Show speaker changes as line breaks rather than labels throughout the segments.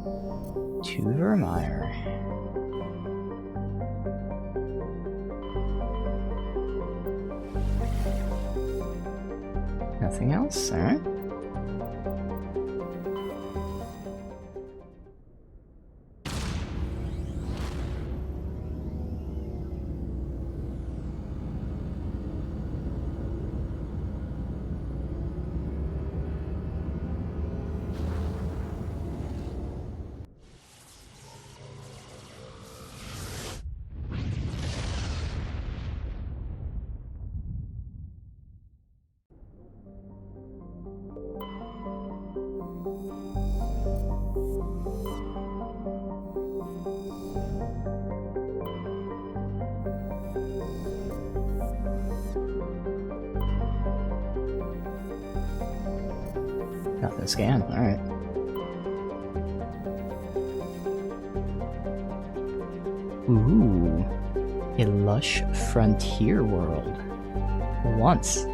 To Vermeer. Nothing else? Alright. Nothing to scan, alright. Ooh, a lush frontier world. Once.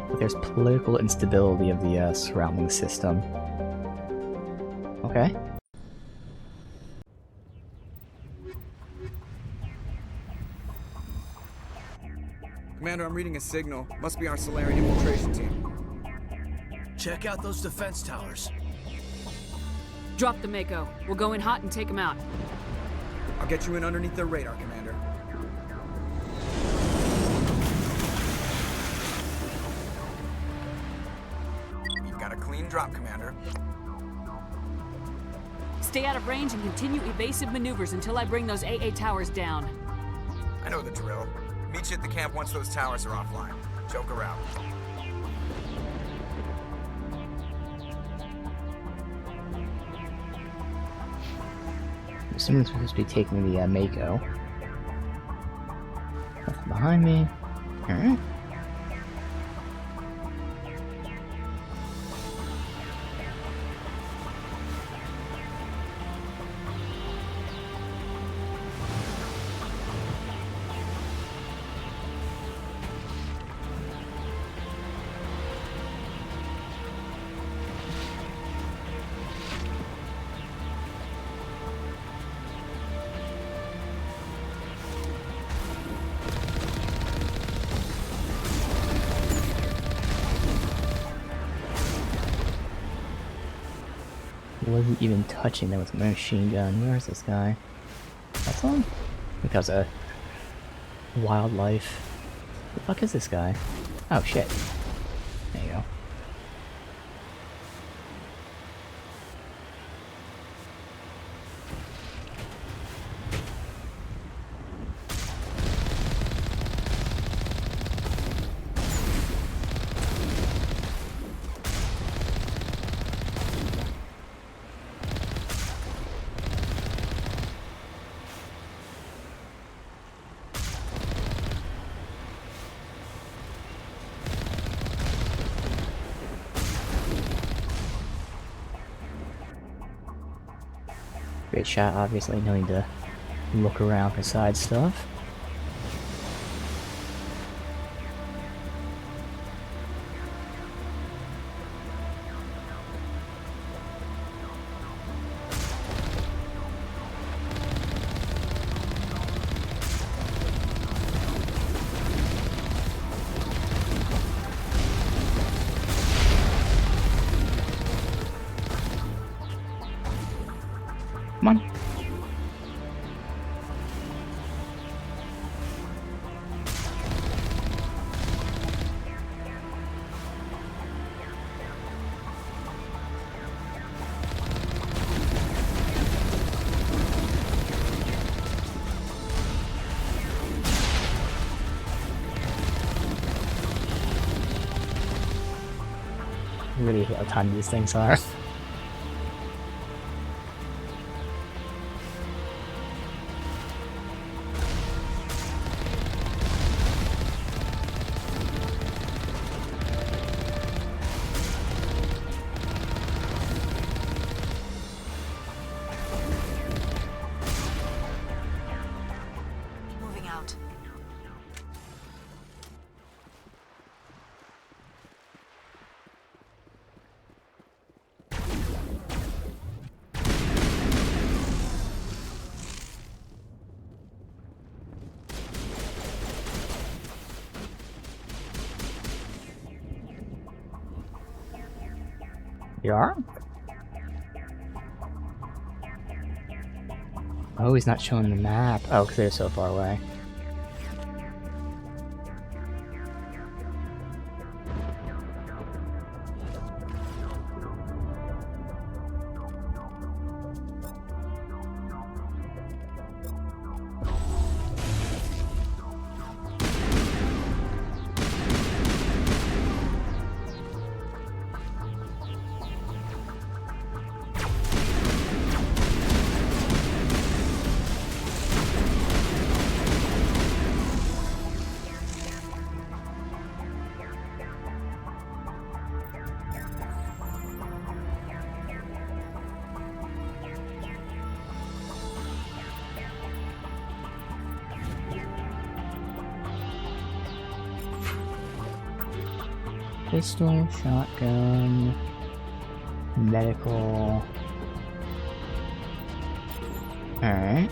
But there's political instability of the surrounding system. Okay.
Commander, I'm reading a signal. Must be our Solarian infiltration team.
Check out those defense towers.
Drop the Mako. We'll go in hot and take them out.
I'll get you in underneath their radar, Commander. You've got a clean drop, Commander.
Stay out of range and continue evasive maneuvers until I bring those AA towers down.
I know the drill. Meet you at the camp once those towers are offline. Joker out.
Someone's supposed to be taking the Mako. Nothing behind me. Alright. Wasn't even touching them with my machine gun. Where's this guy? That's on? Because of wildlife. Who the fuck is this guy? Oh shit. There you go. Great shot, obviously. No need to look around for side stuff. Come on. Really hate how tiny these things are.
Moving out.
You are? Oh, he's not showing the map. Oh, because they're so far away. Pistol, shotgun, medical. Alright.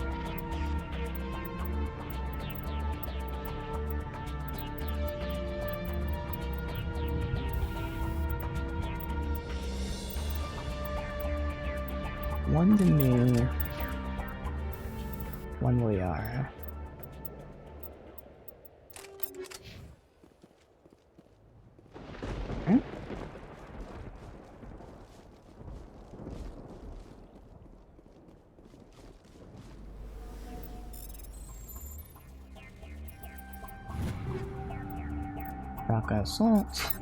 One to me. One we are. Shotgun assault.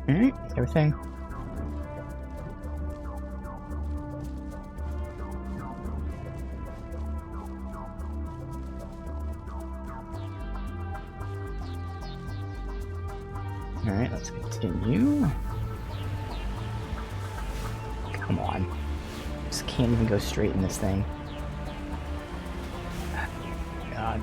Alright, everything. Alright, let's continue. Come on. Just can't even go straight in this thing. God.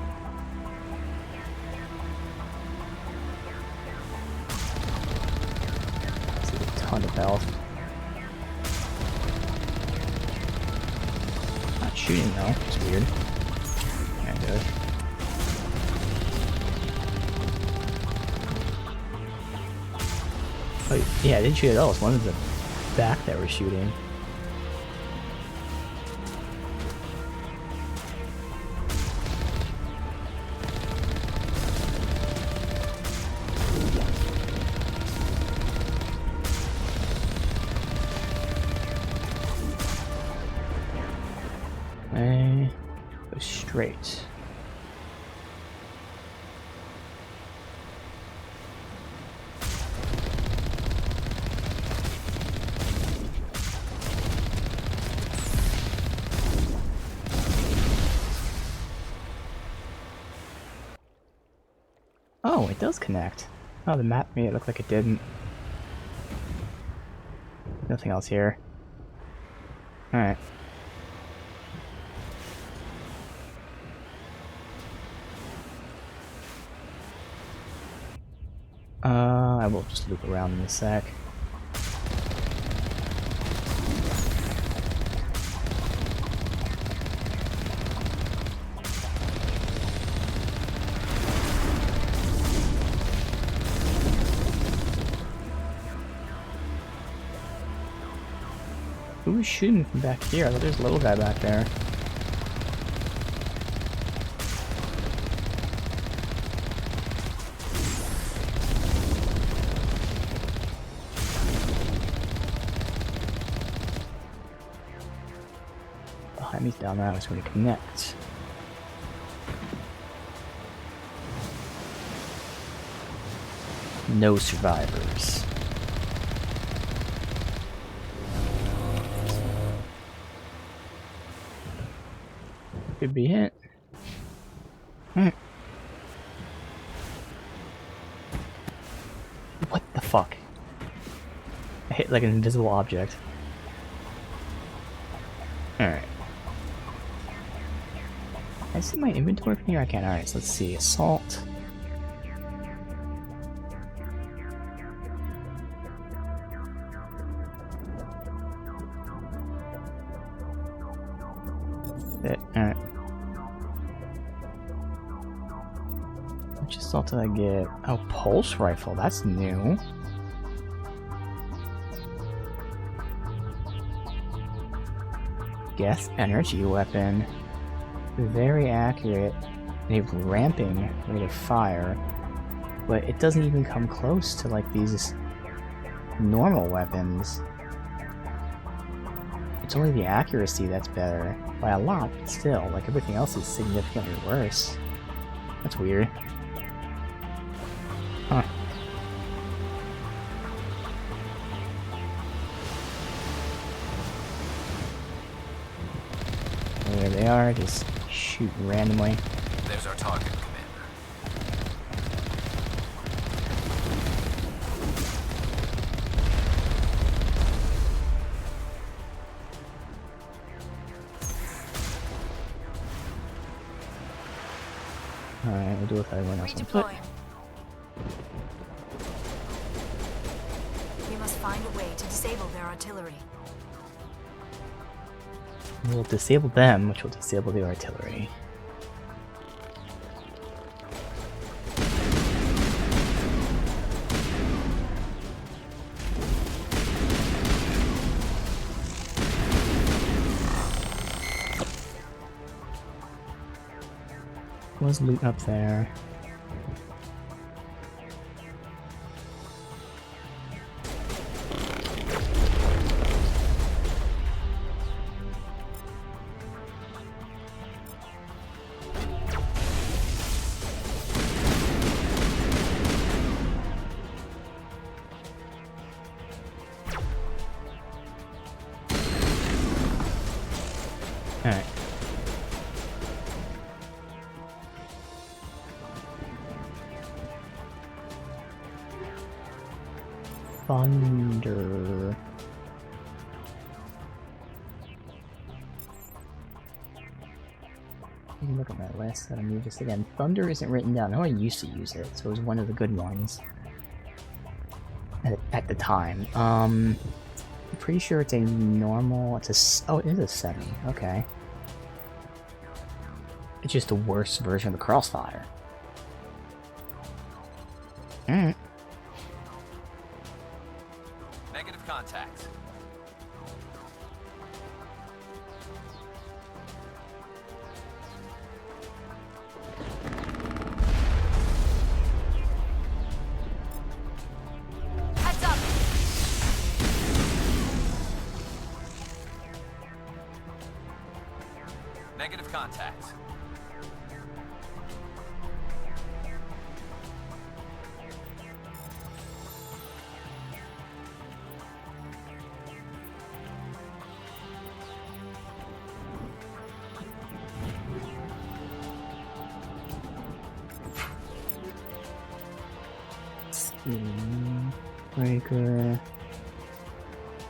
That's a ton of health. Not shooting though, it's weird. There it goes. Oh, yeah, I didn't shoot at all. It's one of the back that we're shooting. And go straight. Oh, it does connect. Oh, the map made it look like it didn't. Nothing else here. Alright. I will just loop around in a sec. Who was shooting from back here? I thought there's a little guy back there. Behind me's down there, I was going to connect. No survivors. Could be it. What the fuck? I hit like an invisible object. Alright. Can I see my inventory from here? I can't. Alright, so let's see. Assault. it. Alright. Which assault did I get? Oh, pulse rifle. That's new. Gas energy weapon. Very accurate. They have ramping rate of fire. But it doesn't even come close to like these normal weapons. It's only the accuracy that's better. By a lot, but still. Like everything else is significantly worse. That's weird. Huh. There they are, just shoot randomly.
There's our target, Commander.
Alright, we'll do with everyone else on foot.
Redeploying. We must find a way to disable their artillery.
We'll disable them, which will disable the artillery. Was loot up there? Alright. Thunder. Let me look at my list that I moved this again. Thunder isn't written down. I know I used to use it, so it was one of the good ones at the time. I'm pretty sure it's a normal. Oh, it is a 7. Okay. It's just a worse version of the Crossfire. Alright.
Negative contact.
Heads up!
Negative contact.
Breaker.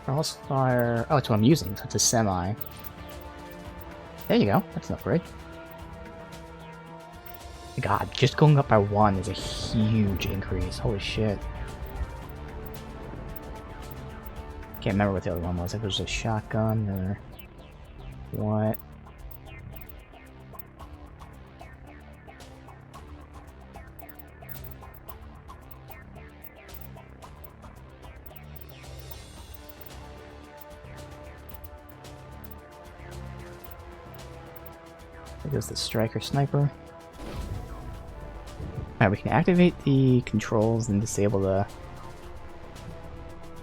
Crossfire. Oh, it's what I'm using, so it's a semi. There you go. That's an upgrade. God, just going up by 1 is a huge increase. Holy shit. Can't remember what the other one was. If it was a shotgun or what. There goes the striker sniper. Alright, we can activate the controls and disable the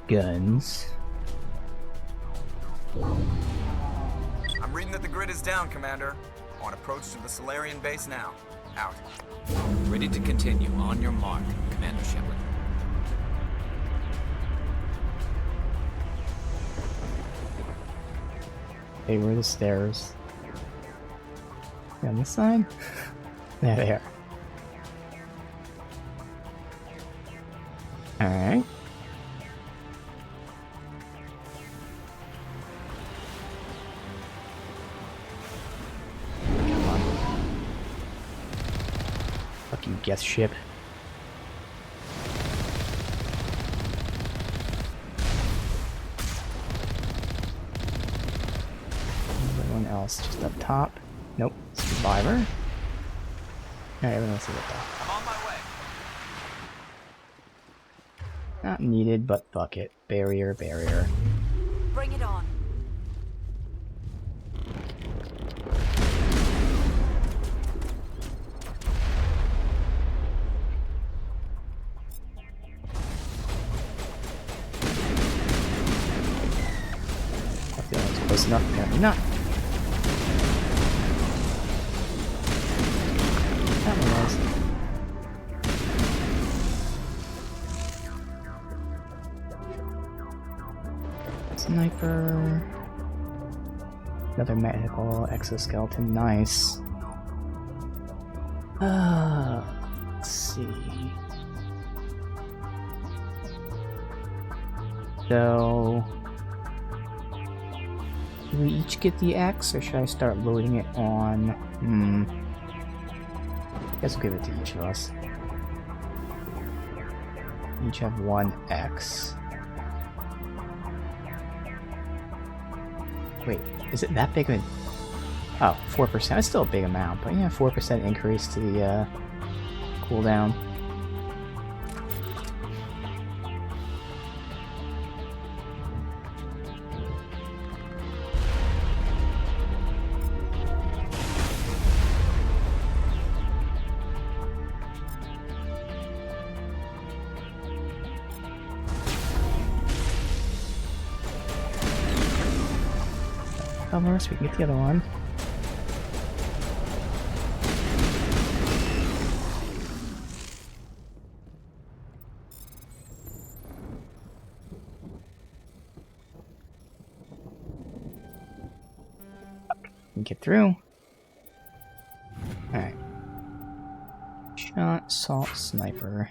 guns.
I'm reading that the grid is down, Commander. On approach to the Solarian base now. Out.
Ready to continue. On your mark, Commander Shepard.
Okay, where are the stairs? On this side? There they are. Alright. Come on. Fucking guest ship. Anyone else just up top? Nope. Survivor? Alright, everyone else is up top.
I'm on my way.
Not needed, but bucket. Barrier, barrier.
Bring it on.
I feel like it's close enough. Apparently not. That one was. Sniper. Another medical exoskeleton. Nice. Let's see. So, do we each get the X, or should I start loading it on? Guess we'll give it to each of us. Each have one X. Wait, is it that big of a... Oh, 4%. It's still a big amount, but yeah, 4% increase to the cooldown. Cover so we can get the other one. Get through. Alright. Shot, salt, sniper.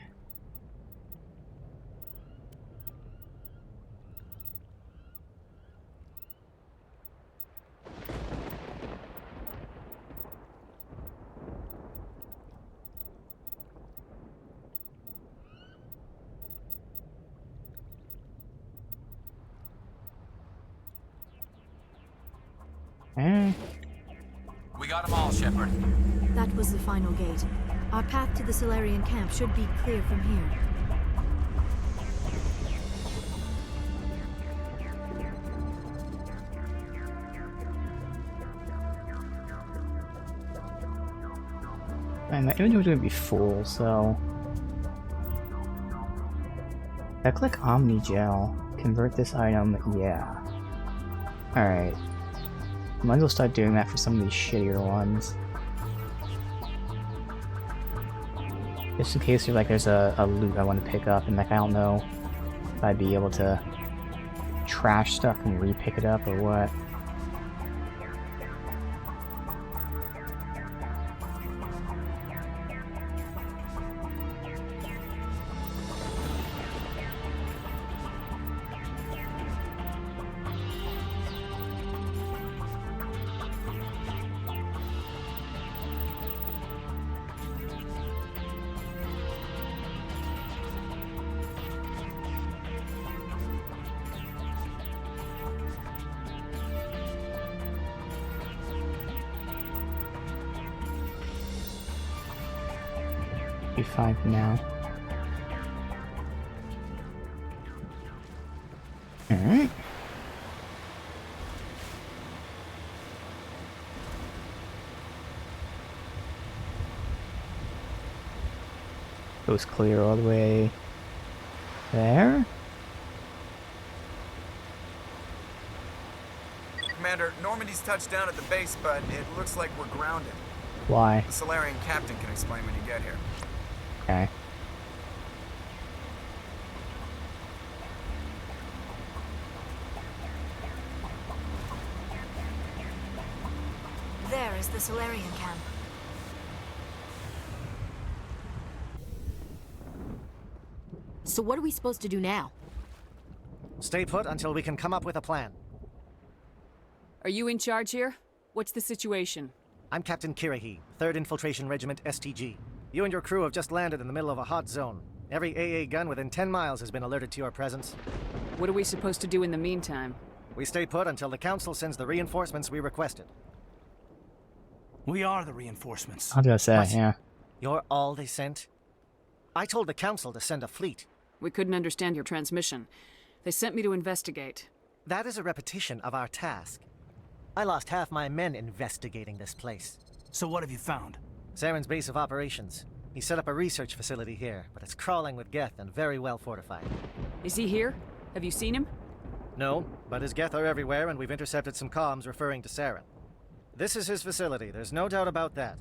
We got them all, Shepard.
That was the final gate. Our path to the Solarian camp should be clear from here.
My inventory's gonna be full, so... If I click Omni Gel, convert this item, yeah. Alright. Might as well start doing that for some of these shittier ones. Just in case there's a loot I want to pick up, and like I don't know if I'd be able to trash stuff and re-pick it up or what. Be fine for now. Alright. Goes clear all the way there.
Commander, Normandy's touched down at the base, but it looks like we're grounded.
Why?
The Solarian captain can explain when you get here.
Okay.
There is the Solarian camp.
So what are we supposed to do now?
Stay put until we can come up with a plan.
Are you in charge here? What's the situation?
I'm Captain Kirahi, 3rd Infiltration Regiment STG. You and your crew have just landed in the middle of a hot zone. Every AA gun within 10 miles has been alerted to your presence.
What are we supposed to do in the meantime?
We stay put until the Council sends the reinforcements we requested.
We are the reinforcements.
I was gonna say,
What?
yeah.
You're all they sent? I told the Council to send a fleet.
We couldn't understand your transmission. They sent me to investigate.
That is a repetition of our task. I lost half my men investigating this place.
So what have you found?
Saren's base of operations. He set up a research facility here, but it's crawling with Geth and very well fortified.
Is he here? Have you seen him?
No, but his Geth are everywhere, and we've intercepted some comms referring to Saren. This is his facility, there's no doubt about that.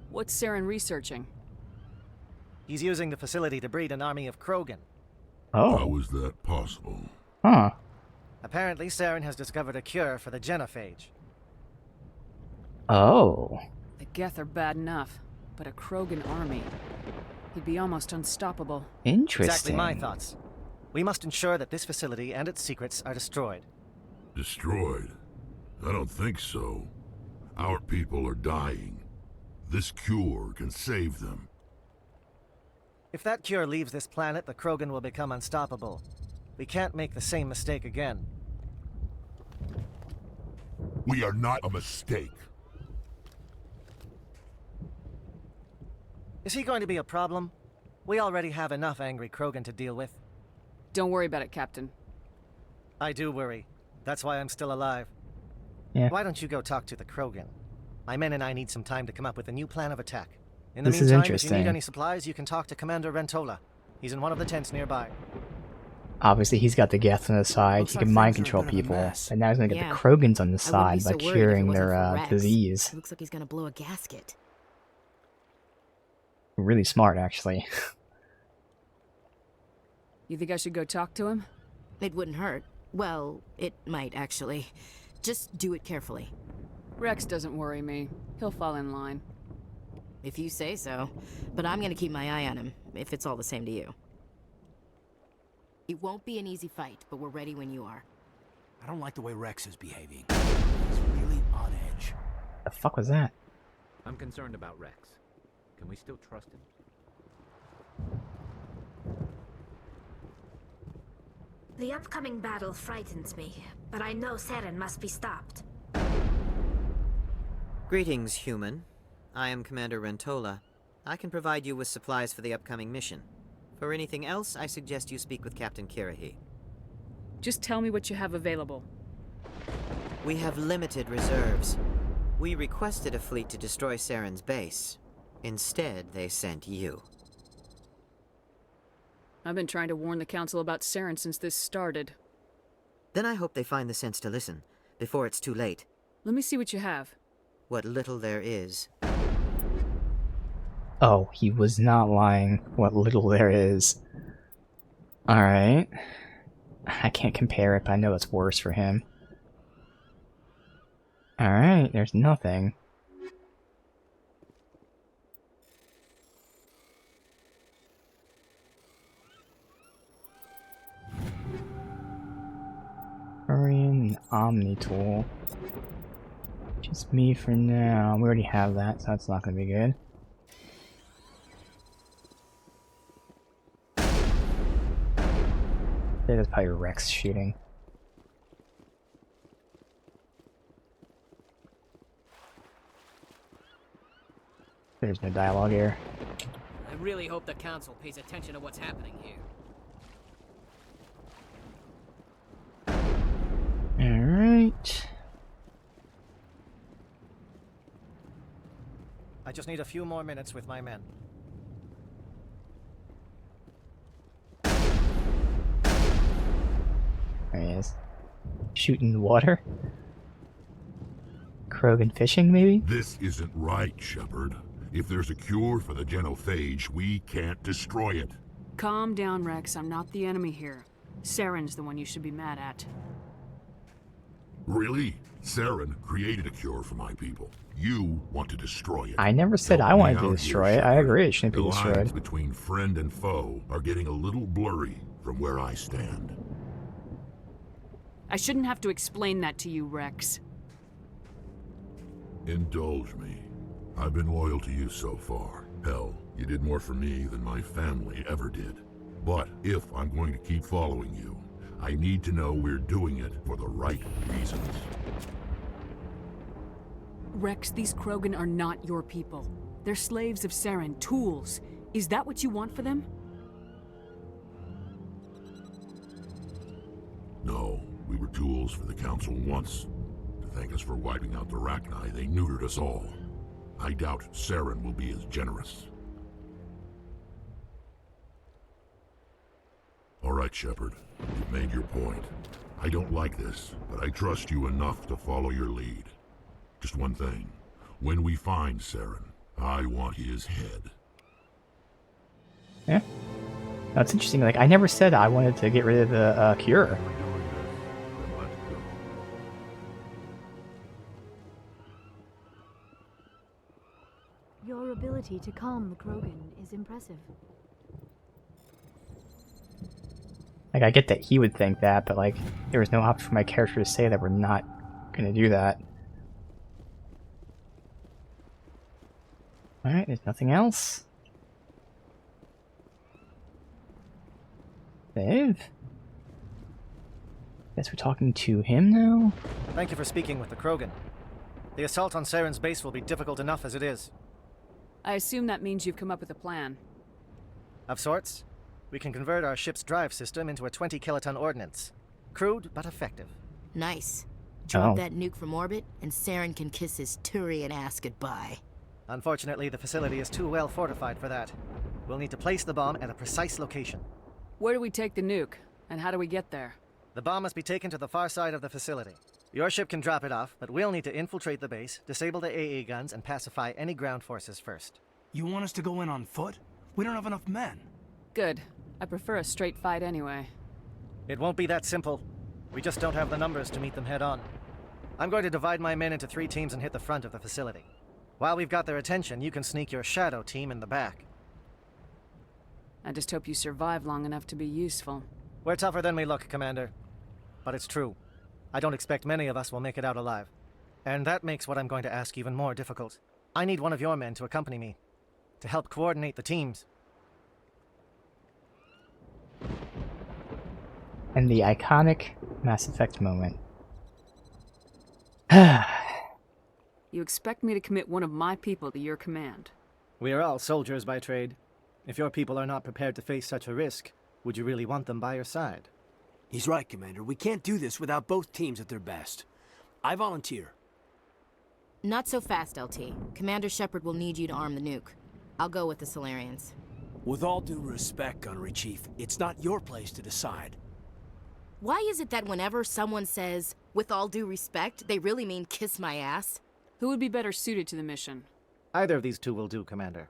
What's Saren researching?
He's using the facility to breed an army of Krogan.
How
Oh.
is that possible?
Huh.
Apparently, Saren has discovered a cure for the genophage.
Oh.
The Geth are bad enough, but a Krogan army. He'd be almost unstoppable.
Interesting.
Exactly my thoughts. We must ensure that this facility and its secrets are destroyed.
Destroyed? I don't think so. Our people are dying. This cure can save them.
If that cure leaves this planet, the Krogan will become unstoppable. We can't make the same mistake again.
We are not a mistake.
Is he going to be a problem? We already have enough angry Krogan to deal with.
Don't worry about it, Captain.
I do worry. That's why I'm still alive.
Yeah.
Why don't you go talk to the Krogan? My men and I need some time to come up with a new plan of attack. In the
This is
meantime, if you
interesting.
need any supplies, you can talk to Commander Rentola. He's in one of the tents nearby.
Obviously, he's got the Geth on the side.
Looks
He
like
can mind
things are a
control
bit of a
people.
mess.
And now he's gonna get
Yeah.
the Krogans on the
I wouldn't
side
be
by
so worried if it
curing
wasn't
their
for Rex.
disease.
Looks like he's gonna blow a gasket.
Really smart, actually.
You think I should go talk to him?
It wouldn't hurt. Well, it might actually. Just do it carefully.
Rex doesn't worry me. He'll fall in line.
If you say so. But I'm gonna keep my eye on him, if it's all the same to you. It won't be an easy fight, but we're ready when you are.
I don't like the way Rex is behaving. He's really on edge.
The fuck was that?
I'm concerned about Rex. Can we still trust him?
The upcoming battle frightens me, but I know Saren must be stopped.
Greetings, human. I am Commander Rentola. I can provide you with supplies for the upcoming mission. For anything else, I suggest you speak with Captain Kirahi.
Just tell me what you have available.
We have limited reserves. We requested a fleet to destroy Saren's base. Instead, they sent you.
I've been trying to warn the Council about Saren since this started.
Then I hope they find the sense to listen, before it's too late.
Let me see what you have.
What little there is.
Oh, he was not lying. What little there is. Alright. I can't compare it, but I know it's worse for him. Alright, there's nothing. Korean Omni Tool. Just me for now. We already have that, so that's not gonna be good. I think that's probably Rex shooting. There's no dialogue here.
I really hope the Council pays attention to what's happening here.
Alright.
I just need a few more minutes with my men.
There he is. Shooting the water? Krogan fishing, maybe?
This isn't right, Shepard. If there's a cure for the genophage, we can't destroy it.
Calm down, Rex. I'm not the enemy here. Saren's the one you should be mad at.
Really? Saren created a cure for my people. You want to destroy it.
I never said
Help
I
me
wanted to
out
destroy
here,
it. I
Shepard.
agree, it shouldn't be
The lines
destroyed.
between friend and foe are getting a little blurry from where I stand.
I shouldn't have to explain that to you, Rex.
Indulge me. I've been loyal to you so far. Hell, you did more for me than my family ever did. But if I'm going to keep following you, I need to know we're doing it for the right reasons.
Rex, these Krogan are not your people. They're slaves of Saren, tools. Is that what you want for them?
No, we were tools for the Council once. To thank us for wiping out the Rachni, they neutered us all. I doubt Saren will be as generous. All right, Shepard. You've made your point. I don't like this, but I trust you enough to follow your lead. Just one thing. When we find Saren, I want his head.
Yeah. That's interesting. Like, I never said I wanted to get rid of the cure.
Your ability to calm the Krogan is impressive.
Like, I get that he would think that, but, like, there was no option for my character to say that we're not gonna do that. Alright, there's nothing else. Dave? Guess we're talking to him now?
Thank you for speaking with the Krogan. The assault on Saren's base will be difficult enough as it is.
I assume that means you've come up with a plan.
Of sorts. We can convert our ship's drive system into a 20-kiloton ordnance. Crude, but effective.
Nice. Drop
Oh.
that nuke from orbit, and Saren can kiss his Turian ass goodbye.
Unfortunately, the facility is too well fortified for that. We'll need to place the bomb at a precise location.
Where do we take the nuke? And how do we get there?
The bomb must be taken to the far side of the facility. Your ship can drop it off, but we'll need to infiltrate the base, disable the AA guns, and pacify any ground forces first.
You want us to go in on foot? We don't have enough men.
Good. I prefer a straight fight anyway.
It won't be that simple. We just don't have the numbers to meet them head on. I'm going to divide my men into 3 teams and hit the front of the facility. While we've got their attention, you can sneak your shadow team in the back.
I just hope you survive long enough to be useful.
We're tougher than we look, Commander. But it's true. I don't expect many of us will make it out alive. And that makes what I'm going to ask even more difficult. I need one of your men to accompany me, to help coordinate the teams.
And the iconic Mass Effect moment.
You expect me to commit one of my people to your command?
We are all soldiers by trade. If your people are not prepared to face such a risk, would you really want them by your side?
He's right, Commander. We can't do this without both teams at their best. I volunteer.
Not so fast, LT. Commander Shepard will need you to arm the nuke. I'll go with the Solarians.
With all due respect, Gunnery Chief, it's not your place to decide.
Why is it that whenever someone says, with all due respect, they really mean kiss my ass?
Who would be better suited to the mission?
Either of these two will do, Commander.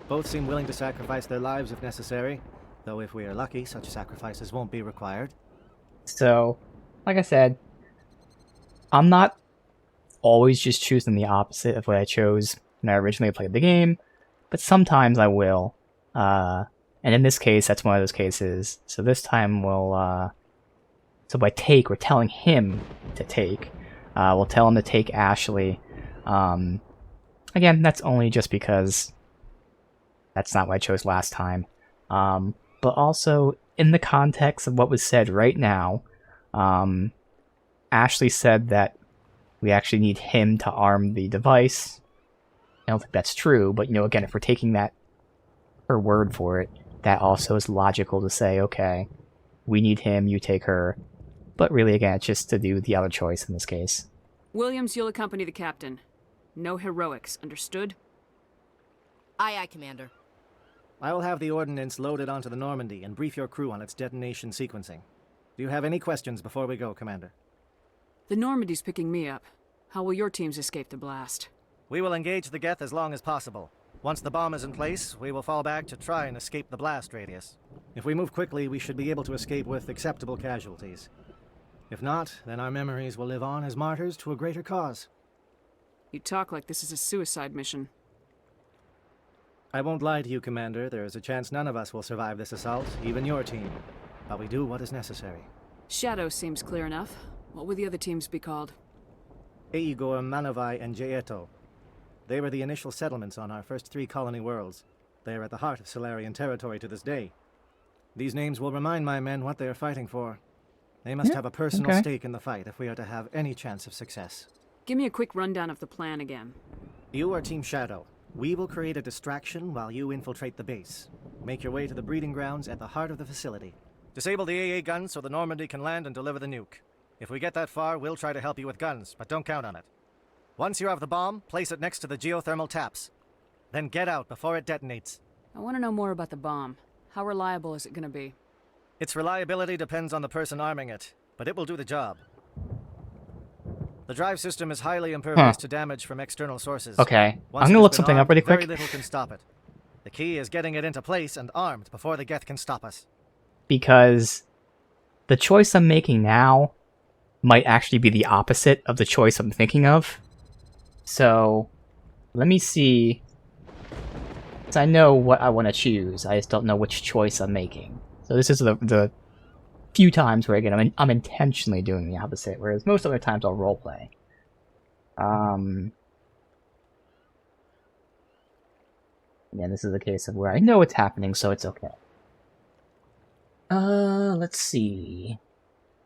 Both seem willing to sacrifice their lives if necessary, though if we are lucky, such sacrifices won't be required.
So, like I said, I'm not always just choosing the opposite of what I chose when I originally played the game, but sometimes I will. And in this case, that's one of those cases. So this time we'll, so by take, we're telling him to take. We'll tell him to take Ashley. Again, that's only just because that's not what I chose last time. But also, in the context of what was said right now, Ashley said that we actually need him to arm the device. I don't think that's true, but, you know, again, if we're taking that her word for it, that also is logical to say, okay, we need him, you take her. But really, again, it's just to do the other choice in this case.
Williams, you'll accompany the captain. No heroics, understood?
Aye, aye, Commander.
I will have the ordnance loaded onto the Normandy and brief your crew on its detonation sequencing. Do you have any questions before we go, Commander?
The Normandy's picking me up. How will your teams escape the blast?
We will engage the Geth as long as possible. Once the bomb is in place, we will fall back to try and escape the blast radius. If we move quickly, we should be able to escape with acceptable casualties. If not, then our memories will live on as martyrs to a greater cause.
You talk like this is a suicide mission.
I won't lie to you, Commander. There is a chance none of us will survive this assault, even your team. But we do what is necessary.
Shadow seems clear enough. What would the other teams be called?
Eigor, Manavai, and Jaeto. They were the initial settlements on our first 3 colony worlds. They are at the heart of Solarian territory to this day. These names will remind my men what they are fighting for. They must
Yeah,
have a personal
okay.
stake in the fight if we are to have any chance of success.
Give me a quick rundown of the plan again.
You are Team Shadow. We will create a distraction while you infiltrate the base. Make your way to the breeding grounds at the heart of the facility. Disable the AA guns so the Normandy can land and deliver the nuke. If we get that far, we'll try to help you with guns, but don't count on it. Once you have the bomb, place it next to the geothermal taps. Then get out before it detonates.
I want to know more about the bomb. How reliable is it going to be?
Its reliability depends on the person arming it, but it will do the job. The drive system is highly impervious to damage from external sources.
Okay,
Once
I'm gonna
it's
look
been
something up
armed,
really quick.
Very little can stop it. The key is getting it into place and armed before the Geth can stop us.
Because the choice I'm making now might actually be the opposite of the choice I'm thinking of. So, let me see. Because I know what I want to choose, I just don't know which choice I'm making. So this is the few times where, again, I'm intentionally doing the opposite, whereas most other times I'll roleplay. Yeah, this is a case of where I know what's happening, so it's okay. Let's see.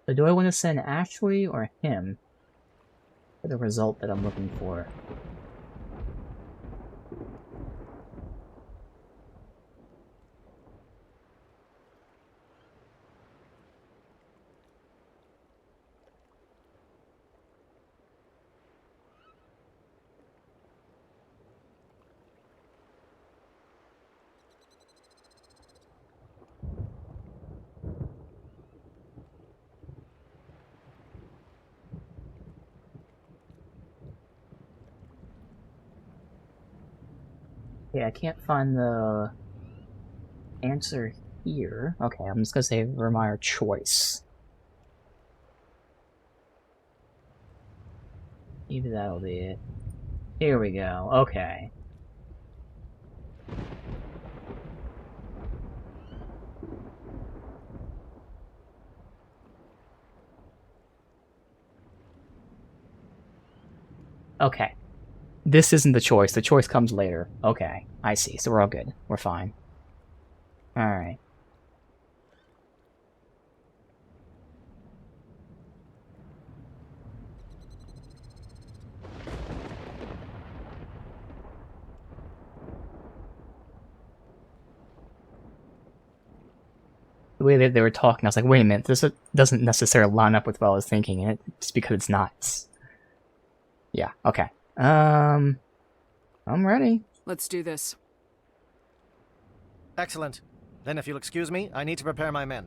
So do I want to send Ashley or him for the result that I'm looking for? Yeah, I can't find the answer here. Okay, I'm just gonna say Vermeer choice. Maybe that'll be it. Here we go. Okay. Okay. This isn't the choice. The choice comes later. Okay, I see. So we're all good. We're fine. Alright. The way that they were talking, I was like, wait a minute, this doesn't necessarily line up with what I was thinking, and just because it's not. Yeah, okay. I'm ready.
Let's do this.
Excellent. Then if you'll excuse me, I need to prepare my men.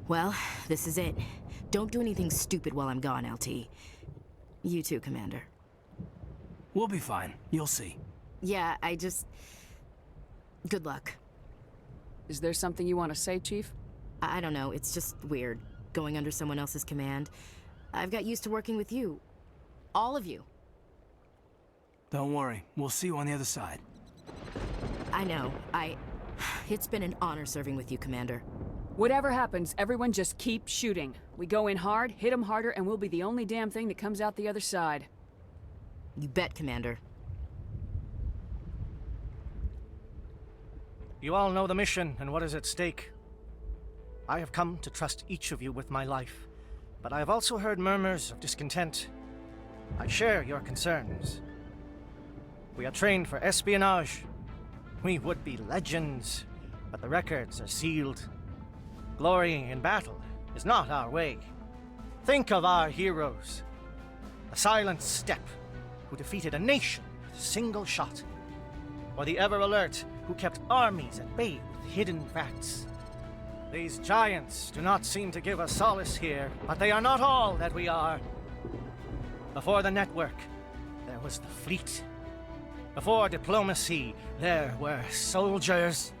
Well, this is it. Don't do anything stupid while I'm gone, LT. You too, Commander.
We'll be fine. You'll see.
Yeah, good luck.
Is there something you want to say, Chief?
I don't know, it's just weird, going under someone else's command. I've got used to working with you. All of you.
Don't worry. We'll see you on the other side.
I know. It's been an honor serving with you, Commander.
Whatever happens, everyone just keep shooting. We go in hard, hit them harder, and we'll be the only damn thing that comes out the other side.
You bet, Commander.
You all know the mission and what is at stake. I have come to trust each of you with my life, but I have also heard murmurs of discontent. I share your concerns. We are trained for espionage. We would be legends, but the records are sealed. Glorying in battle is not our way. Think of our heroes. The Silent Steppe, who defeated a nation with a single shot. Or the Ever Alert, who kept armies at bay with hidden facts. These giants do not seem to give us solace here, but they are not all that we are. Before the network, there was the fleet. Before diplomacy, there were soldiers.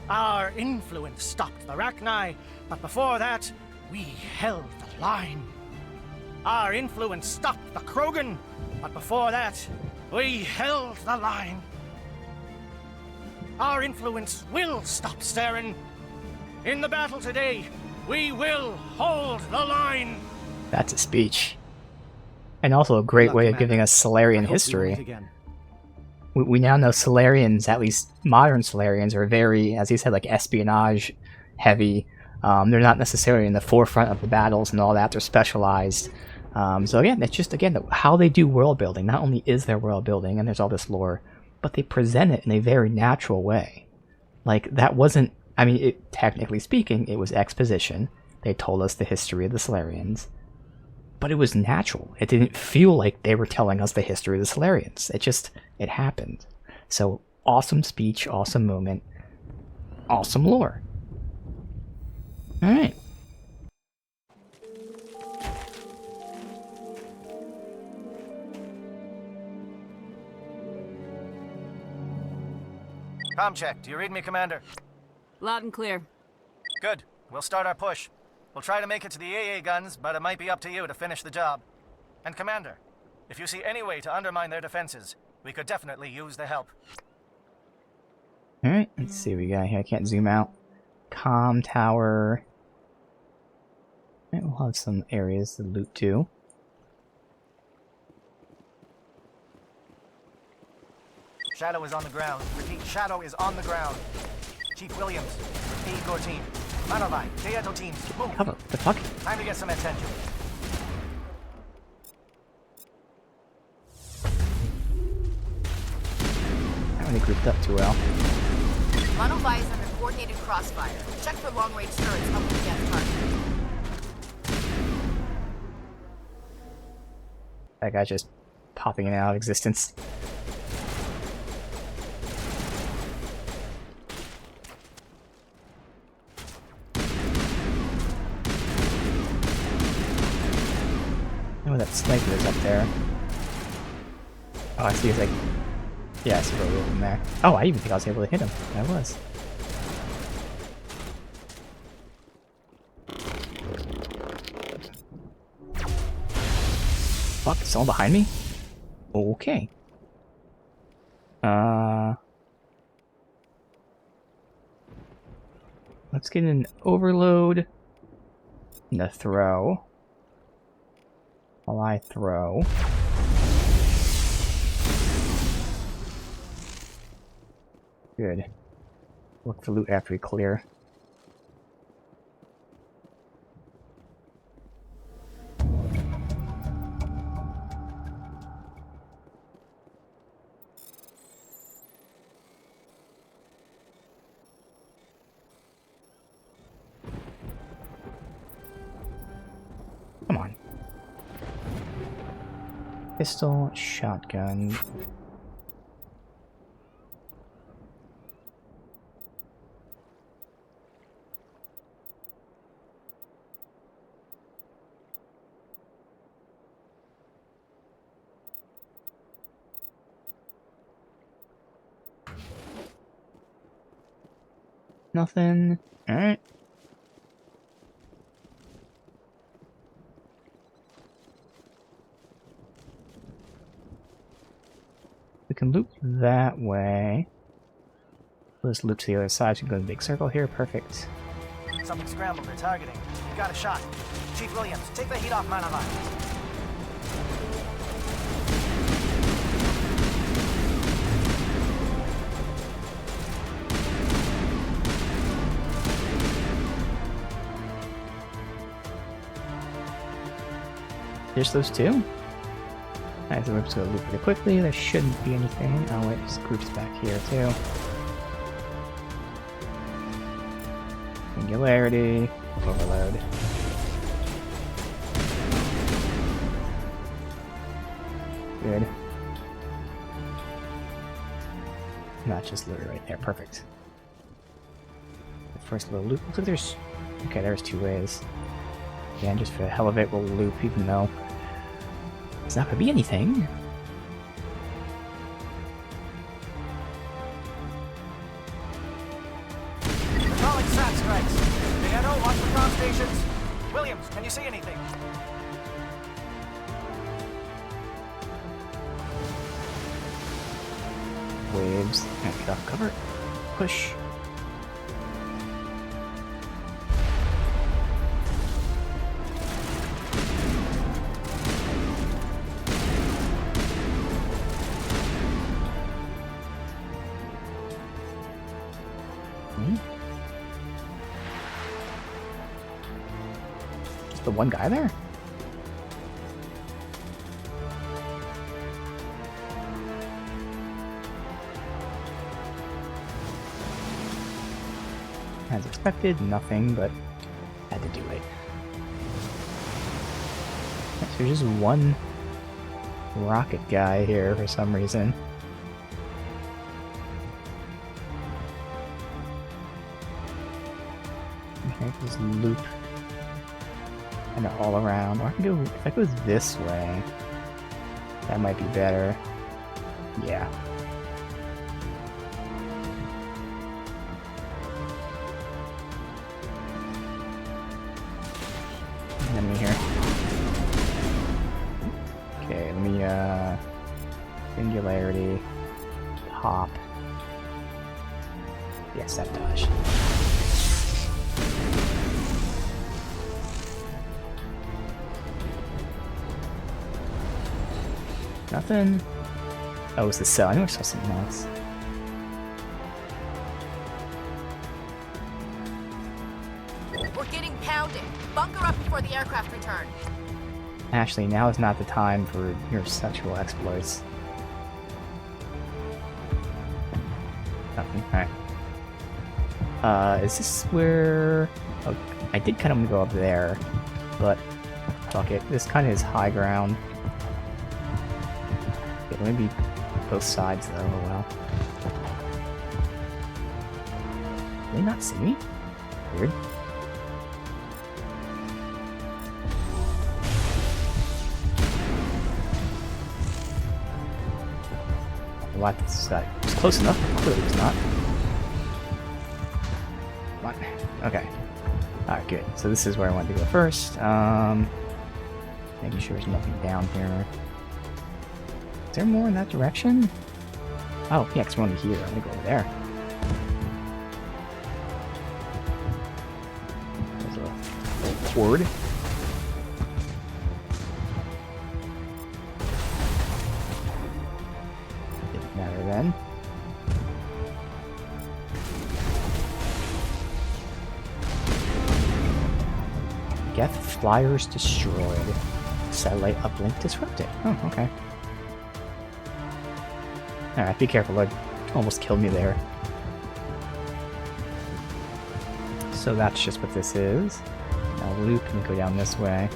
Our influence stopped the Rachni, but before that, we held the line. Our influence stopped the Krogan, but before that, we held the line. Our influence will stop Saren. In the battle today, we will hold the line.
That's a speech. And also a great way of giving us Solarian history. We now know Solarians, at least modern Solarians, are very, as he said, like espionage heavy. They're not necessarily in the forefront of the battles and all that. They're specialized. So again, it's just, again, how they do world building. Not only is there world building and there's all this lore, but they present it in a very natural way. Like, that wasn't, I mean, technically speaking, it was exposition. They told us the history of the Solarians. But it was natural. It didn't feel like they were telling us the history of the Solarians. It happened. So, awesome speech, awesome moment, awesome lore. Alright.
Comm check. Do you read me, Commander?
Loud and clear.
Good. We'll start our push. We'll try to make it to the AA guns, but it might be up to you to finish the job. And Commander, if you see any way to undermine their defenses, we could definitely use the help.
Alright, let's see what we got here. I can't zoom out. Comm tower. Alright, we'll have some areas to loot too.
Shadow is on the ground. Repeat, Shadow is on the ground. Chief Williams, repeat your team. Manavai, Teato teams, move.
Cover. The fuck?
Time to get some attention.
Not really grouped up too well.
Manavai is under coordinated crossfire. Check for long-range turrets up the death target.
That guy's just popping in and out of existence. Oh, that sniper is up there. Oh, I see. He's like, yeah, I see what we're in there. Oh, I even think I was able to hit him. I was. Fuck, is someone behind me? Okay. Let's get an overload and a throw. While I throw. Good. Look for loot after we clear. Come on. Pistol, shotgun. Nothing. Alright. We can loop that way. Let's loop to the other side. So we can go in the big circle here. Perfect.
Something scrambled. They're targeting. You got a shot. Chief Williams, take the heat off Manavai.
Just those two? Alright, so we're just gonna loop pretty quickly. There shouldn't be anything. Oh wait, there's groups back here too. Singularity. Overload. Good. Not just looter right there. Perfect. The first little loop. Looks like there's... Okay, there's two ways. Again, just for the hell of it, we'll loop even though it's not gonna be anything.
Patrolling SAT strikes. Piano, watch the ground stations. Williams, can you see anything?
Waves. And get off cover. Push. the one guy there? As expected, nothing, but had to do it. So there's just one rocket guy here for some reason. Okay, just loop kind of all around. Or I can go, if I go this way, that might be better. Yeah. Enemy here. Okay, let me singularity pop. Yes, that does. Nothing. Oh, it's the cell. I knew I saw something else.
We're getting pounded. Bunker up before the aircraft return.
Actually, now is not the time for your sexual exploits. Nothing. Alright. Is this where... Oh, I did kind of want to go up there, but fuck it. This kind of is high ground. Okay, maybe both sides though, oh well. Did they not see me? Weird. What? This guy was close enough, but clearly was not. Come on. Okay. Alright, good. So this is where I wanted to go first. Making sure there's nothing down here. Is there more in that direction? Oh, yeah, because we're only here. I'm gonna go over there. There's a little cord. Didn't matter then. Geth flyers destroyed. Satellite uplink disrupted. Oh, okay. Alright, be careful, Lord. Almost killed me there. So that's just what this is. I'll loop and go down this way.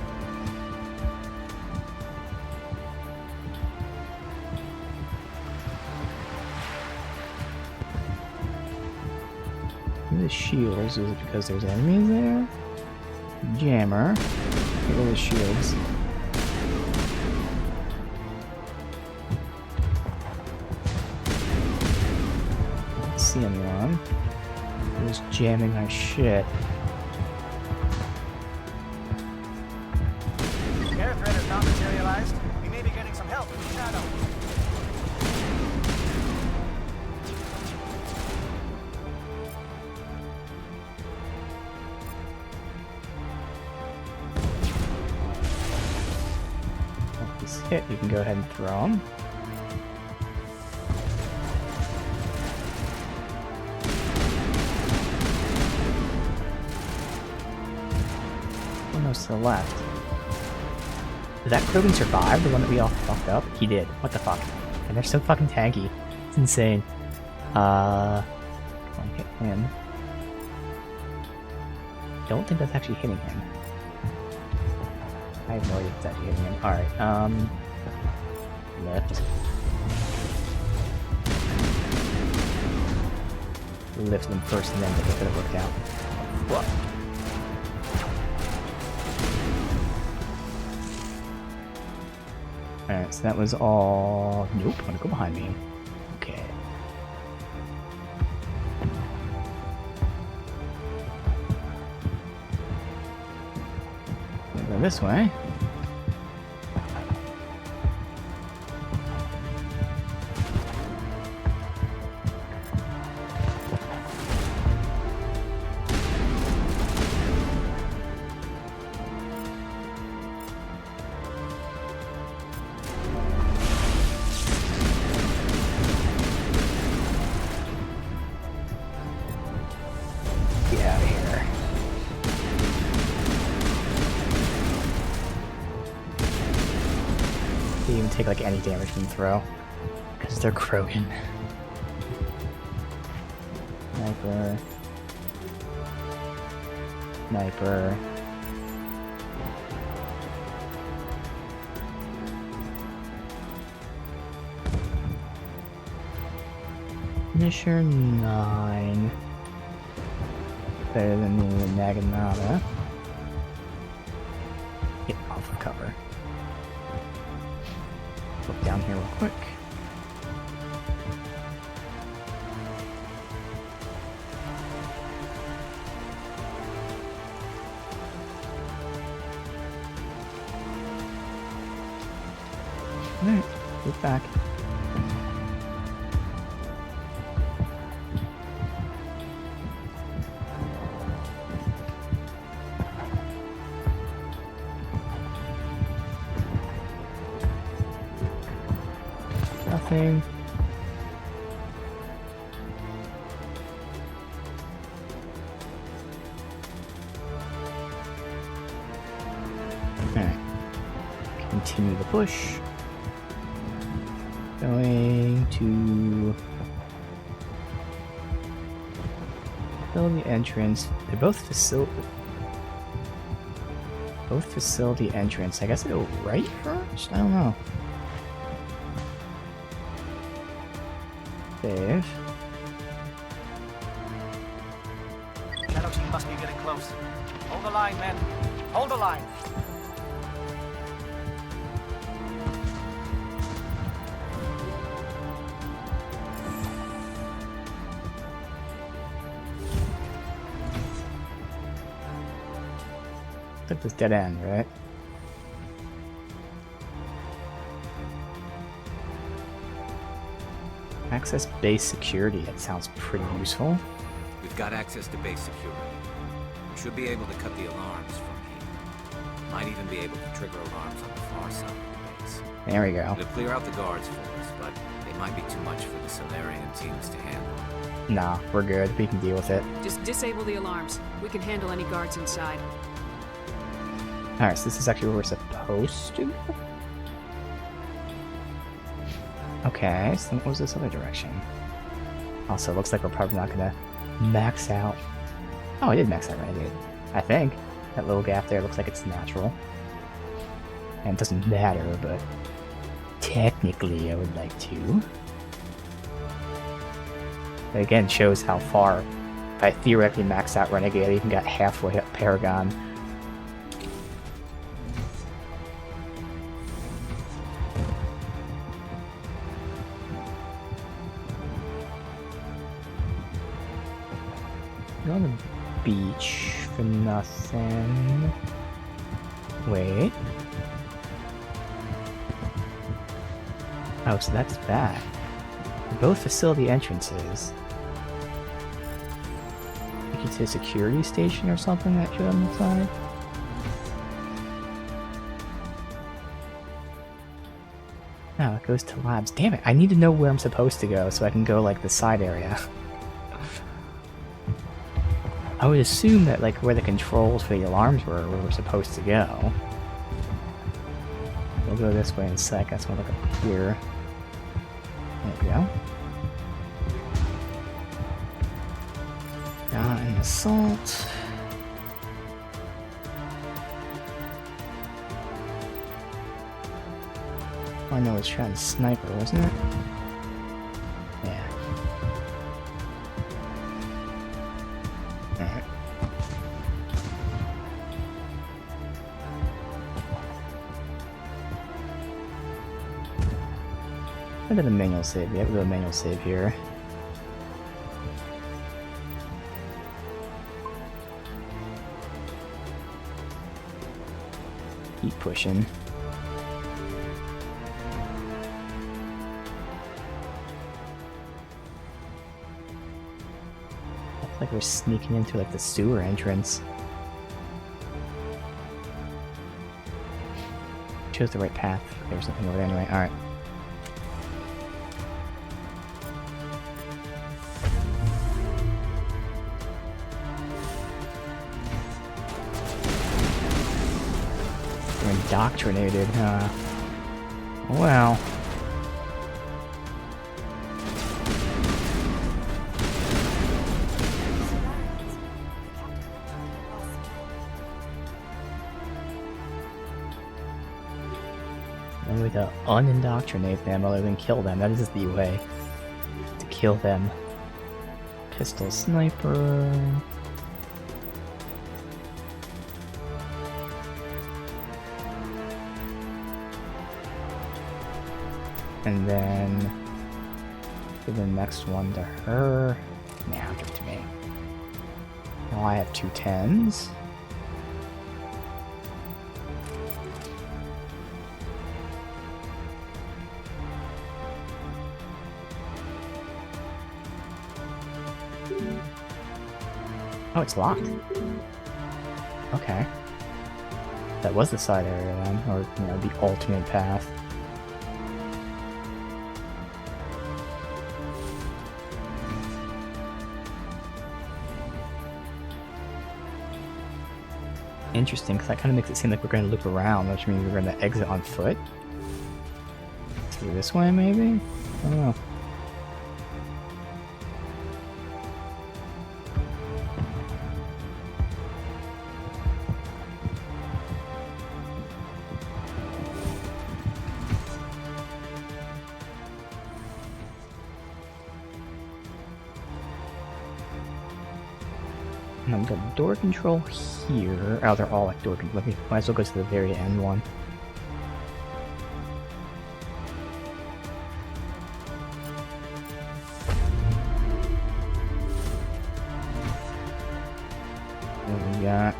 The shields, is it because there's enemies there? Jammer. Get rid of the shields. Don't see anyone. They're just jamming my shit.
Air threat has not materialized. We may be getting some help in the shadow.
Hit, you can go ahead and throw them. One goes to the left. Did that Krogan survive? The one that we all fucked up? He did. What the fuck? And they're so fucking tanky. It's insane. Come on, hit him. Don't think that's actually hitting him. I have no idea if it's actually hitting him. Alright, left. Lift them first and then they could have worked out. What? Alright, so that was all... Nope, I'm gonna go behind me. Okay. Go this way. Get out of here. They even take like any damage from the throw. Because they're Krogan. Sniper. Sniper. Finisher 9. Better than the Naginata. Get off of cover. Look down here real quick. Alright, get back. Nothing. Alright. Continue the push. Going to fill the entrance. They're both facility entrance. I guess I go right first? I don't know. Save.
Shadow team must be getting close. Hold the line, men. Hold the line.
Took this dead end, right? Access base security. That sounds pretty useful.
We've got access to base security. We should be able to cut the alarms from here. Might even be able to trigger alarms on the far side of the base.
There we go.
It'll clear out the guards for us, but they might be too much for the Solarian teams to handle.
Nah, we're good. We can deal with it.
Just disable the alarms. We can handle any guards inside.
Alright, so this is actually where we're supposed to go? Okay, so what was this other direction? Also, looks like we're probably not gonna max out. Oh, I did max out Renegade. I think. That little gap there looks like it's natural. And it doesn't matter, but technically I would like to. It again shows how far. If I theoretically max out Renegade, I even got halfway up Paragon. On the beach for nothing. Wait. Oh, so that's bad. Both facility entrances. Take you to a security station or something that should on the side. No, it goes to labs. Damn it, I need to know where I'm supposed to go so I can go like the side area. I would assume that, like, where the controls for the alarms were, where we're supposed to go. We'll go this way in a sec. That's gonna look up here. There we go. Got an assault. I know it's trying to sniper, wasn't it? Yeah. Alright. I did a manual save. Yeah, we'll do a manual save here. Keep pushing. Like we're sneaking into like the sewer entrance. Chose the right path. There's nothing over there anyway. Alright. We're indoctrinated, huh? Well. One way to unindoctrinate them other than kill them. That is the way to kill them. Pistol sniper. And then give the next one to her. Nah, give it to me. Now I have 2 10s. Oh, it's locked. Okay. That was the side area then, or, you know, the alternate path. Interesting, because that kind of makes it seem like we're going to loop around, which means we're going to exit on foot. Through this way, maybe? I don't know. And I've got door control here. Oh, they're all like door control. Might as well go to the very end one. What we got?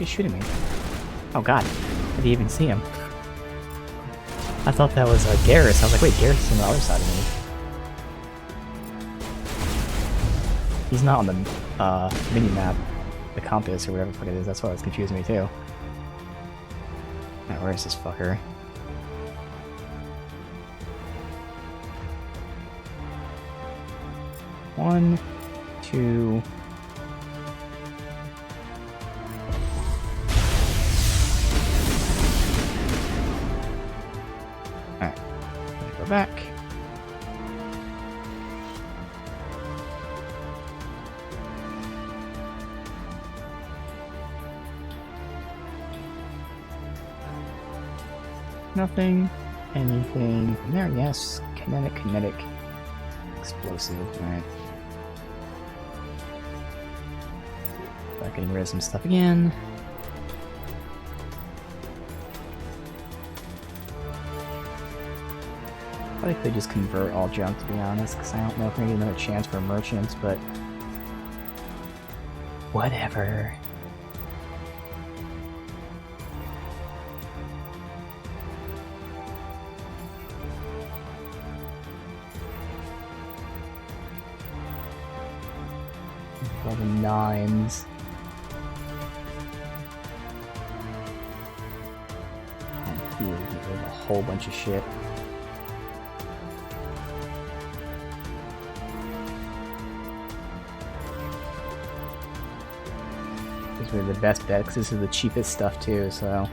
Shooting me. Oh god, I didn't even see him. I thought that was Garrus. I was like, wait, Garrus is on the other side of me. He's not on the mini-map, the compass or whatever the fuck it is. That's what was confusing me too. Alright, where is this fucker? One, two... back. Nothing, anything in there, yes. Kinetic, explosive, alright. Start getting rid of some stuff again. I think they just convert all junk, to be honest, because I don't know if we get another chance for merchants, but whatever. All the 9s. And here we get rid of a whole bunch of shit. The best bet because this is the cheapest stuff too, so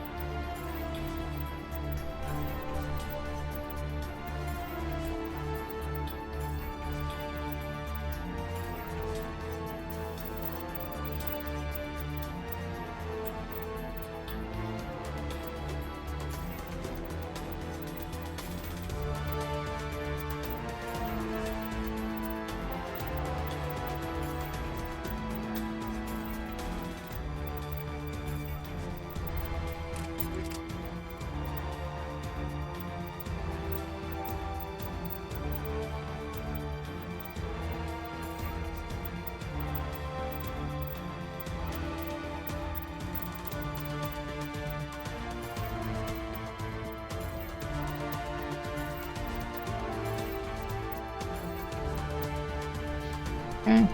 Okay.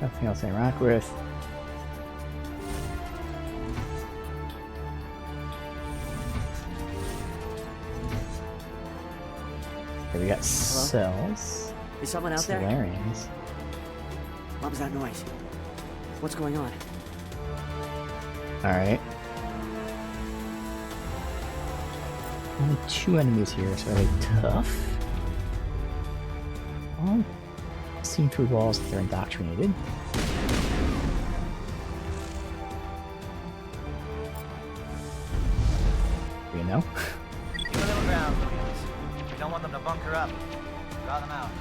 Nothing else to interact with. Okay, we got cells.
Is someone out there?
Solarians.
What was that noise? What's going on?
Alright. Only 2 enemies here, so are they tough? Well, seem through walls that they're indoctrinated. You know?
Give a little ground, Louise. We don't want them to bunker up. Draw them out.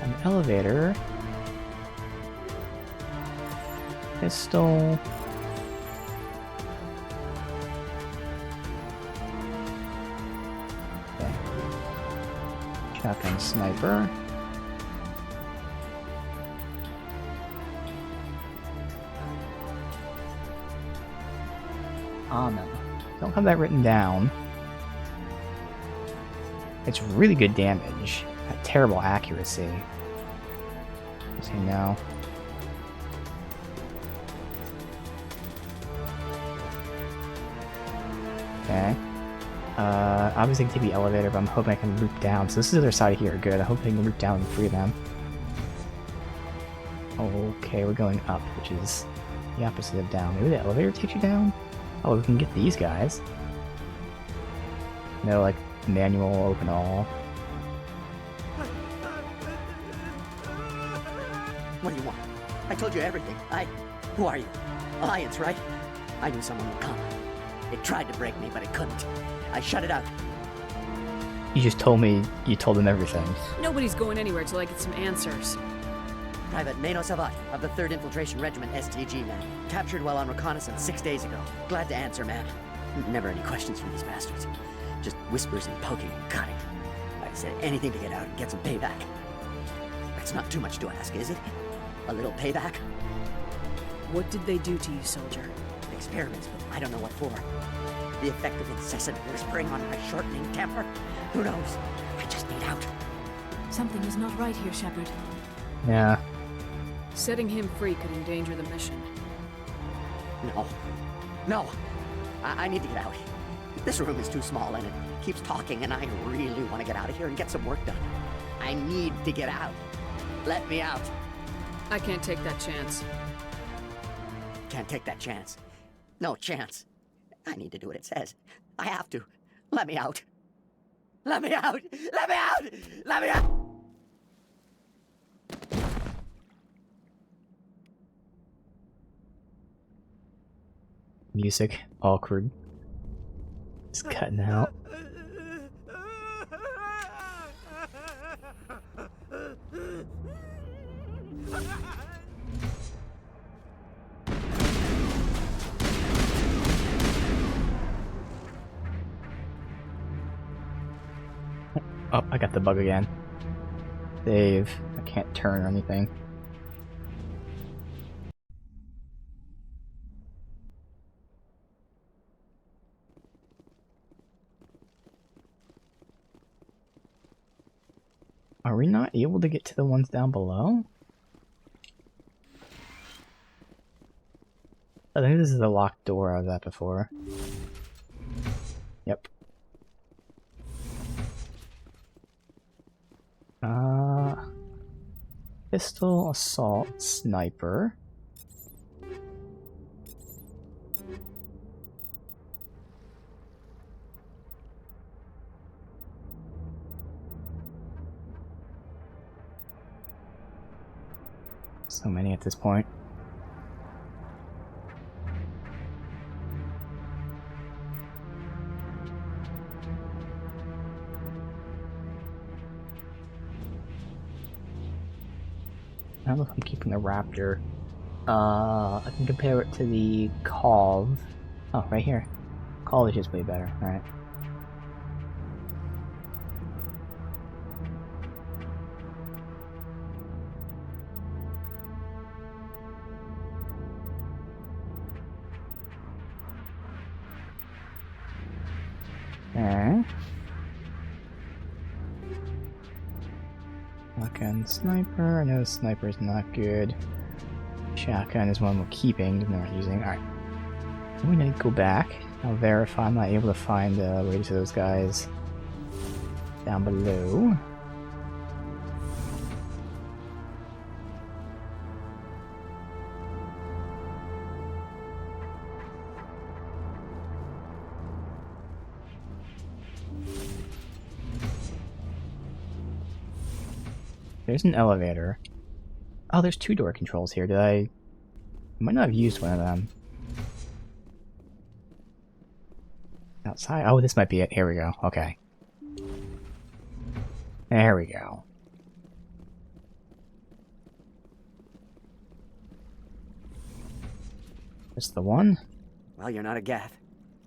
An elevator. Pistol. Okay. Shotgun sniper. On them. Don't have that written down. It's really good damage. At terrible accuracy. Say no. Okay. Obviously I can take the elevator, but I'm hoping I can loop down. So this is the other side here. Good. I hope I can loop down and free them. Okay, we're going up, which is the opposite of down. Maybe the elevator takes you down? Oh, we can get these guys. No, like, manual open all.
What do you want? I told you everything. Who are you? Alliance, right? I knew someone would come. It tried to break me, but it couldn't. I shut it out.
You just told me you told them everything.
Nobody's going anywhere till I get some answers.
Private Mano Savat of the 3rd Infiltration Regiment STG, man. Captured while on reconnaissance 6 days ago. Glad to answer, man. Never any questions from these bastards. Just whispers and poking and cutting. I said anything to get out and get some payback. That's not too much to ask, is it? A little payback?
What did they do to you, soldier?
Experiments, but I don't know what for. The effect of incessant whispering on my shortening temper? Who knows? I just need out.
Something is not right here, Shepard.
Yeah.
Setting him free could endanger the mission.
No. No! I need to get out. This room is too small and it keeps talking and I really want to get out of here and get some work done. I need to get out. Let me out.
I can't take that chance.
Can't take that chance. No chance. I need to do what it says. I have to. Let me out. Let me out! Let me out! Let me out!
Music awkward. Just cutting out. Oh, I got the bug again. Save. I can't turn or anything. Are we not able to get to the ones down below? I think this is the locked door I was at before. Yep. Pistol, assault, sniper. So many at this point. I don't know if I'm keeping the Raptor. I can compare it to the Cov. Oh, right here. Cov is just way better. Alright. Okay. Shotgun sniper. No, sniper's not good. Shotgun is one we're keeping, not using. Alright. We need to go back. I'll verify I'm not able to find a way to those guys down below. There's an elevator. Oh, there's 2 door controls here. I might not have used one of them. Outside? Oh, this might be it. Here we go. Okay. There we go. This the one?
Well, you're not a Geth,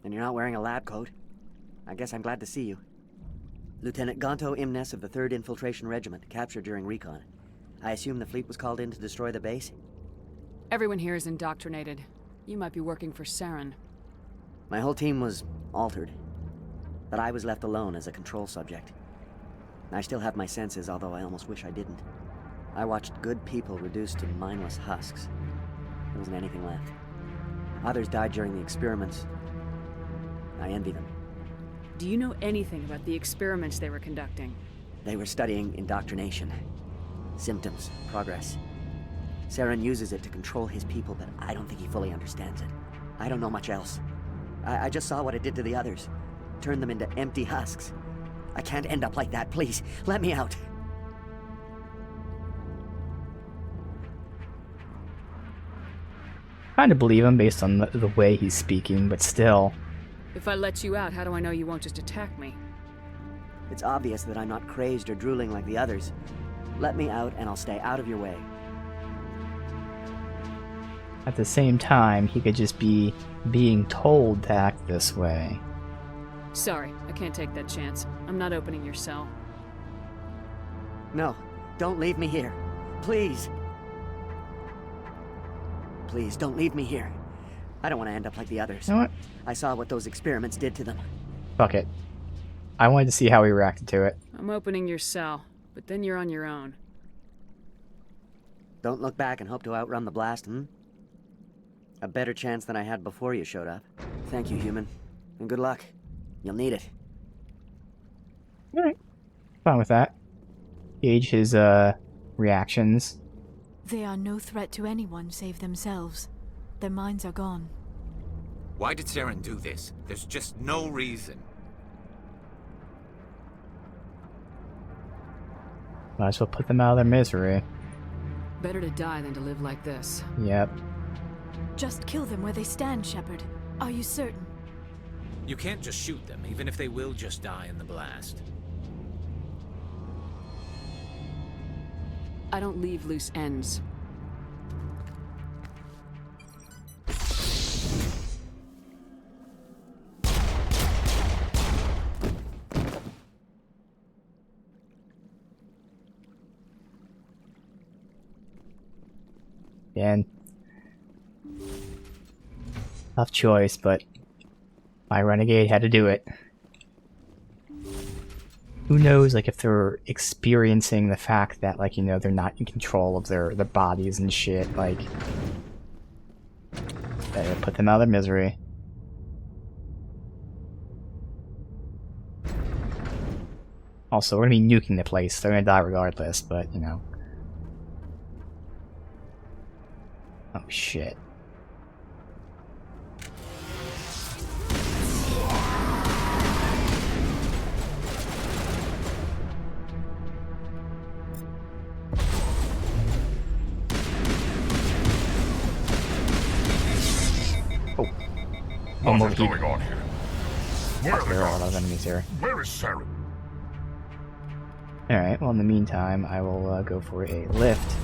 and you're not wearing a lab coat. I guess I'm glad to see you. Lieutenant Gonto Imnes of the 3rd Infiltration Regiment, captured during recon. I assume the fleet was called in to destroy the base?
Everyone here is indoctrinated. You might be working for Saren.
My whole team was altered, but I was left alone as a control subject. I still have my senses, although I almost wish I didn't. I watched good people reduced to mindless husks. There wasn't anything left. Others died during the experiments. I envy them.
Do you know anything about the experiments they were conducting?
They were studying indoctrination. Symptoms, progress. Saren uses it to control his people, but I don't think he fully understands it. I don't know much else. I just saw what it did to the others. Turned them into empty husks. I can't end up like that, please. Let me out.
Kind of believe him based on the way he's speaking, but still.
If I let you out, how do I know you won't just attack me?
It's obvious that I'm not crazed or drooling like the others. Let me out and I'll stay out of your way.
At the same time, he could just be being told to act this way.
Sorry, I can't take that chance. I'm not opening your cell.
No, don't leave me here. Please. Please, don't leave me here. I don't want to end up like the others.
You know what?
I saw what those experiments did to them.
Fuck it. I wanted to see how he reacted to it.
I'm opening your cell, but then you're on your own.
Don't look back and hope to outrun the blast, A better chance than I had before you showed up. Thank you, human. And good luck. You'll need it.
Alright. Fine with that. Gauge his, reactions.
They are no threat to anyone save themselves. Their minds are gone.
Why did Saren do this? There's just no reason.
Might as well put them out of their misery.
Better to die than to live like this.
Yep.
Just kill them where they stand, Shepard. Are you certain?
You can't just shoot them, even if they will just die in the blast.
I don't leave loose ends.
Again. Tough choice, but my renegade had to do it. Who knows, like, if they're experiencing the fact that, like, you know, they're not in control of their bodies and shit, like... Better put them out of their misery. Also, we're gonna be nuking the place. They're gonna die regardless, but, you know. Oh, shit.
What is going on here? Where are
there are a lot of enemies here.
Where is Saren?
Alright, well in the meantime, I will go for a lift.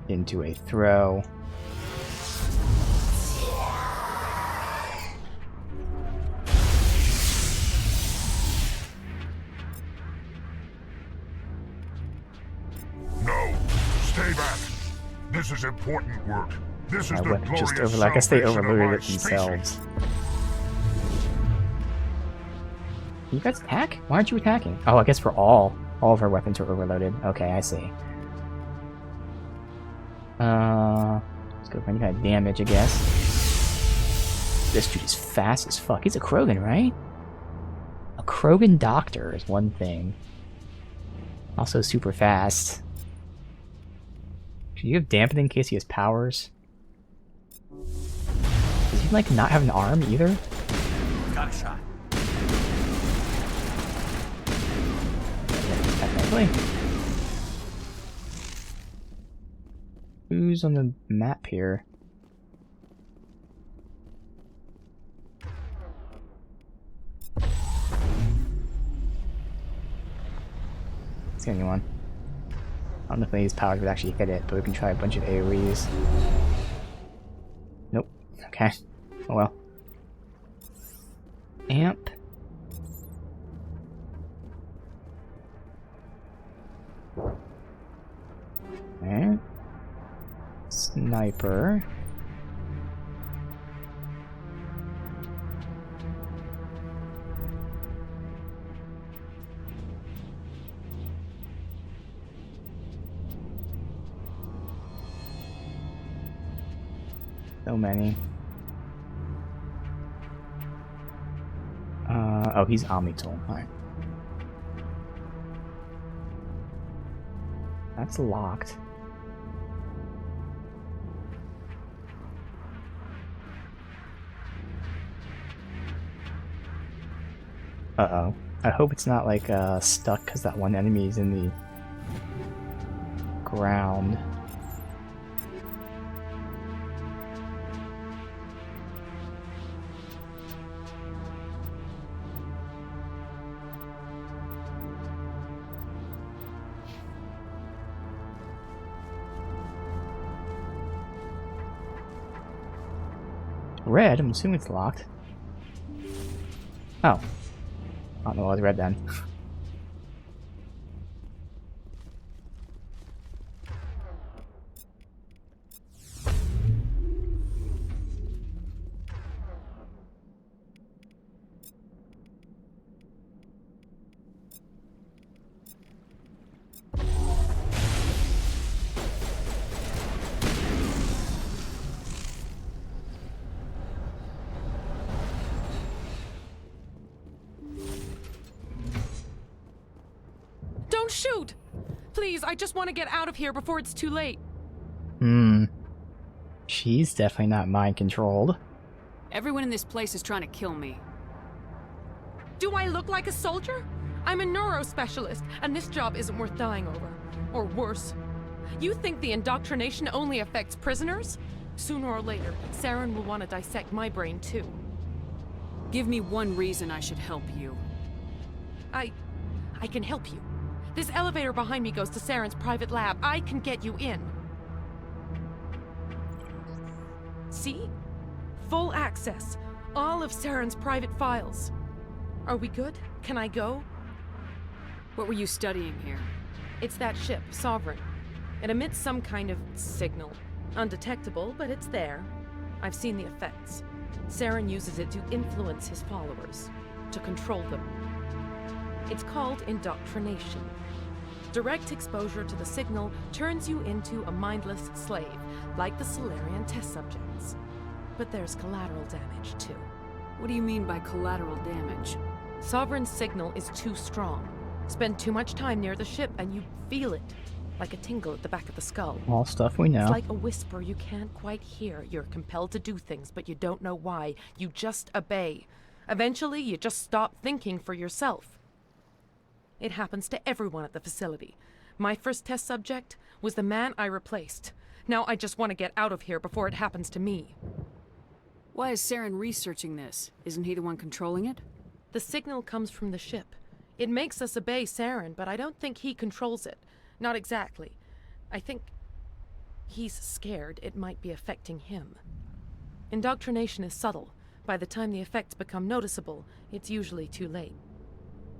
Into a throw.
No, stay back. This is important work. This is
My
the
weapon just
glorious
I guess they
salvation of
overloaded
our
it themselves.
species.
Can you guys attack? Why aren't you attacking? Oh, I guess for all of our weapons are overloaded. Okay, I see. Let's go for any kind of damage, I guess. This dude is fast as fuck. He's a Krogan, right? A Krogan doctor is one thing. Also super fast. Should you have dampening in case he has powers? Does he like not have an arm either?
Got a shot.
Technically. Who's on the map here? It's anyone. I don't know if any of these powers would actually hit it, but we can try a bunch of AoEs. Nope. Okay. Oh well. Amp. Alright. Sniper. So many. Oh, he's Omnitool. Alright. That's locked. Uh-oh. I hope it's not like stuck because that one enemy is in the ground. Red? I'm assuming it's locked. Oh. I don't know why it was red then.
Don't shoot! Please, I just want to get out of here before it's too late.
She's definitely not mind controlled.
Everyone in this place is trying to kill me.
Do I look like a soldier? I'm a neurospecialist, and this job isn't worth dying over. Or worse. You think the indoctrination only affects prisoners? Sooner or later, Saren will want to dissect my brain too.
Give me one reason I should help you.
I can help you. This elevator behind me goes to Saren's private lab. I can get you in. See? Full access. All of Saren's private files. Are we good? Can I go?
What were you studying here?
It's that ship, Sovereign. It emits some kind of signal. Undetectable, but it's there. I've seen the effects. Saren uses it to influence his followers, to control them. It's called indoctrination. Direct exposure to the signal turns you into a mindless slave, like the Salarian test subjects. But there's collateral damage, too.
What do you mean by collateral damage?
Sovereign's signal is too strong. Spend too much time near the ship and you feel it, like a tingle at the back of the skull.
All stuff we know.
It's like a whisper you can't quite hear. You're compelled to do things, but you don't know why. You just obey. Eventually, you just stop thinking for yourself. It happens to everyone at the facility. My first test subject was the man I replaced. Now I just want to get out of here before it happens to me.
Why is Saren researching this? Isn't he the one controlling it?
The signal comes from the ship. It makes us obey Saren, but I don't think he controls it. Not exactly. I think he's scared it might be affecting him. Indoctrination is subtle. By the time the effects become noticeable, it's usually too late.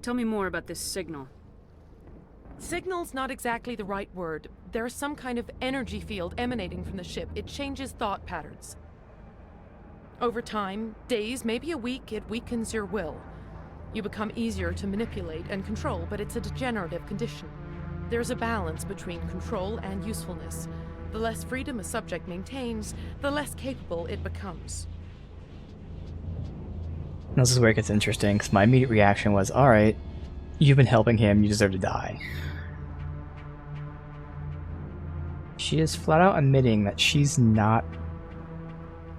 Tell me more about this signal.
Signal's not exactly the right word. There's some kind of energy field emanating from the ship. It changes thought patterns. Over time, days, maybe a week, it weakens your will. You become easier to manipulate and control, but it's a degenerative condition. There's a balance between control and usefulness. The less freedom a subject maintains, the less capable it becomes.
This is where it gets interesting, because my immediate reaction was, alright, you've been helping him, you deserve to die. She is flat out admitting that she's not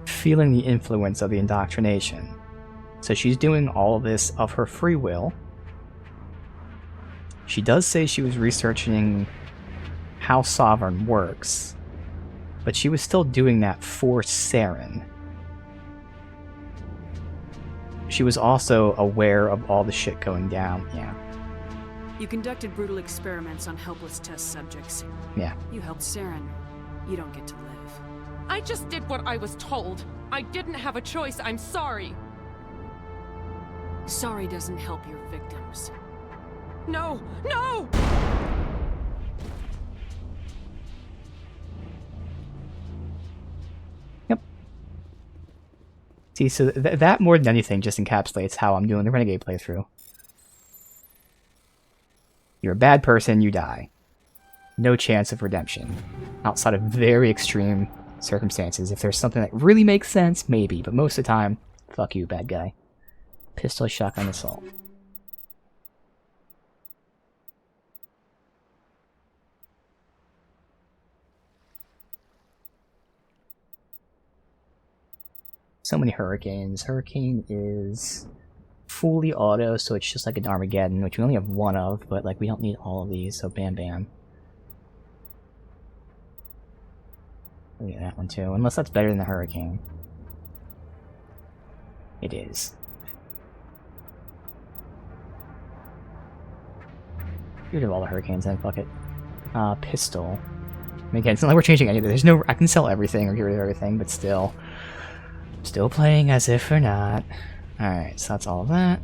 feeling the influence of the indoctrination. So she's doing all of this of her free will. She does say she was researching how Sovereign works, but she was still doing that for Saren. She was also aware of all the shit going down, yeah.
You conducted brutal experiments on helpless test subjects.
Yeah.
You helped Saren. You don't get to live.
I just did what I was told. I didn't have a choice. I'm sorry.
Sorry doesn't help your victims.
No! No!
Yep. See, so that more than anything just encapsulates how I'm doing the Renegade playthrough. You're a bad person, you die. No chance of redemption. Outside of very extreme circumstances. If there's something that really makes sense, maybe. But most of the time, fuck you, bad guy. Pistol, shotgun, assault. So many Hurricanes. Hurricane is fully auto, so it's just like an Armageddon, which we only have one of, but like we don't need all of these, so bam bam. Look at that one too, unless that's better than the Hurricane. It is. Get rid of all the Hurricanes then, fuck it. Pistol. I mean, again, it's not like we're changing any of it. There's no, I can sell everything or get rid of everything, but still. Still playing as if we're not. Alright, so that's all of that.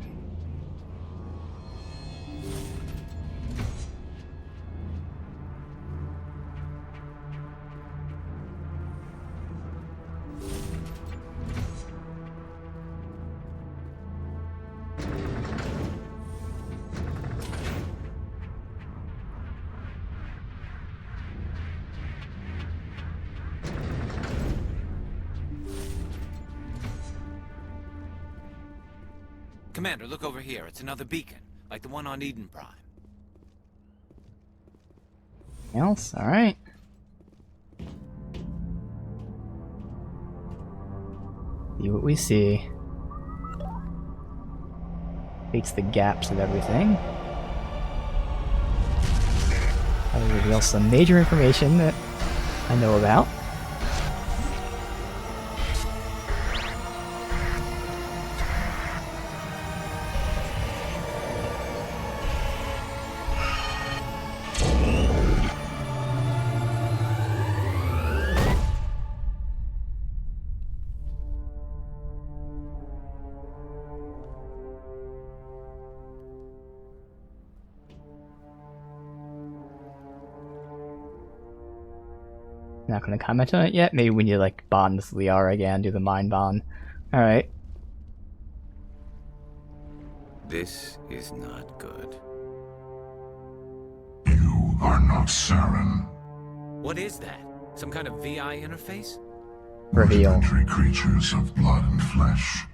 Commander, look over here. It's another beacon, like the one on Eden Prime.
Else? Alright. See what we see. Beats the gaps of everything. That'll reveal some major information that I know about. Not gonna comment on it yet. Maybe we need to like bond with Liara again, do the mind bond. Alright.
This is not good.
You are not Saren.
What is that? Some kind of VI interface?
Reveal.
Rudimentary creatures of blood and flesh.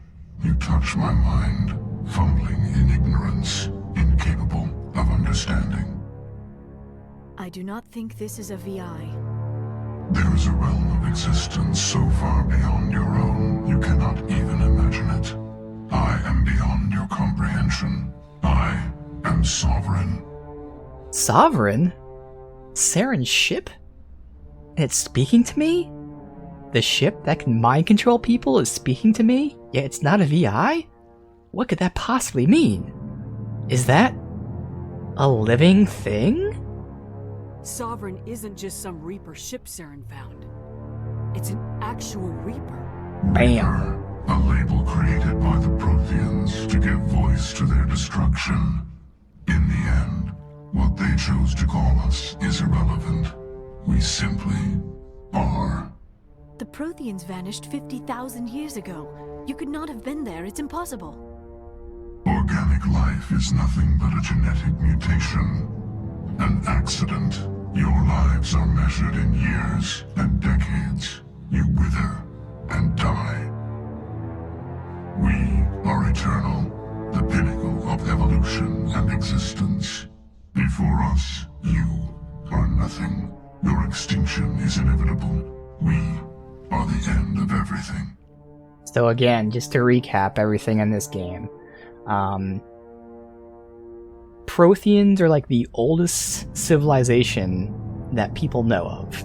You touch my mind, fumbling in ignorance, incapable of understanding.
I do not think this is a VI.
There is a realm of existence so far beyond your own, you cannot even imagine it. I am beyond your comprehension. I am Sovereign.
Sovereign? Saren's ship? And it's speaking to me? The ship that can mind control people is speaking to me? Yet it's not a VI? What could that possibly mean? Is that a living thing?
Sovereign isn't just some Reaper ship Saren found. It's an actual Reaper.
Bam.
A label created by the Protheans to give voice to their destruction. In the end, what they chose to call us is irrelevant. We simply are.
The Protheans vanished 50,000 years ago. You could not have been there. It's impossible.
Organic life is nothing but a genetic mutation, an accident. Your lives are measured in years and decades. You wither and die. We are eternal, the pinnacle of evolution and existence. Before us, you are nothing. Your extinction is inevitable. We are the end of everything.
So again, just to recap everything in this game, Protheans are like the oldest civilization that people know of,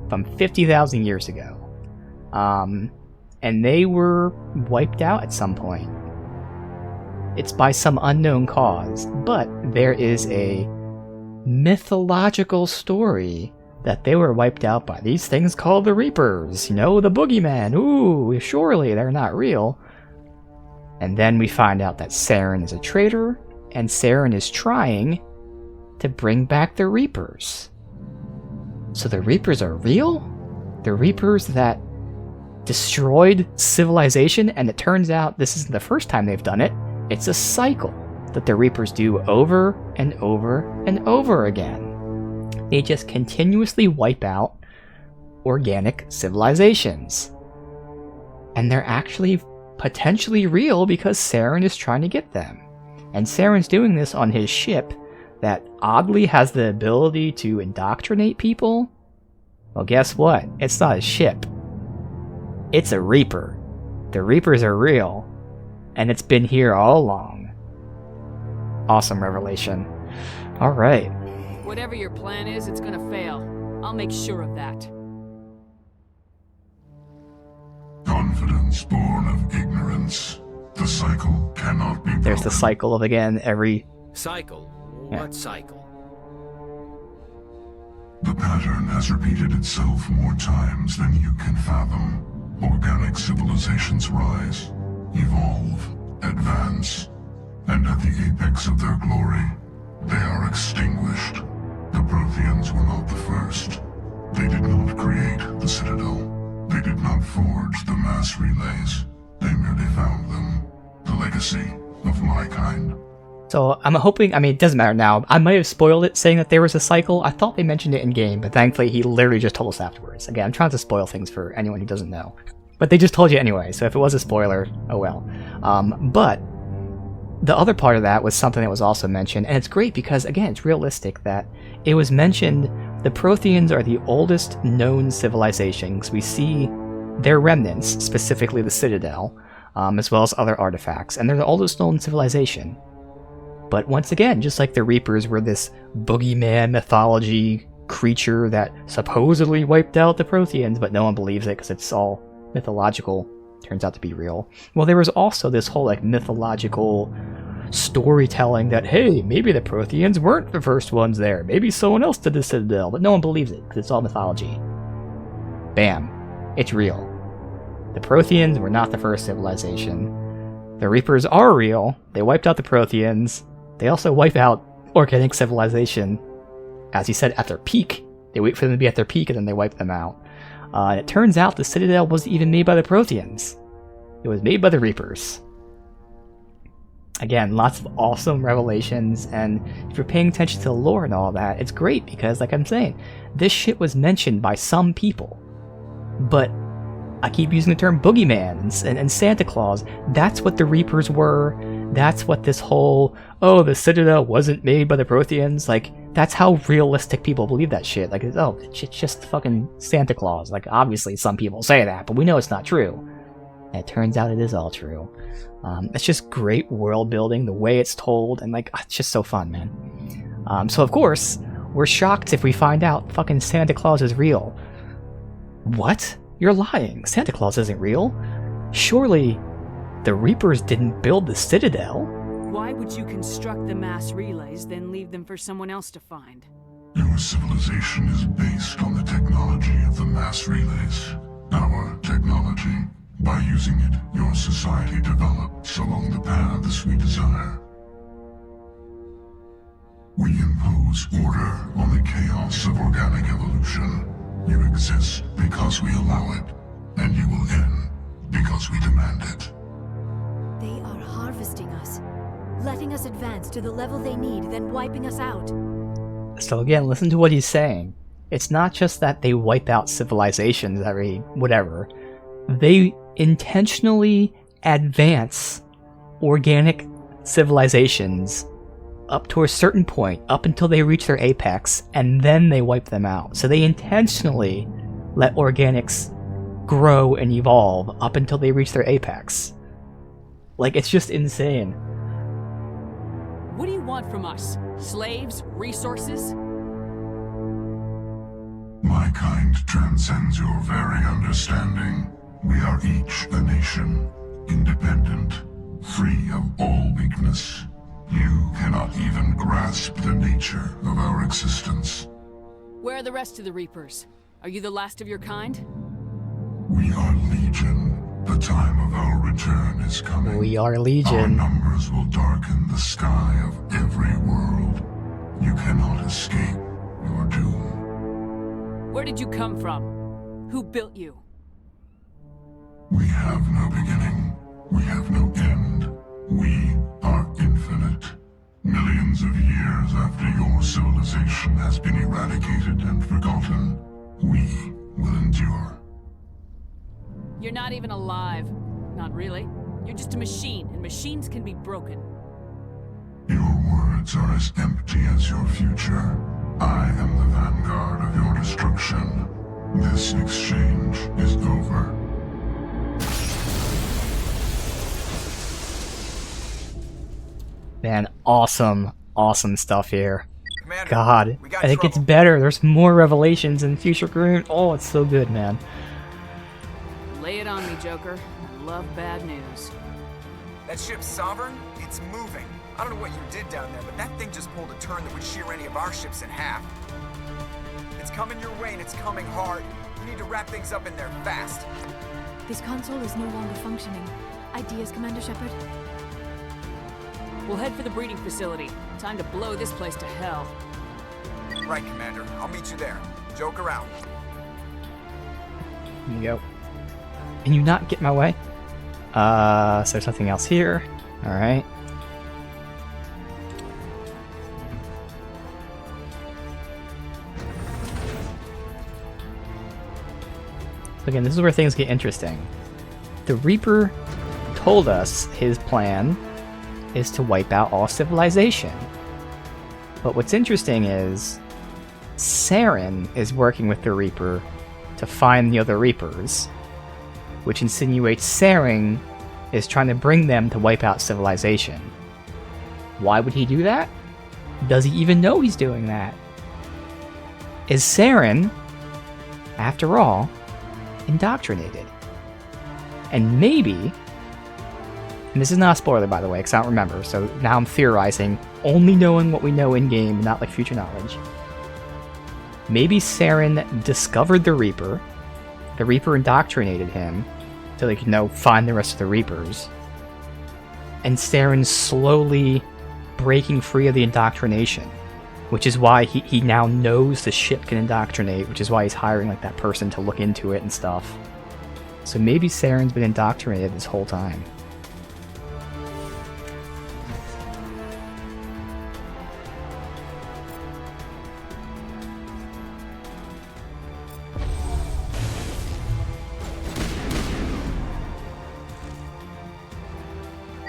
from 50,000 years ago. And they were wiped out at some point. It's by some unknown cause, but there is a mythological story that they were wiped out by these things called the Reapers. You know, the boogeyman. Ooh, surely they're not real. And then we find out that Saren is a traitor, and Saren is trying to bring back the Reapers. So the Reapers are real? The Reapers that destroyed civilization, and it turns out this isn't the first time they've done it. It's a cycle that the Reapers do over and over and over again. They just continuously wipe out organic civilizations. And they're actually potentially real because Saren is trying to get them. And Saren's doing this on his ship that oddly has the ability to indoctrinate people. Well, guess what? It's not a ship. It's a Reaper. The Reapers are real. And it's been here all along. Awesome revelation. Alright.
Whatever your plan is, it's gonna fail. I'll make sure of that.
Confidence born of ignorance. The cycle cannot be broken.
There's the cycle of, again, every...
Cycle?
Yeah.
What cycle?
The pattern has repeated itself more times than you can fathom. Organic civilizations rise, evolve, advance, and at the apex of their glory, they are extinguished. The Protheans were not the first. They did not create the Citadel. They did not forge the mass relays. They merely found them. The legacy of my kind.
So I'm hoping, I mean, it doesn't matter now. I might have spoiled it saying that there was a cycle. I thought they mentioned it in game, but thankfully he literally just told us afterwards. Again, I'm trying to spoil things for anyone who doesn't know. But they just told you anyway, so if it was a spoiler, oh well. But the other part of that was something that was also mentioned, and it's great because, again, it's realistic that it was mentioned the Protheans are the oldest known civilizations. We see their remnants, specifically the Citadel, as well as other artifacts, and they're the oldest known civilization. But once again, just like the Reapers were this boogeyman mythology creature that supposedly wiped out the Protheans, but no one believes it because it's all mythological, turns out to be real. Well, there was also this whole like mythological storytelling that, hey, maybe the Protheans weren't the first ones there. Maybe someone else did the Citadel, but no one believes it because it's all mythology. Bam. It's real. The Protheans were not the first civilization. The Reapers are real. They wiped out the Protheans. They also wipe out organic civilization, as he said, at their peak. They wait for them to be at their peak and then they wipe them out. And it turns out the Citadel wasn't even made by the Protheans. It was made by the Reapers. Again, lots of awesome revelations, and if you're paying attention to the lore and all that, it's great because, like I'm saying, this shit was mentioned by some people. But I keep using the term boogeyman and Santa Claus. That's what the Reapers were. That's what this whole, oh, the Citadel wasn't made by the Protheans. Like, that's how realistic people believe that shit. Like, oh, it's just fucking Santa Claus. Like, obviously some people say that, but we know it's not true. And it turns out it is all true. It's just great world building, the way it's told, and like, it's just so fun, man. So of course, we're shocked if we find out fucking Santa Claus is real. What? You're lying. Santa Claus isn't real. Surely the Reapers didn't build the Citadel.
Why would you construct the mass relays, then leave them for someone else to find?
Your civilization is based on the technology of the mass relays. Our technology. By using it, your society develops along the paths we desire. We impose order on the chaos of organic evolution. You exist because we allow it, and you will end because we demand it.
They are harvesting us. letting us advance to the level they need, then wiping us out.
So again, listen to what he's saying. It's not just that they wipe out civilizations every whatever. They intentionally advance organic civilizations up to a certain point, up until they reach their apex, and then they wipe them out. So they intentionally let organics grow and evolve up until they reach their apex. Like, it's just insane.
What do you want from us? Slaves? Resources?
My kind transcends your very understanding. We are each a nation, independent, free of all weakness. You cannot even grasp the nature of our existence.
Where are the rest of the Reapers? Are you the last of your kind?
We are Legion. The time of our return is coming.
We are
Our
Legion.
numbers will darken the sky of every world. You cannot escape your doom.
Where did you come from? Who built you?
We have no beginning. We have no end. We are infinite. Millions of years after your civilization has been eradicated and forgotten, we will endure.
You're not even alive. Not really. You're just a machine, and machines can be broken.
Your words are as empty as your future. I am the vanguard of your destruction. This exchange is over.
Man, awesome, awesome stuff here.
Commander,
God,
we got
and it gets
trouble.
better. There's more revelations in Future Groon. Oh, it's so good, man.
Lay it on me, Joker. I love bad news.
That ship's Sovereign? It's moving. I don't know what you did down there, but that thing just pulled a turn that would shear any of our ships in half. It's coming your way and it's coming hard. You need to wrap things up in there fast.
This console is no longer functioning. Ideas, Commander Shepard?
We'll head for the breeding facility. Time to blow this place to hell.
Right, Commander. I'll meet you there. Joker out.
Here you go. Can you not get in my way? So there's nothing else here. Alright. Again, this is where things get interesting. The Reaper told us his plan is to wipe out all civilization. But what's interesting is Saren is working with the Reaper to find the other Reapers, which insinuates Saren is trying to bring them to wipe out civilization. Why would he do that? Does he even know he's doing that? Is Saren, after all, indoctrinated? And maybe, and this is not a spoiler by the way, because I don't remember, so now I'm theorizing, only knowing what we know in-game, not like future knowledge. Maybe Saren discovered the Reaper indoctrinated him, so they could find the rest of the Reapers, and Saren's slowly breaking free of the indoctrination, which is why he now knows the ship can indoctrinate, which is why he's hiring like that person to look into it and stuff. So maybe Saren's been indoctrinated this whole time.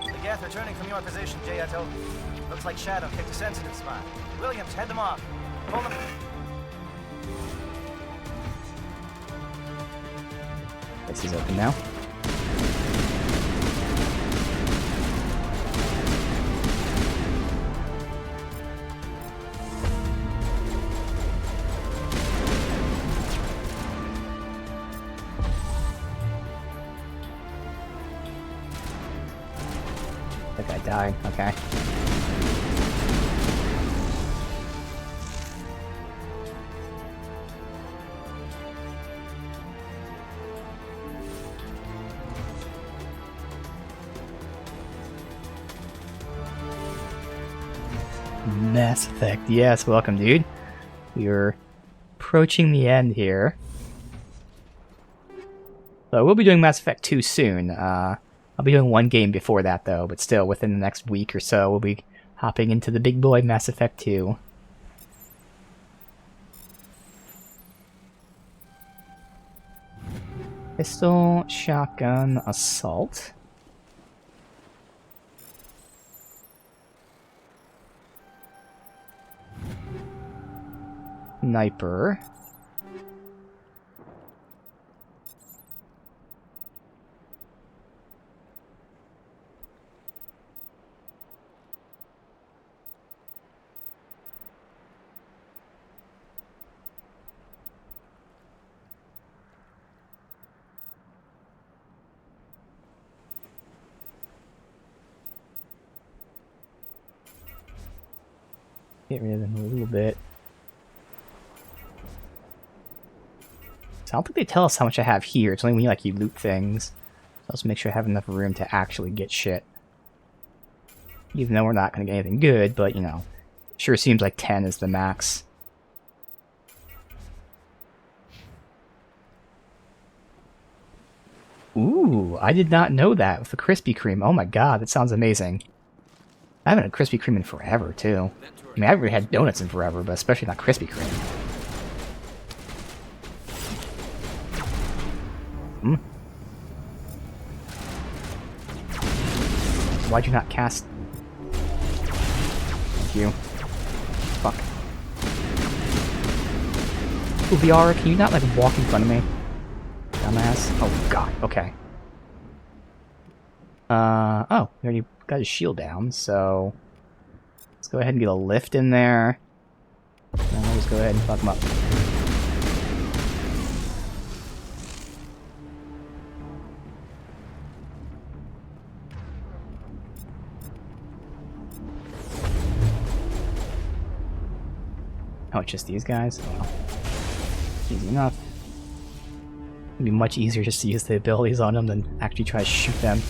The Geth returning from your position, Jayato. Looks like Shadow kicked a sensitive spot. Williams, head them off. Pull them.
This is open now. That guy died. Okay. Mass Effect. Yes, welcome, dude. We're approaching the end here. So we'll be doing Mass Effect 2 soon. I'll be doing one game before that, though, but still, within the next week or so, we'll be hopping into the big boy Mass Effect 2. Pistol, shotgun, assault. Sniper. Get rid of them a little bit. So I don't think they tell us how much I have here. It's only when you loot things. So let's make sure I have enough room to actually get shit. Even though we're not going to get anything good, but you know, sure seems like 10 is the max. Ooh, I did not know that with the Krispy Kreme. Oh my god, that sounds amazing. I haven't had Krispy Kreme in forever, too. I mean, I haven't really had donuts in forever, but especially not Krispy Kreme. Hmm? Why'd you not cast? Thank you. Fuck. Ooh, VR, can you not, walk in front of me? Dumbass. Oh, God. Okay. Oh, he already got his shield down, so... Let's go ahead and get a lift in there. And we'll just go ahead and fuck him up. Oh, it's just these guys? Oh. Easy enough. It'd be much easier just to use the abilities on them than actually try to shoot them.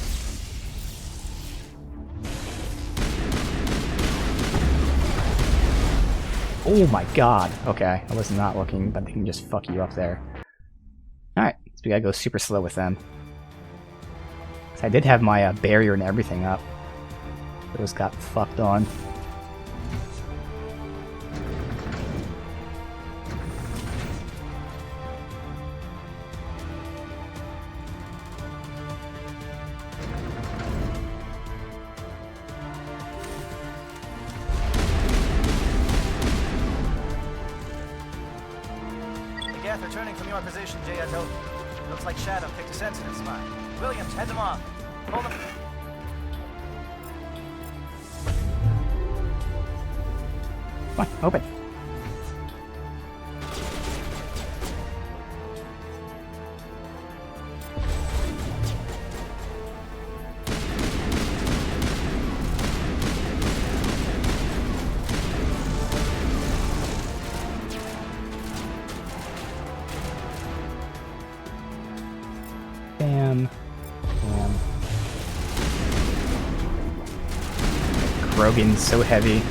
Oh my god. Okay, I was not looking, but they can just fuck you up there. Alright, so we gotta go super slow with them. So I did have my barrier and everything up. Those got fucked on.
Returning from your position, J.I.T.O. Looks like Shadow picked a sensitive spot. Williams, head them off. Hold them.
Come on, open. Bam. Bam. Krogan's so heavy.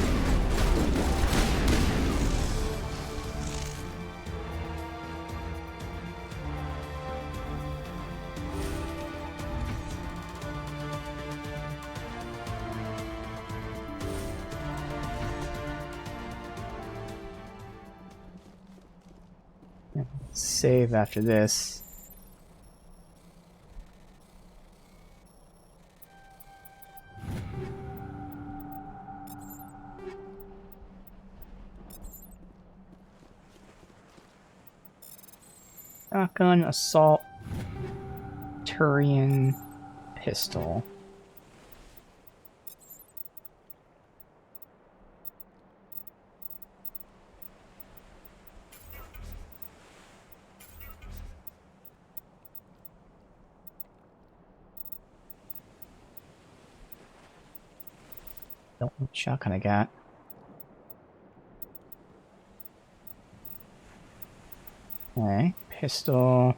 Save after this. Shotgun, assault, Turian, pistol. Don't know what shotgun I got. Okay, pistol.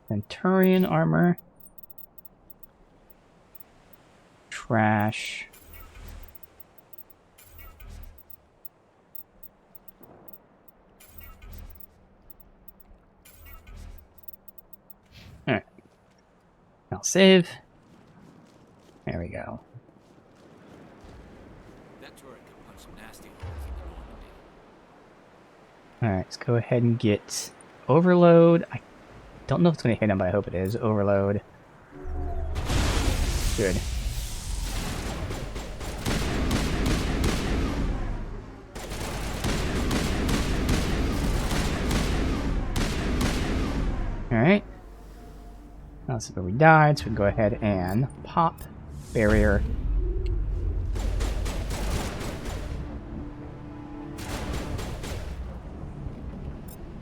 Centurion armor. Trash. Alright. I'll save. There we go.
That turret can punch some nasty holes in the Normandy.
Alright, let's go ahead and get Overload. I don't know if it's going to hit him, but I hope it is. Overload. Good. Alright. That's where we died, so we can go ahead and pop barrier.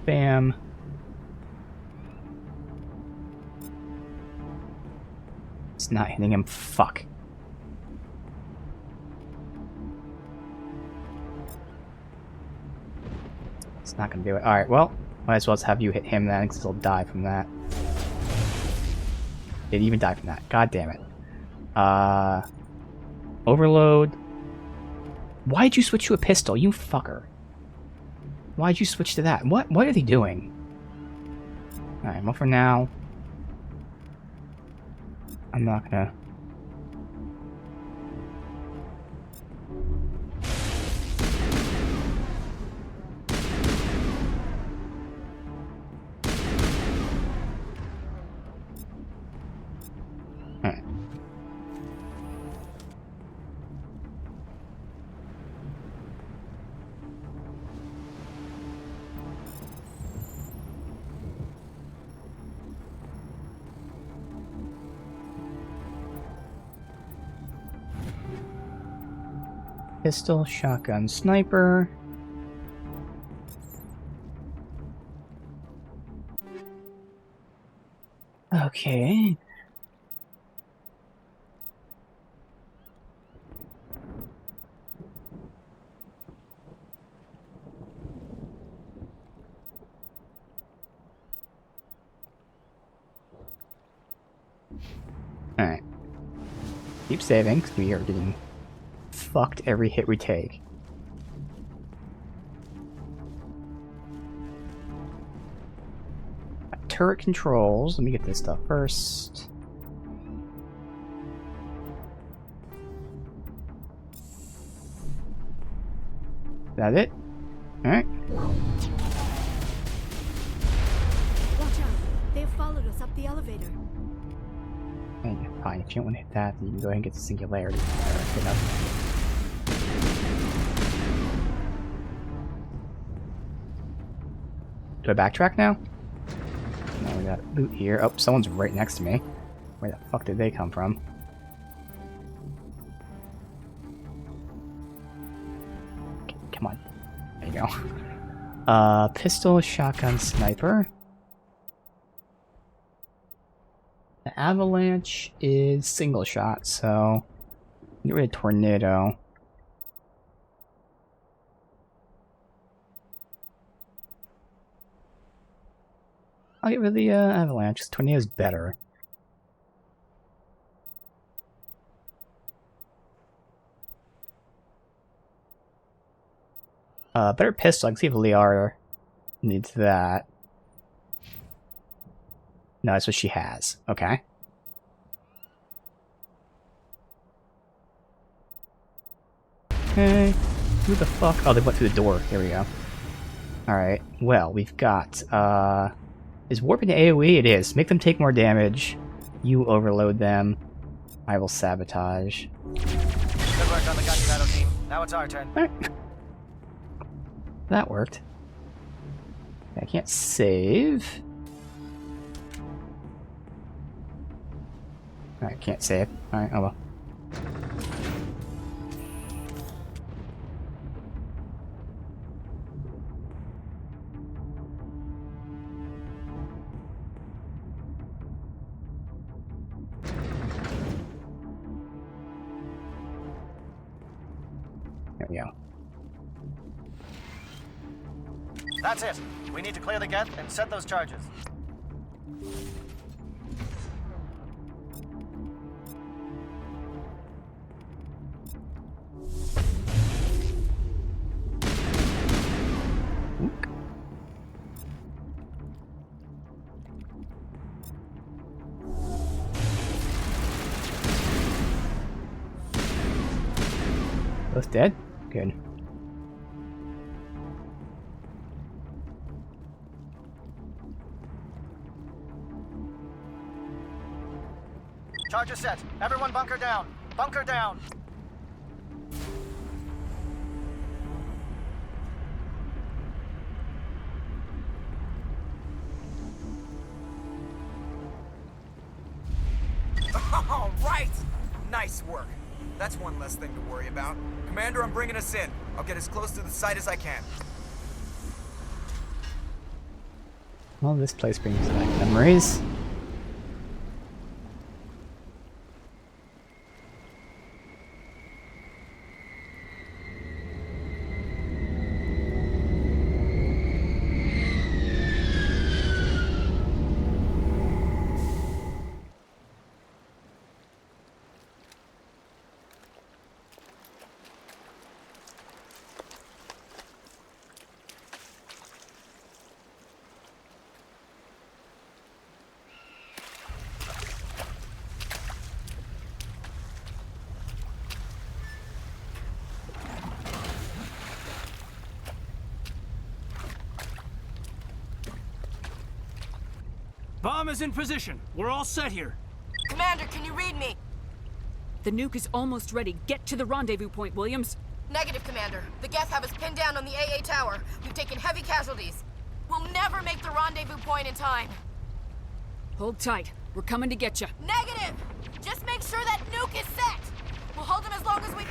Bam. It's not hitting him. Fuck. It's not gonna do it. Alright, well, might as well have you hit him then, because he'll die from that. Did even die from that. God damn it. Overload. Why'd you switch to a pistol, you fucker? Why'd you switch to that? What are they doing? Alright, well for now, I'm not gonna... Alright. Pistol, shotgun, sniper. Okay. Alright. Keep saving, because we are getting fucked every hit we take. Turret controls. Let me get this stuff first. Is that it? Alright.
Watch out. They've followed us up the elevator.
And fine, if you don't want to hit that, then you can go ahead and get the singularity. Good enough. Do I backtrack now? No, we got loot here. Oh, someone's right next to me. Where the fuck did they come from? Okay, come on. There you go. Pistol, shotgun, sniper. The avalanche is single shot, so get rid of tornado. I'll get rid of the avalanche, because tornado's better. Better pistol. I can see if Liara needs that. No, that's what she has. Okay. Okay. Who the fuck? Oh, they went through the door. Here we go. Alright. Well, we've got, is warping to AoE? It is. Make them take more damage. You overload them. I will sabotage.
Good work on the gun battle team. Now it's our turn.
Right. That worked. I can't save. Alright, can't save. Alright, oh well. There we go.
That's it. We need to clear the geth and set those charges.
Both dead? Good.
Charges set. Everyone bunker down. Bunker down.
All right! Nice work. That's one less thing to worry about. Commander, I'm bringing us in. I'll get as close to the site as I can.
Well, this place brings back memories.
Bomb is in position. We're all set here.
Commander, can you read me?
The nuke is almost ready. Get to the rendezvous point, Williams.
Negative, Commander. The Geth have us pinned down on the AA tower. We've taken heavy casualties. We'll never make the rendezvous point in time.
Hold tight. We're coming to get you.
Negative! Just make sure that nuke is set! We'll hold them as long as we...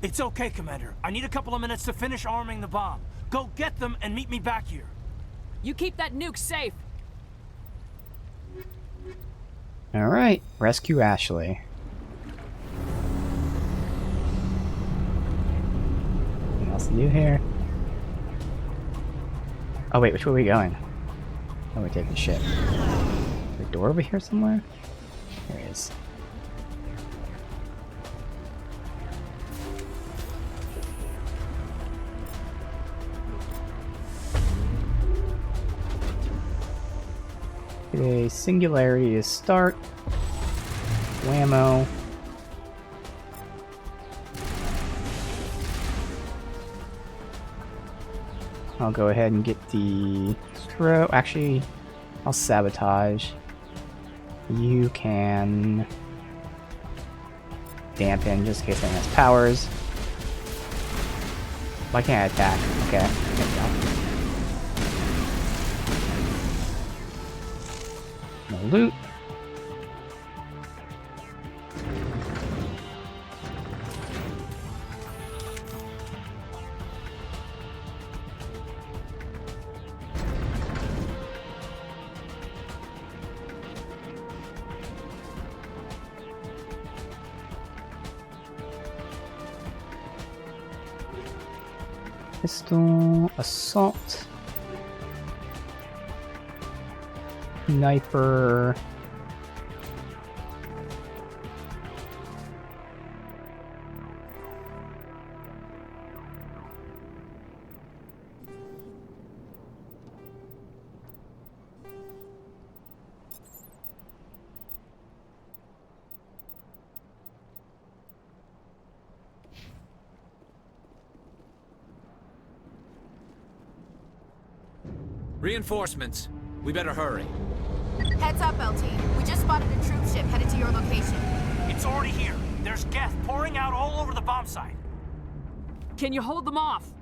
It's okay, Commander. I need a couple of minutes to finish arming the bomb. Go get them and meet me back here.
You keep that nuke safe.
Alright, rescue Ashley. Anything else to do here? Oh wait, which way are we going? Oh, we're taking the ship. Is there a door over here somewhere? There it is. A singularity is start. Whammo. I'll go ahead and get the throw. Actually, I'll sabotage. You can dampen just in case anyone has powers. Why can't I attack? Okay, there we go. No loot. Pistol, assault, sniper,
Reinforcements. We better hurry.
Heads up, LT. We just spotted a troop ship headed to your location.
It's already here. There's Geth pouring out all over the bomb site.
Can you hold them off?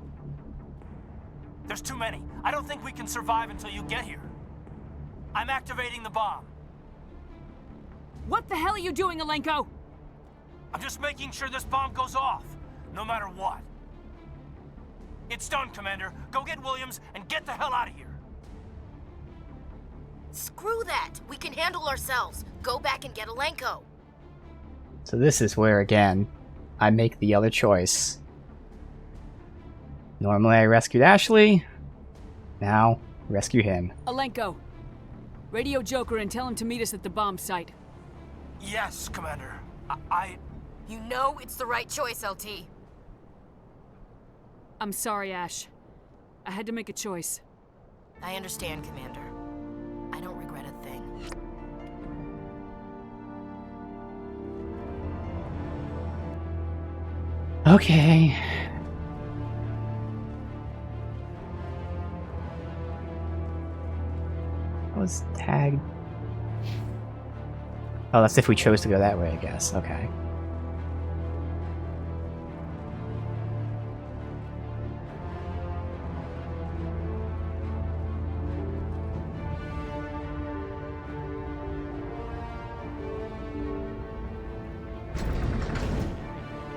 There's too many. I don't think we can survive until you get here. I'm activating the bomb.
What the hell are you doing, Alenko?
I'm just making sure this bomb goes off, no matter what. It's done, Commander. Go get Williams and get the hell out of here.
Screw that! We can handle ourselves. Go back and get Alenko.
So this is where, again, I make the other choice. Normally I rescued Ashley. Now, rescue him.
Alenko, radio Joker and tell him to meet us at the bomb site.
Yes, Commander.
You know it's the right choice, LT.
I'm sorry, Ash. I had to make a choice.
I understand, Commander. I don't regret a thing.
Okay. I was tagged. Oh, that's if we chose to go that way, I guess. Okay.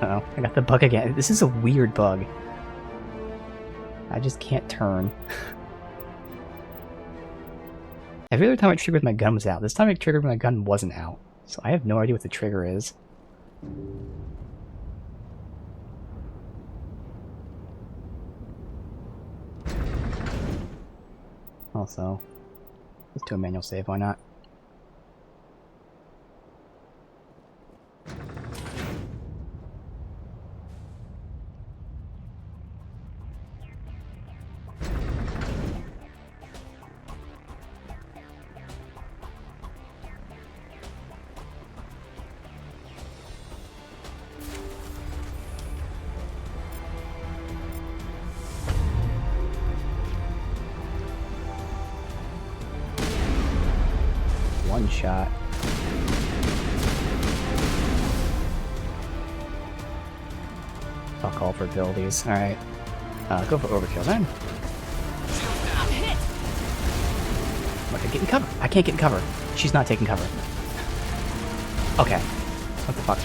Uh-oh, I got the bug again. This is a weird bug. I just can't turn. Every other time I triggered my gun was out. This time I triggered when my gun wasn't out. So I have no idea what the trigger is. Also, let's do a manual save, why not? One shot. Fuck all for abilities. Alright. Go for overkill then. Okay, get in cover. I can't get in cover. She's not taking cover. Okay. What the fuck?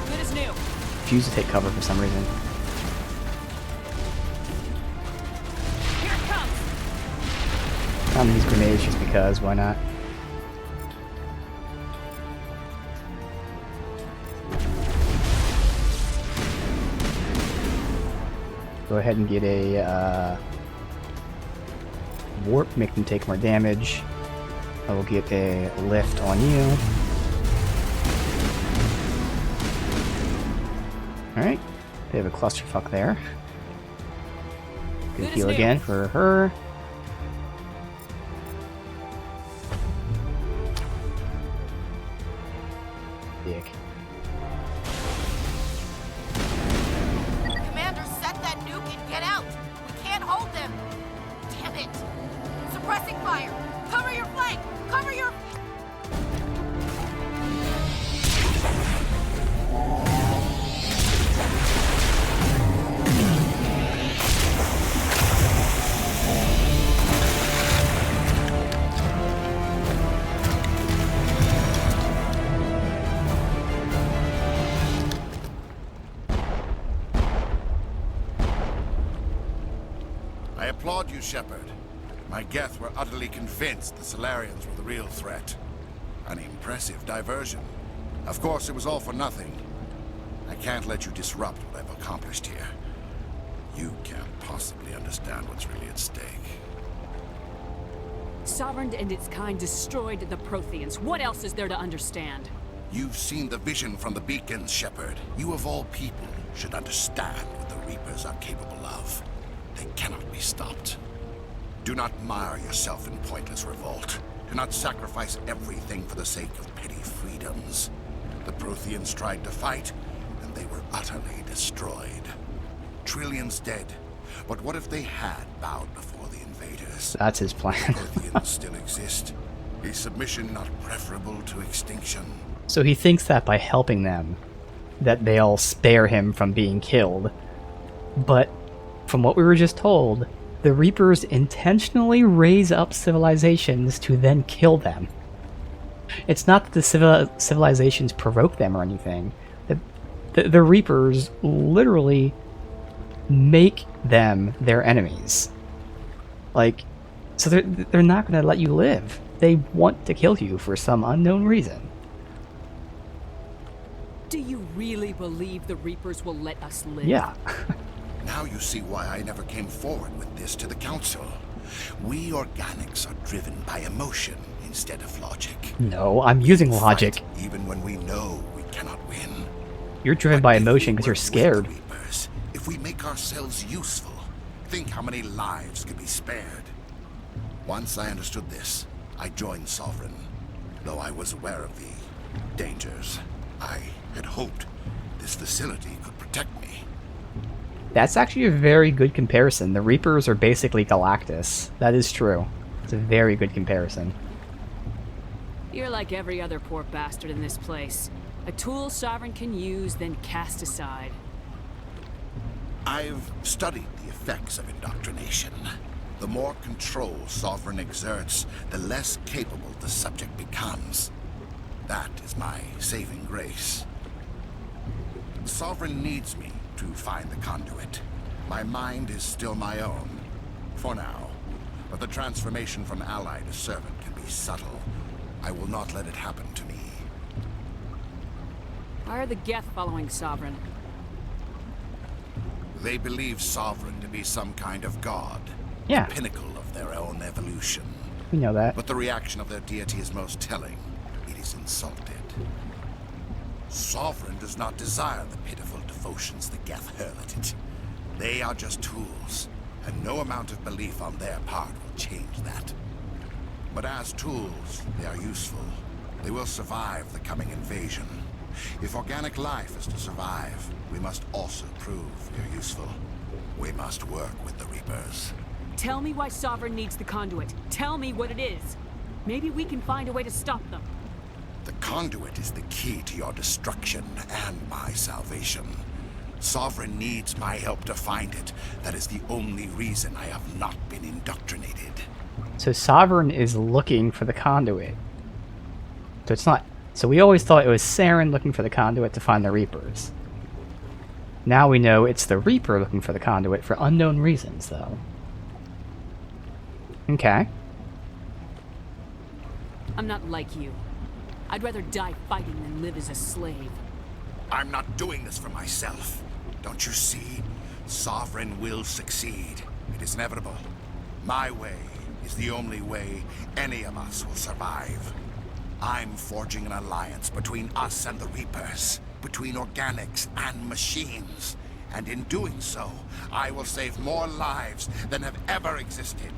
Good as new.
Refuse to take cover for some reason.
Here it comes.
Found these grenades just because, why not? Go ahead and get a warp, make them take more damage. I will get a lift on you. Alright, they have a clusterfuck there. Good heal again for her. Dick.
Commander, set that nuke and get out! We can't hold them! Damn it! Suppressing fire! Cover your flank! Cover your...
I applaud you, Shepard. My Geth were utterly convinced the Solarians were the real threat. An impressive diversion. Of course, it was all for nothing. I can't let you disrupt what I've accomplished here. You can't possibly understand what's really at stake.
Sovereign and its kind destroyed the Protheans. What else is there to understand?
You've seen the vision from the beacons, Shepard. You of all people should understand what the Reapers are capable of. They cannot be stopped. Do not mire yourself in pointless revolt. Do not sacrifice everything for the sake of petty freedoms. The Protheans tried to fight, and they were utterly destroyed. Trillions dead. But what if they had bowed before the invaders?
That's his plan.
Protheans still exist. Is submission not preferable to extinction?
So he thinks that by helping them, that they'll spare him from being killed. But from what we were just told, the Reapers intentionally raise up civilizations to then kill them. It's not that the civilizations provoke them or anything. The Reapers literally make them their enemies. Like, so they're not going to let you live. They want to kill you for some unknown reason.
Do you really believe the Reapers will let us live?
Yeah.
Now you see why I never came forward with this to the Council. We organics are driven by emotion instead of logic.
No, I'm using logic.
Fight, even when we know we cannot win.
You're driven by emotion because you're scared.
Reapers, if we make ourselves useful, think how many lives could be spared. Once I understood this, I joined Sovereign. Though I was aware of the dangers, I had hoped this facility could protect me.
That's actually a very good comparison. The Reapers are basically Galactus. That is true. It's a very good comparison.
You're like every other poor bastard in this place. A tool Sovereign can use, then cast aside.
I've studied the effects of indoctrination. The more control Sovereign exerts, the less capable the subject becomes. That is my saving grace. Sovereign needs me to find the conduit. My mind is still my own, for now. But the transformation from ally to servant can be subtle. I will not let it happen to me.
Why are the Geth following Sovereign?
They believe Sovereign to be some kind of god.
Yeah.
The pinnacle of their own evolution.
We know that.
But the reaction of their deity is most telling. It is insulted. Sovereign does not desire the pitiful devotions the Geth hurl at it. They are just tools, and no amount of belief on their part will change that. But as tools, they are useful. They will survive the coming invasion. If organic life is to survive, we must also prove we're useful. We must work with the Reapers.
Tell me why Sovereign needs the conduit. Tell me what it is. Maybe we can find a way to stop them.
The conduit is the key to your destruction and my salvation. Sovereign needs my help to find it. That is the only reason I have not been indoctrinated.
So Sovereign is looking for the conduit. So it's not... So we always thought it was Saren looking for the conduit to find the Reapers. Now we know it's the Reaper looking for the conduit for unknown reasons, though. Okay.
I'm not like you. I'd rather die fighting than live as a slave.
I'm not doing this for myself. Don't you see? Sovereign will succeed. It is inevitable. My way is the only way any of us will survive. I'm forging an alliance between us and the Reapers, between organics and machines. And in doing so, I will save more lives than have ever existed.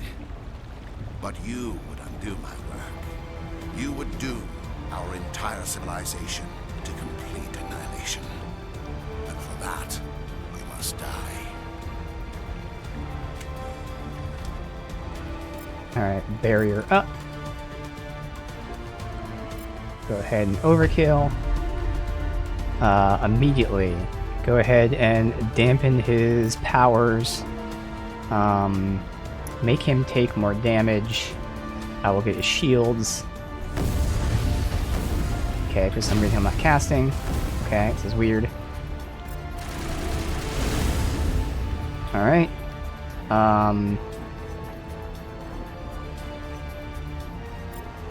But you would undo my work. You would doom our entire civilization to complete annihilation. And for that, we must die.
Alright, barrier up. Go ahead and overkill. Immediately, go ahead and dampen his powers. Make him take more damage. I will get his shields. Okay, for some reason I'm not casting. Okay, this is weird. Alright.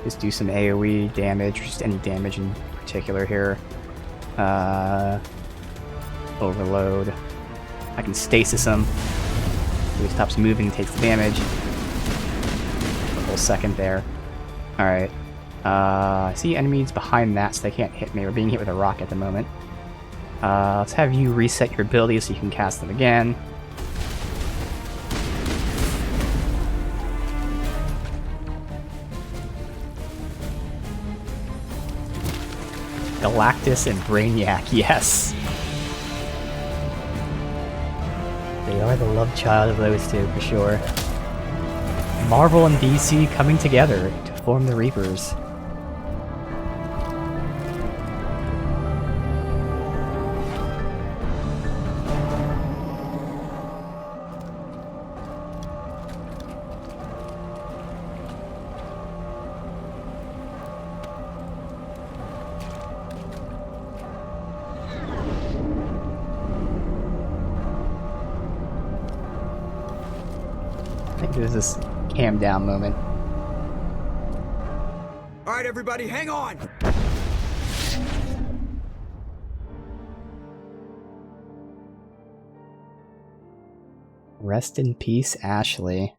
Just do some AoE damage, or just any damage in particular here. Overload. I can stasis him. So he stops moving, takes the damage. A whole second there. Alright. I see enemies behind that, so they can't hit me. We're being hit with a rock at the moment. Let's have you reset your abilities so you can cast them again. Galactus and Brainiac, yes! They are the love child of those two, for sure. Marvel and DC coming together to form the Reapers. I think there's this cam down moment.
All right, everybody, hang on.
Rest in peace, Ashley.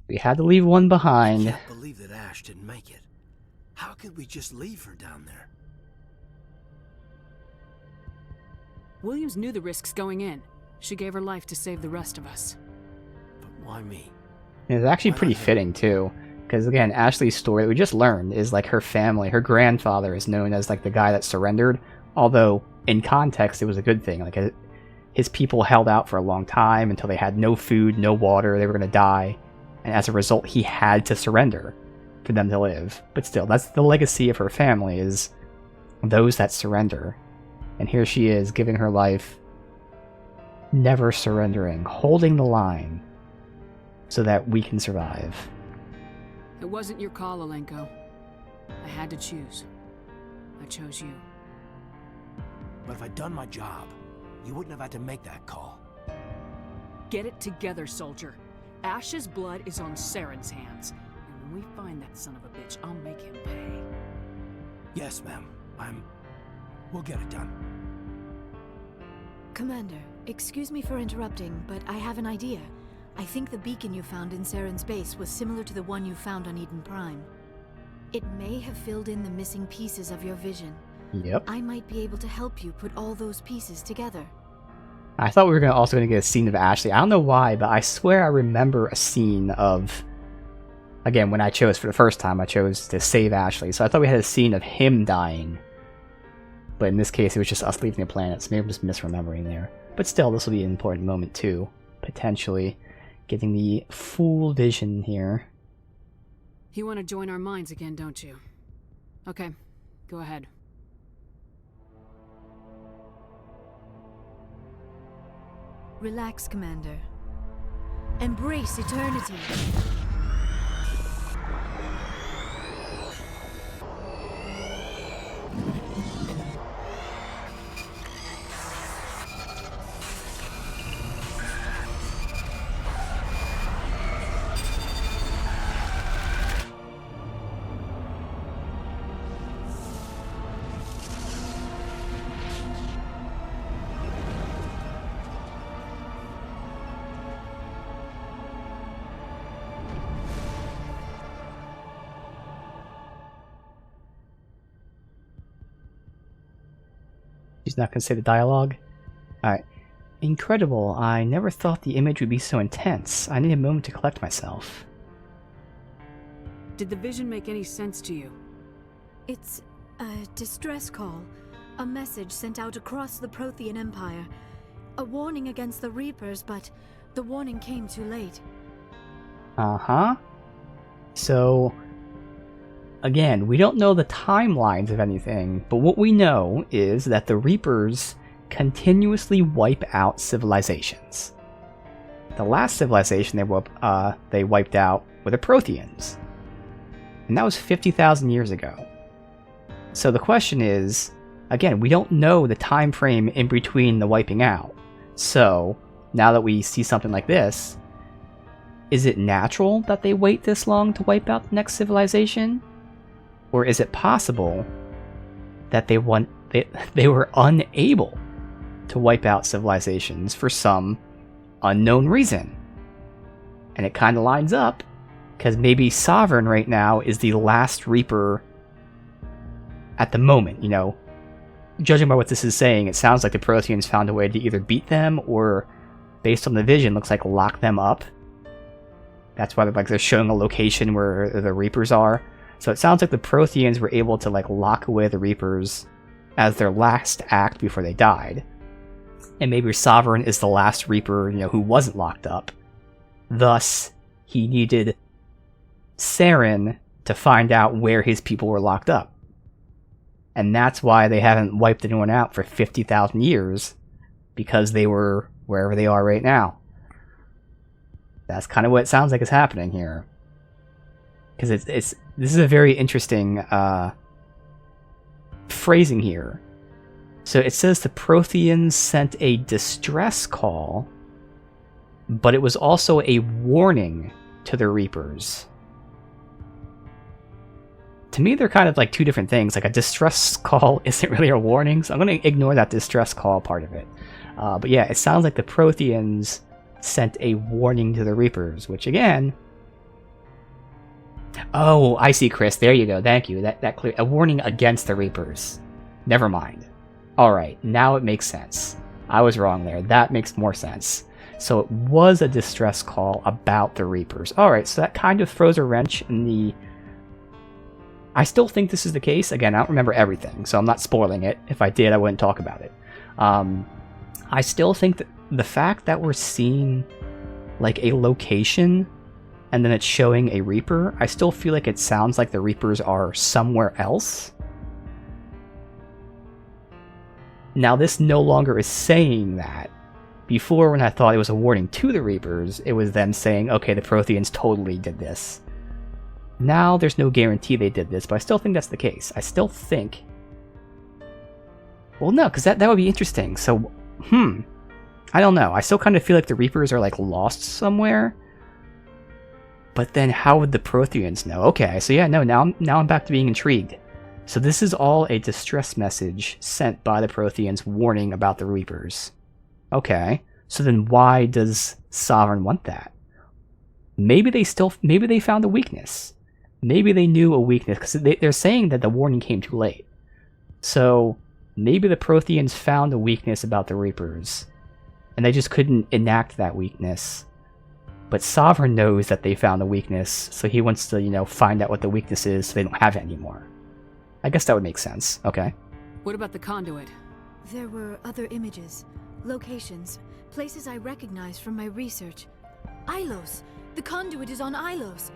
We had to leave one behind.
I can't believe that Ash didn't make it. How could we just leave her down there?
Williams knew the risks going in. She gave her life to save the rest of us.
But why me?
It's actually pretty fitting, too. Because, again, Ashley's story that we just learned is, like, her family, her grandfather is known as, like, the guy that surrendered. Although, in context, it was a good thing. Like, his people held out for a long time until they had no food, no water, they were going to die. And as a result, he had to surrender for them to live. But still, that's the legacy of her family, is those that surrender. And here she is, giving her life, never surrendering, holding the line so that we can survive.
It wasn't your call, Alenko. I had to choose. I chose you.
But if I'd done my job, you wouldn't have had to make that call.
Get it together, soldier. Ash's blood is on Saren's hands. And when we find that son of a bitch, I'll make him pay.
Yes, ma'am. We'll get it done.
Commander, excuse me for interrupting, but I have an idea. I think the beacon you found in Saren's base was similar to the one you found on Eden Prime. It may have filled in the missing pieces of your vision.
Yep.
I might be able to help you put all those pieces together.
I thought we were also going to get a scene of Ashley. I don't know why, but I swear I remember a scene of... Again, when I chose for the first time, I chose to save Ashley. So I thought we had a scene of him dying. But in this case, it was just us leaving the planet, so maybe I'm just misremembering there. But still, this will be an important moment too. Potentially getting the full vision here.
You want to join our minds again, don't you? Okay, go ahead.
Relax, Commander. Embrace eternity.
She's not going to say the dialogue? Alright. Incredible. I never thought the image would be so intense. I need a moment to collect myself.
Did the vision make any sense to you?
It's a distress call. A message sent out across the Prothean Empire. A warning against the Reapers, but the warning came too late.
Uh-huh. So... Again, we don't know the timelines of anything, but what we know is that the Reapers continuously wipe out civilizations. The last civilization they wiped out were the Protheans. And that was 50,000 years ago. So the question is, again, we don't know the time frame in between the wiping out. So, now that we see something like this, is it natural that they wait this long to wipe out the next civilization? Or is it possible that they were unable to wipe out civilizations for some unknown reason? And it kind of lines up, because maybe Sovereign right now is the last Reaper at the moment, you know. Judging by what this is saying, it sounds like the Protheans found a way to either beat them or, based on the vision, looks like lock them up. That's why they're showing a location where the Reapers are. So it sounds like the Protheans were able to lock away the Reapers as their last act before they died. And maybe Sovereign is the last Reaper, who wasn't locked up. Thus, he needed Saren to find out where his people were locked up. And that's why they haven't wiped anyone out for 50,000 years, because they were wherever they are right now. That's kind of what it sounds like is happening here. Because this is a very interesting phrasing here. So it says the Protheans sent a distress call, but it was also a warning to the Reapers. To me, they're kind of like two different things. Like a distress call isn't really a warning, so I'm going to ignore that distress call part of it. But yeah, it sounds like the Protheans sent a warning to the Reapers, which again... Oh, I see, Chris. There you go. Thank you. That clear. A warning against the Reapers. Never mind. Alright, now it makes sense. I was wrong there. That makes more sense. So it was a distress call about the Reapers. Alright, so that kind of throws a wrench in the... I still think this is the case. Again, I don't remember everything, so I'm not spoiling it. If I did, I wouldn't talk about it. I still think that the fact that we're seeing like a location and then it's showing a Reaper, I still feel like it sounds like the Reapers are somewhere else. Now this no longer is saying that. Before, when I thought it was a warning to the Reapers, it was them saying, okay, the Protheans totally did this. Now there's no guarantee they did this, but I still think that's the case. I still think... Well, no, because that would be interesting. So, I don't know. I still kind of feel like the Reapers are, like, lost somewhere. But then how would the Protheans know? Okay, so yeah, no, now I'm back to being intrigued. So this is all a distress message sent by the Protheans warning about the Reapers. Okay, so then why does Sovereign want that? Maybe they found a weakness. Maybe they knew a weakness, because they're saying that the warning came too late. So maybe the Protheans found a weakness about the Reapers, and they just couldn't enact that weakness. But Sovereign knows that they found a weakness, so he wants to, find out what the weakness is so they don't have it anymore. I guess that would make sense. Okay.
What about the conduit?
There were other images, locations, places I recognized from my research. Ilos! The conduit is on Ilos!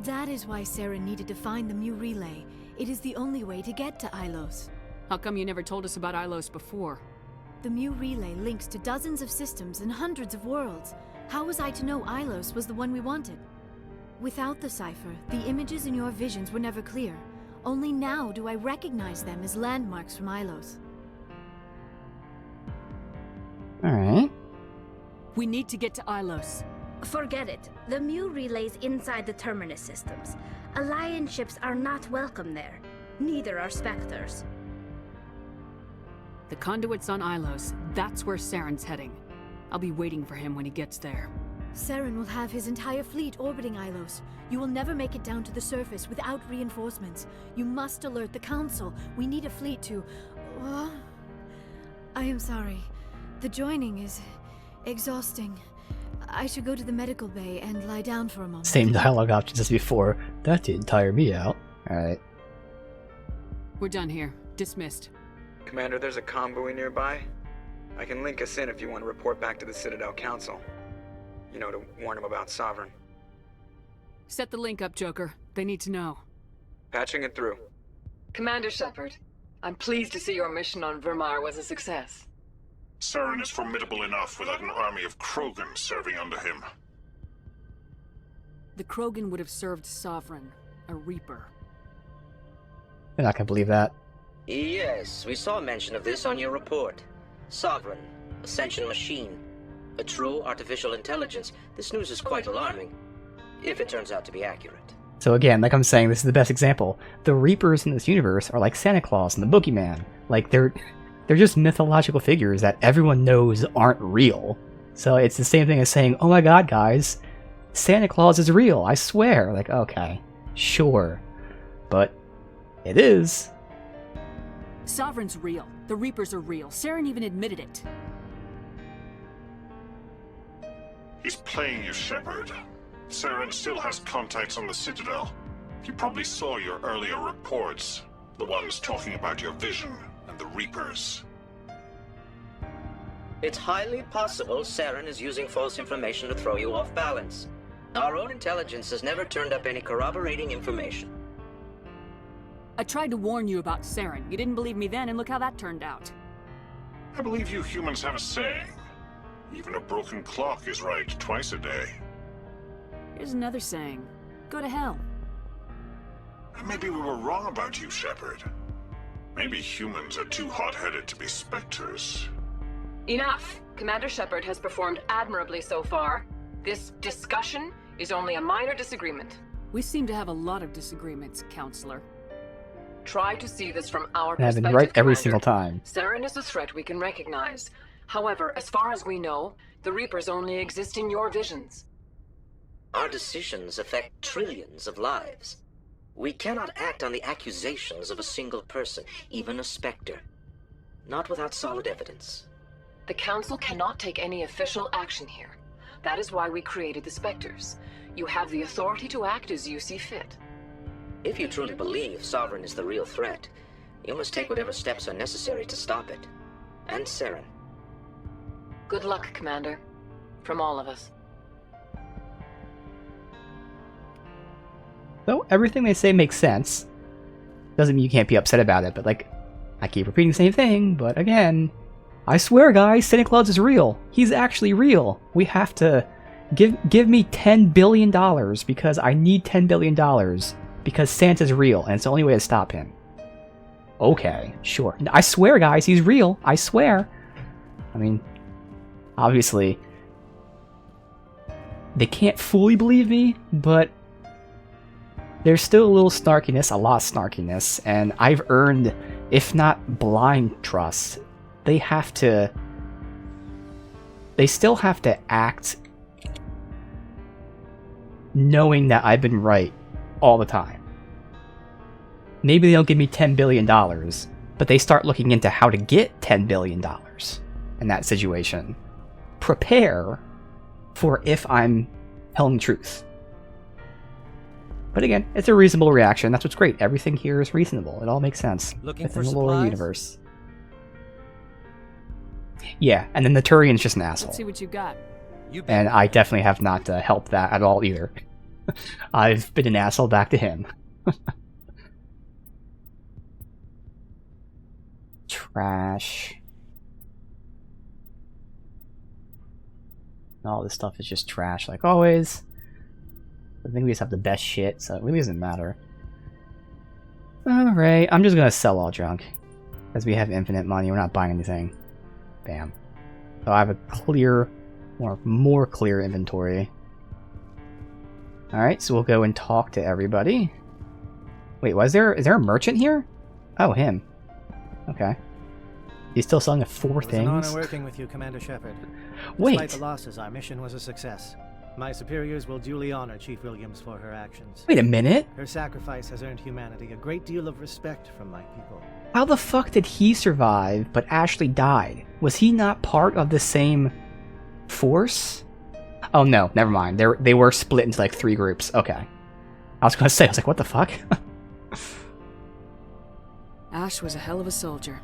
That is why Saren needed to find the Mu Relay. It is the only way to get to Ilos.
How come you never told us about Ilos before?
The Mu Relay links to dozens of systems and hundreds of worlds. How was I to know Ilos was the one we wanted? Without the cipher, the images in your visions were never clear. Only now do I recognize them as landmarks from Ilos.
Alright.
We need to get to Ilos.
Forget it. The Mu Relay's inside the Terminus systems. Alliance ships are not welcome there. Neither are Spectres.
The conduit's on Ilos. That's where Saren's heading. I'll be waiting for him when he gets there.
Saren will have his entire fleet orbiting Ilos. You will never make it down to the surface without reinforcements. You must alert the Council. We need a fleet to... I am sorry. The joining is exhausting. I should go to the medical bay and lie down for a moment.
Same dialogue options as before. That didn't tire me out. Alright.
We're done here. Dismissed.
Commander, there's a convoy nearby. I can link us in if you want to report back to the Citadel Council. To warn them about Sovereign.
Set the link up, Joker. They need to know.
Patching it through.
Commander Shepard, I'm pleased to see your mission on Virmire was a success.
Saren is formidable enough without an army of Krogan serving under him.
The Krogan would have served Sovereign, a Reaper.
You're not gonna believe that.
Yes, we saw mention of this on your report. Sovereign, Ascension machine. A true artificial intelligence. This news is quite alarming, if it turns out to be accurate.
So again, like I'm saying, this is the best example. The Reapers in this universe are like Santa Claus and the Boogeyman. Like, they're just mythological figures that everyone knows aren't real. So it's the same thing as saying, oh my god, guys, Santa Claus is real, I swear. Like, okay, sure. But it is.
Sovereign's real. The Reapers are real. Saren even admitted it.
He's playing you, Shepard. Saren still has contacts on the Citadel. You probably saw your earlier reports. The ones talking about your vision and the Reapers.
It's highly possible Saren is using false information to throw you off balance. Our own intelligence has never turned up any corroborating information.
I tried to warn you about Saren. You didn't believe me then, and look how that turned out.
I believe you humans have a saying. Even a broken clock is right twice a day.
Here's another saying. Go to hell.
Maybe we were wrong about you, Shepard. Maybe humans are too hot-headed to be Spectres.
Enough! Commander Shepard has performed admirably so far. This discussion is only a minor disagreement.
We seem to have a lot of disagreements, Counselor.
Try to see this from our
And I've
perspective,
been right every
Commander.
single time.
Saren is a threat we can recognize. However, as far as we know, the Reapers only exist in your visions.
Our decisions affect trillions of lives. We cannot act on the accusations of a single person, even a Spectre. Not without solid evidence.
The Council cannot take any official action here. That is why we created the Spectres. You have the authority to act as you see fit.
If you truly believe Sovereign is the real threat, you must take whatever steps are necessary to stop it. And Saren.
Good luck, Commander. From all of us.
So everything they say makes sense. Doesn't mean you can't be upset about it, but like, I keep repeating the same thing, but again, I swear guys, Santa Claus is real. He's actually real. We have to give me $10 billion because I need $10 billion because Santa's real and it's the only way to stop him. Okay, sure. I swear guys, he's real. I swear. I mean, obviously, they can't fully believe me, but there's still a little snarkiness, a lot of snarkiness, and I've earned, if not blind trust, they still have to act knowing that I've been right all the time. Maybe they don't give me $10 billion, but they start looking into how to get $10 billion in that situation. Prepare for if I'm telling the truth. But again, it's a reasonable reaction. That's what's great. Everything here is reasonable. It all makes sense
Looking
within
for
the lore
supplies?
universe. Yeah, and then the Turian's just an asshole.
Let's see what you got.
And I definitely have not helped that at all either. I've been an asshole back to him. Trash. All this stuff is just trash, like always. I think we just have the best shit, so it really doesn't matter. Alright, I'm just gonna sell all junk. Because we have infinite money, we're not buying anything. Bam. So I have a clear, or more clear inventory. Alright, so we'll go and talk to everybody. Wait, is there a merchant here? Oh, him. Okay. He's still selling 4
It was
things?
an honor working with you, Commander Shepard.
Wait.
Despite the losses, our mission was a success. My superiors will duly honor Chief Williams for her actions.
Wait a minute.
Her sacrifice has earned humanity a great deal of respect from my people.
How the fuck did he survive, but Ashley died? Was he not part of the same force? Oh no, never mind. They were split into like 3 groups. Okay. I was like, what the fuck?
Ash was a hell of a soldier.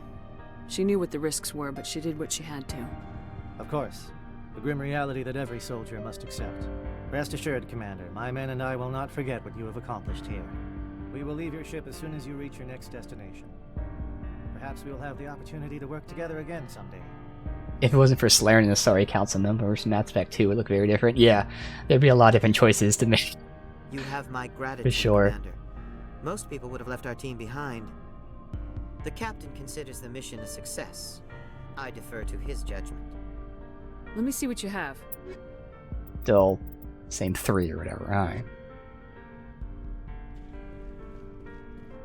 She knew what the risks were, but she did what she had to.
Of course. The grim reality that every soldier must accept. Rest assured, Commander, my men and I will not forget what you have accomplished here. We will leave your ship as soon as you reach your next destination. Perhaps we will have the opportunity to work together again someday.
If it wasn't for Slaren and the Sorry Council members from Mass Effect 2, it would look very different. Yeah, there'd be a lot of different choices to make.
You have my gratitude,
For sure.
Commander. Most people would have left our team behind. The captain considers the mission a success. I defer to his judgment.
Let me see what you have.
Still, same 3 or whatever. Alright.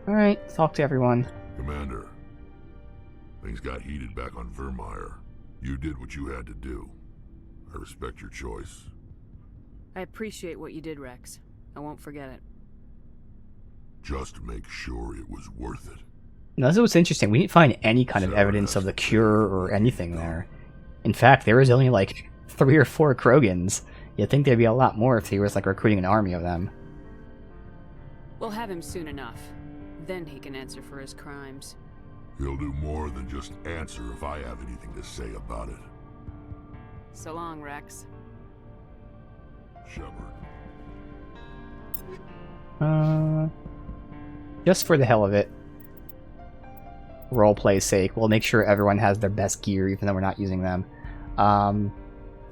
Alright, talk to everyone.
Commander, things got heated back on Vermeer. You did what you had to do. I respect your choice.
I appreciate what you did, Rex. I won't forget it.
Just make sure it was worth it.
Now, this is what's interesting. We didn't find any kind of evidence of the cure or anything there. In fact, there was only like 3 or 4 Krogans. You'd think there'd be a lot more if he was like recruiting an army of them.
We'll have him soon enough. Then he can answer for his crimes.
He'll do more than just answer if I have anything to say about it.
So long, Rex.
Shepard.
Just for the hell of it. Roleplay's sake, we'll make sure everyone has their best gear even though we're not using them. So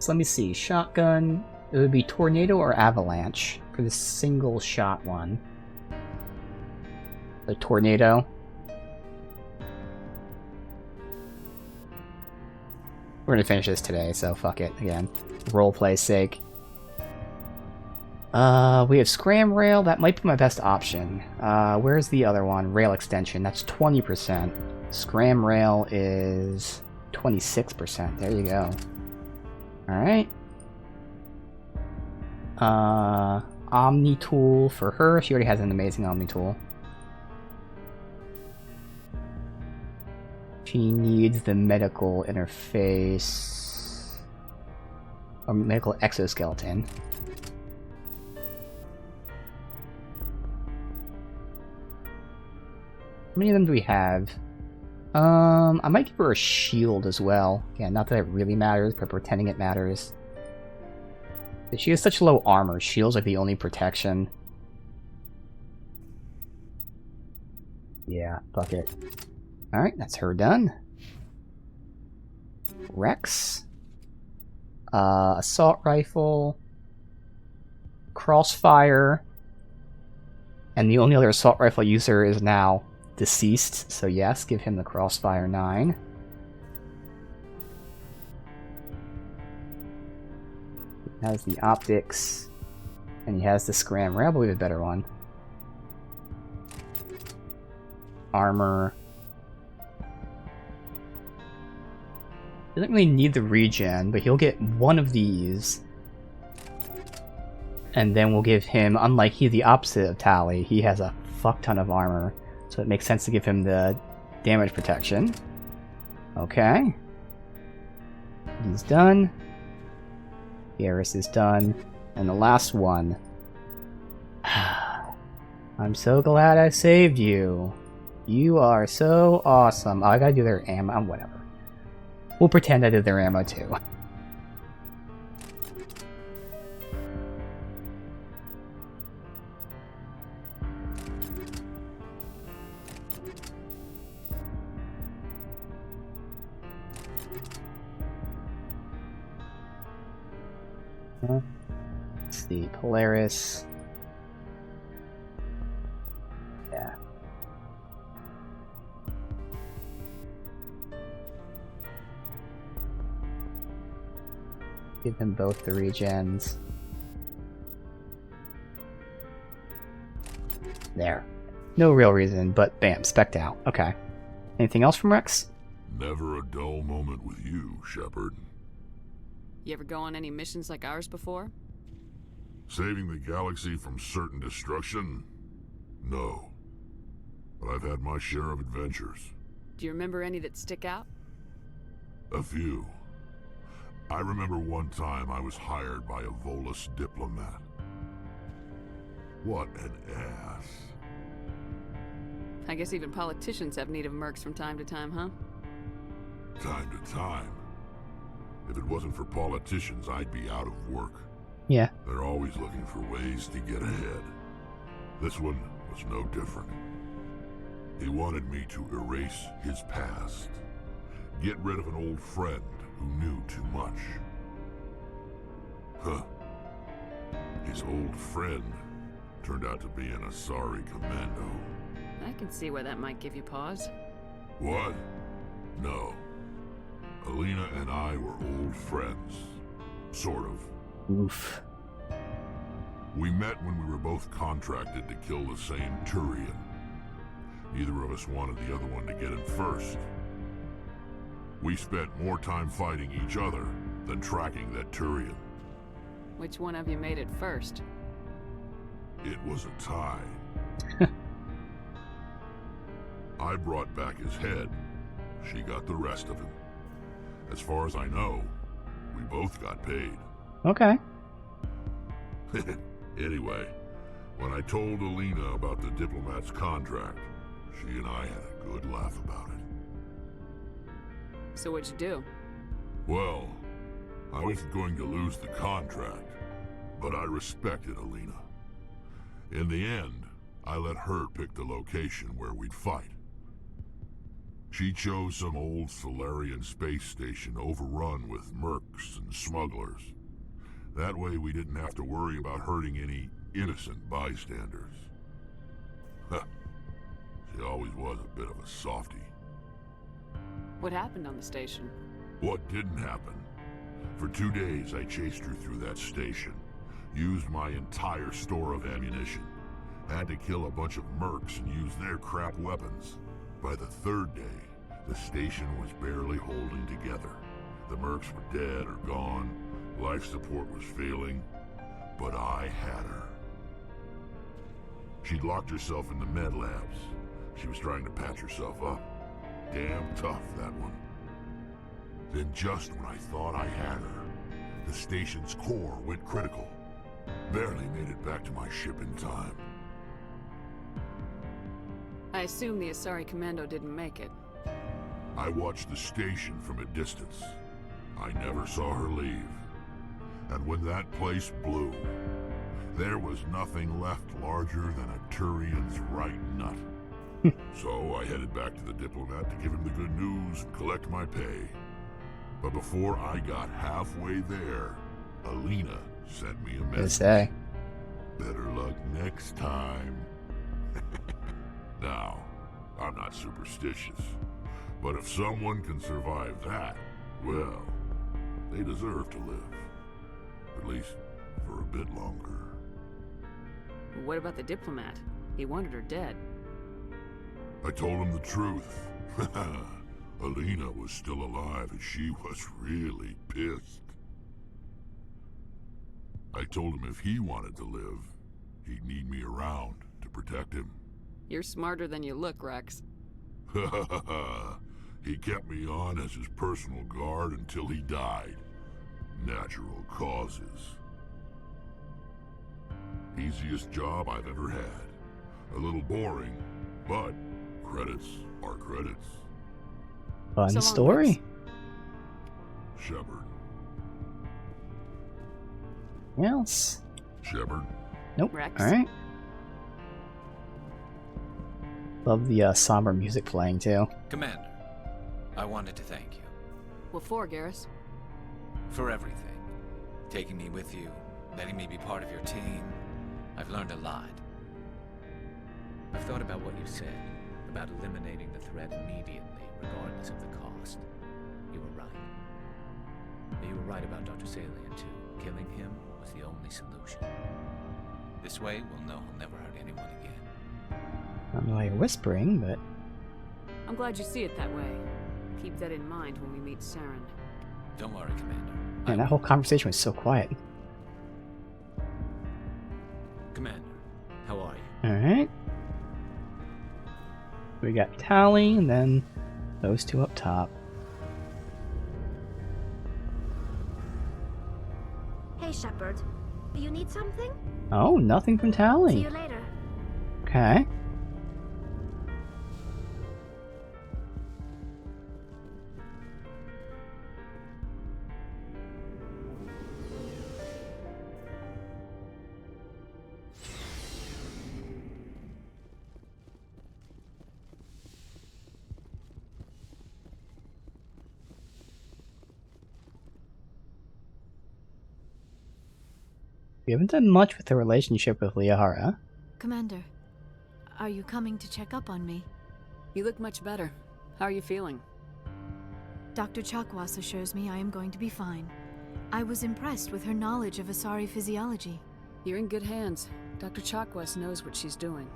let me see. Shotgun. It would be Tornado or Avalanche for the single shot one. The Tornado. We're gonna finish this today, so fuck it again. Roleplay's sake. We have Scram Rail. That might be my best option. Where's the other one? Rail Extension. That's 20%. Scram Rail is 26%. There you go. Alright. Omni Tool for her. She already has an amazing Omni Tool. She needs the medical interface. Or medical exoskeleton. How many of them do we have? I might give her a shield as well. Yeah, not that it really matters, but pretending it matters. But she has such low armor. Shield's like the only protection. Yeah, fuck it. Alright, that's her done. Rex. Assault rifle. Crossfire. And the only other assault rifle user is now deceased, so yes, give him the Crossfire 9. He has the optics, and he has the Scrammer. I believe a better one. Armor. Doesn't really need the regen, but he'll get one of these. And then we'll give him, unlike he's the opposite of Tali, he has a fuck ton of armor. So it makes sense to give him the damage protection. Okay. He's done. Garrus is done. And the last one. I'm so glad I saved you. You are so awesome. Oh, I gotta do their ammo. Whatever. We'll pretend I did their ammo too. Let's see, Polaris. Yeah. Give them both the regens. There. No real reason, but bam, spec'd out. Okay. Anything else from Rex?
Never a dull moment with you, Shepard.
You ever go on any missions like ours before?
Saving the galaxy from certain destruction? No. But I've had my share of adventures.
Do you remember any that stick out?
A few. I remember one time I was hired by a Volus diplomat. What an ass.
I guess even politicians have need of mercs from time to time, huh?
Time to time. If it wasn't for politicians, I'd be out of work.
Yeah.
They're always looking for ways to get ahead. This one was no different. He wanted me to erase his past. Get rid of an old friend who knew too much. Huh. His old friend turned out to be an Asari commando.
I can see why that might give you pause.
What? No. Alina and I were old friends. Sort of.
Oof.
We met when we were both contracted to kill the same Turian. Neither of us wanted the other one to get in first. We spent more time fighting each other than tracking that Turian.
Which one of you made it first?
It was a tie. I brought back his head. She got the rest of him. As far as I know, we both got paid.
Okay.
Anyway, when I told Alina about the diplomat's contract, she and I had a good laugh about it.
So what'd you do?
Well, I wasn't going to lose the contract, but I respected Alina. In the end, I let her pick the location where we'd fight. She chose some old Solarian space station overrun with mercs and smugglers. That way we didn't have to worry about hurting any innocent bystanders. She always was a bit of a softie.
What happened on the station?
What didn't happen? For 2 days I chased her through that station, used my entire store of ammunition, had to kill a bunch of mercs and use their crap weapons. By the 3rd day, the station was barely holding together. The mercs were dead or gone, life support was failing, but I had her. She'd locked herself in the med labs. She was trying to patch herself up. Damn tough, that one. Then just when I thought I had her, the station's core went critical. Barely made it back to my ship in time.
I assume the Asari Commando didn't make it.
I watched the station from a distance. I never saw her leave. And when that place blew, there was nothing left larger than a Turian's right nut. So I headed back to the diplomat to give him the good news and collect my pay. But before I got halfway there, Alina sent me a message. Better luck next time. Now, I'm not superstitious, but if someone can survive that, well, they deserve to live. At least for a bit longer.
What about the diplomat? He wanted her dead.
I told him the truth. Alina was still alive and she was really pissed. I told him if he wanted to live, he'd need me around to protect him.
You're smarter than you look, Rex.
He kept me on as his personal guard until he died. Natural causes. Easiest job I've ever had. A little boring, but credits are credits.
Fun story.
Shepard.
Else?
Shepard.
Nope.
Rex.
Alright. Love the somber music playing too.
Commander, I wanted to thank you.
What for, Garrus?
For everything. Taking me with you, letting me be part of your team. I've learned a lot. I've thought about what you said, about eliminating the threat immediately, regardless of the cost. You were right. You were right about Dr. Salian, too. Killing him was the only solution. This way, we'll know he'll never hurt anyone again.
I don't know why you're whispering, but...
I'm glad you see it that way. Keep that in mind when we meet Saren.
Don't worry, Commander.
Man, that whole conversation was so quiet.
Commander, how are you?
Alright. We got Tali, and then those two up top.
Hey, Shepard. Do you need something?
Oh, nothing from Tali.
See you later.
Okay. We haven't done much with the relationship with Liara.
Commander, are you coming to check up on me?
You look much better. How are you feeling?
Dr. Chakwas assures me I am going to be fine. I was impressed with her knowledge of Asari physiology.
You're in good hands. Dr. Chakwas knows what she's doing.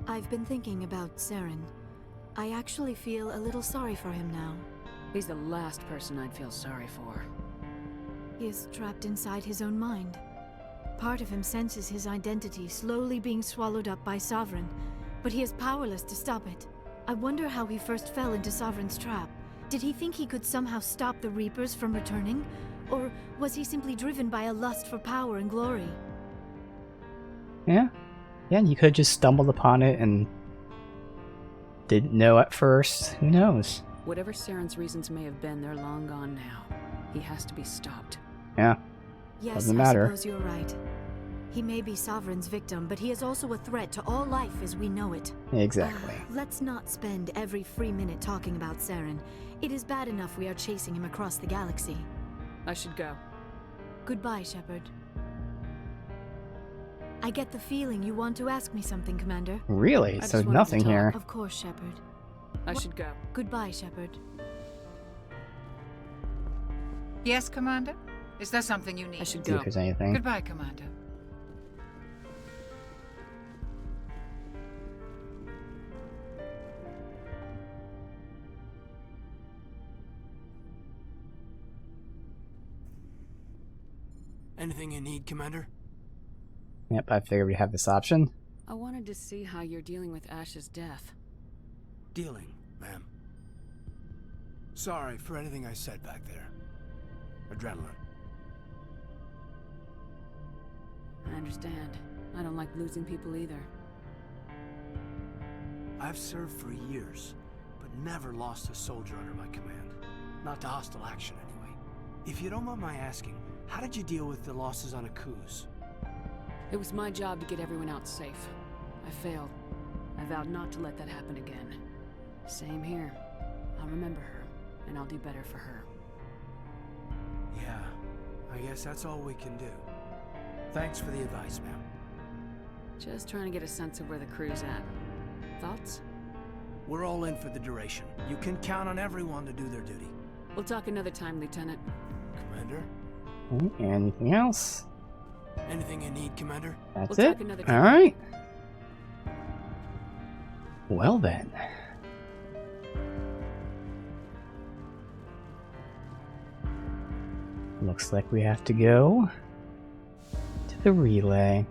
I've been thinking about Saren. I actually feel a little sorry for him now.
He's the last person I'd feel sorry for.
He is trapped inside his own mind. Part of him senses his identity slowly being swallowed up by Sovereign, but he is powerless to stop it. I wonder how he first fell into Sovereign's trap. Did he think he could somehow stop the Reapers from returning? Or was he simply driven by a lust for power and glory?
Yeah. Yeah, and you could have just stumbled upon it and didn't know at first. Who knows?
Whatever Saren's reasons may have been, they're long gone now. He has to be stopped.
Yeah.
Yes,
Doesn't matter.
I suppose you're right. He may be Sovereign's victim, but he is also a threat to all life as we know it.
Exactly.
Let's not spend every free minute talking about Saren. It is bad enough we are chasing him across the galaxy.
I should go.
Goodbye, Shepard. I get the feeling you want to ask me something, Commander.
Really? So nothing here.
Of course, Shepard.
I should go.
Goodbye, Shepard.
Yes, Commander? Is there something you need?
I should
See
go.
if there's anything.
Goodbye, Commander.
Anything you need, Commander?
Yep, I figured we'd have this option.
I wanted to see how you're dealing with Ash's death.
Dealing, ma'am. Sorry for anything I said back there. Adrenaline.
I understand. I don't like losing people either.
I've served for years, but never lost a soldier under my command. Not to hostile action, anyway. If you don't mind my asking, how did you deal with the losses on Akuz?
It was my job to get everyone out safe. I failed. I vowed not to let that happen again. Same here. I'll remember her, and I'll do better for her.
Yeah, I guess that's all we can do. Thanks for the advice, ma'am.
Just trying to get a sense of where the crew's at. Thoughts?
We're all in for the duration. You can count on everyone to do their duty.
We'll talk another time, Lieutenant.
Commander?
Anything else?
Anything you need, Commander?
That's
We'll
it?
talk another time.
Alright. Well then. Looks like we have to go to the relay.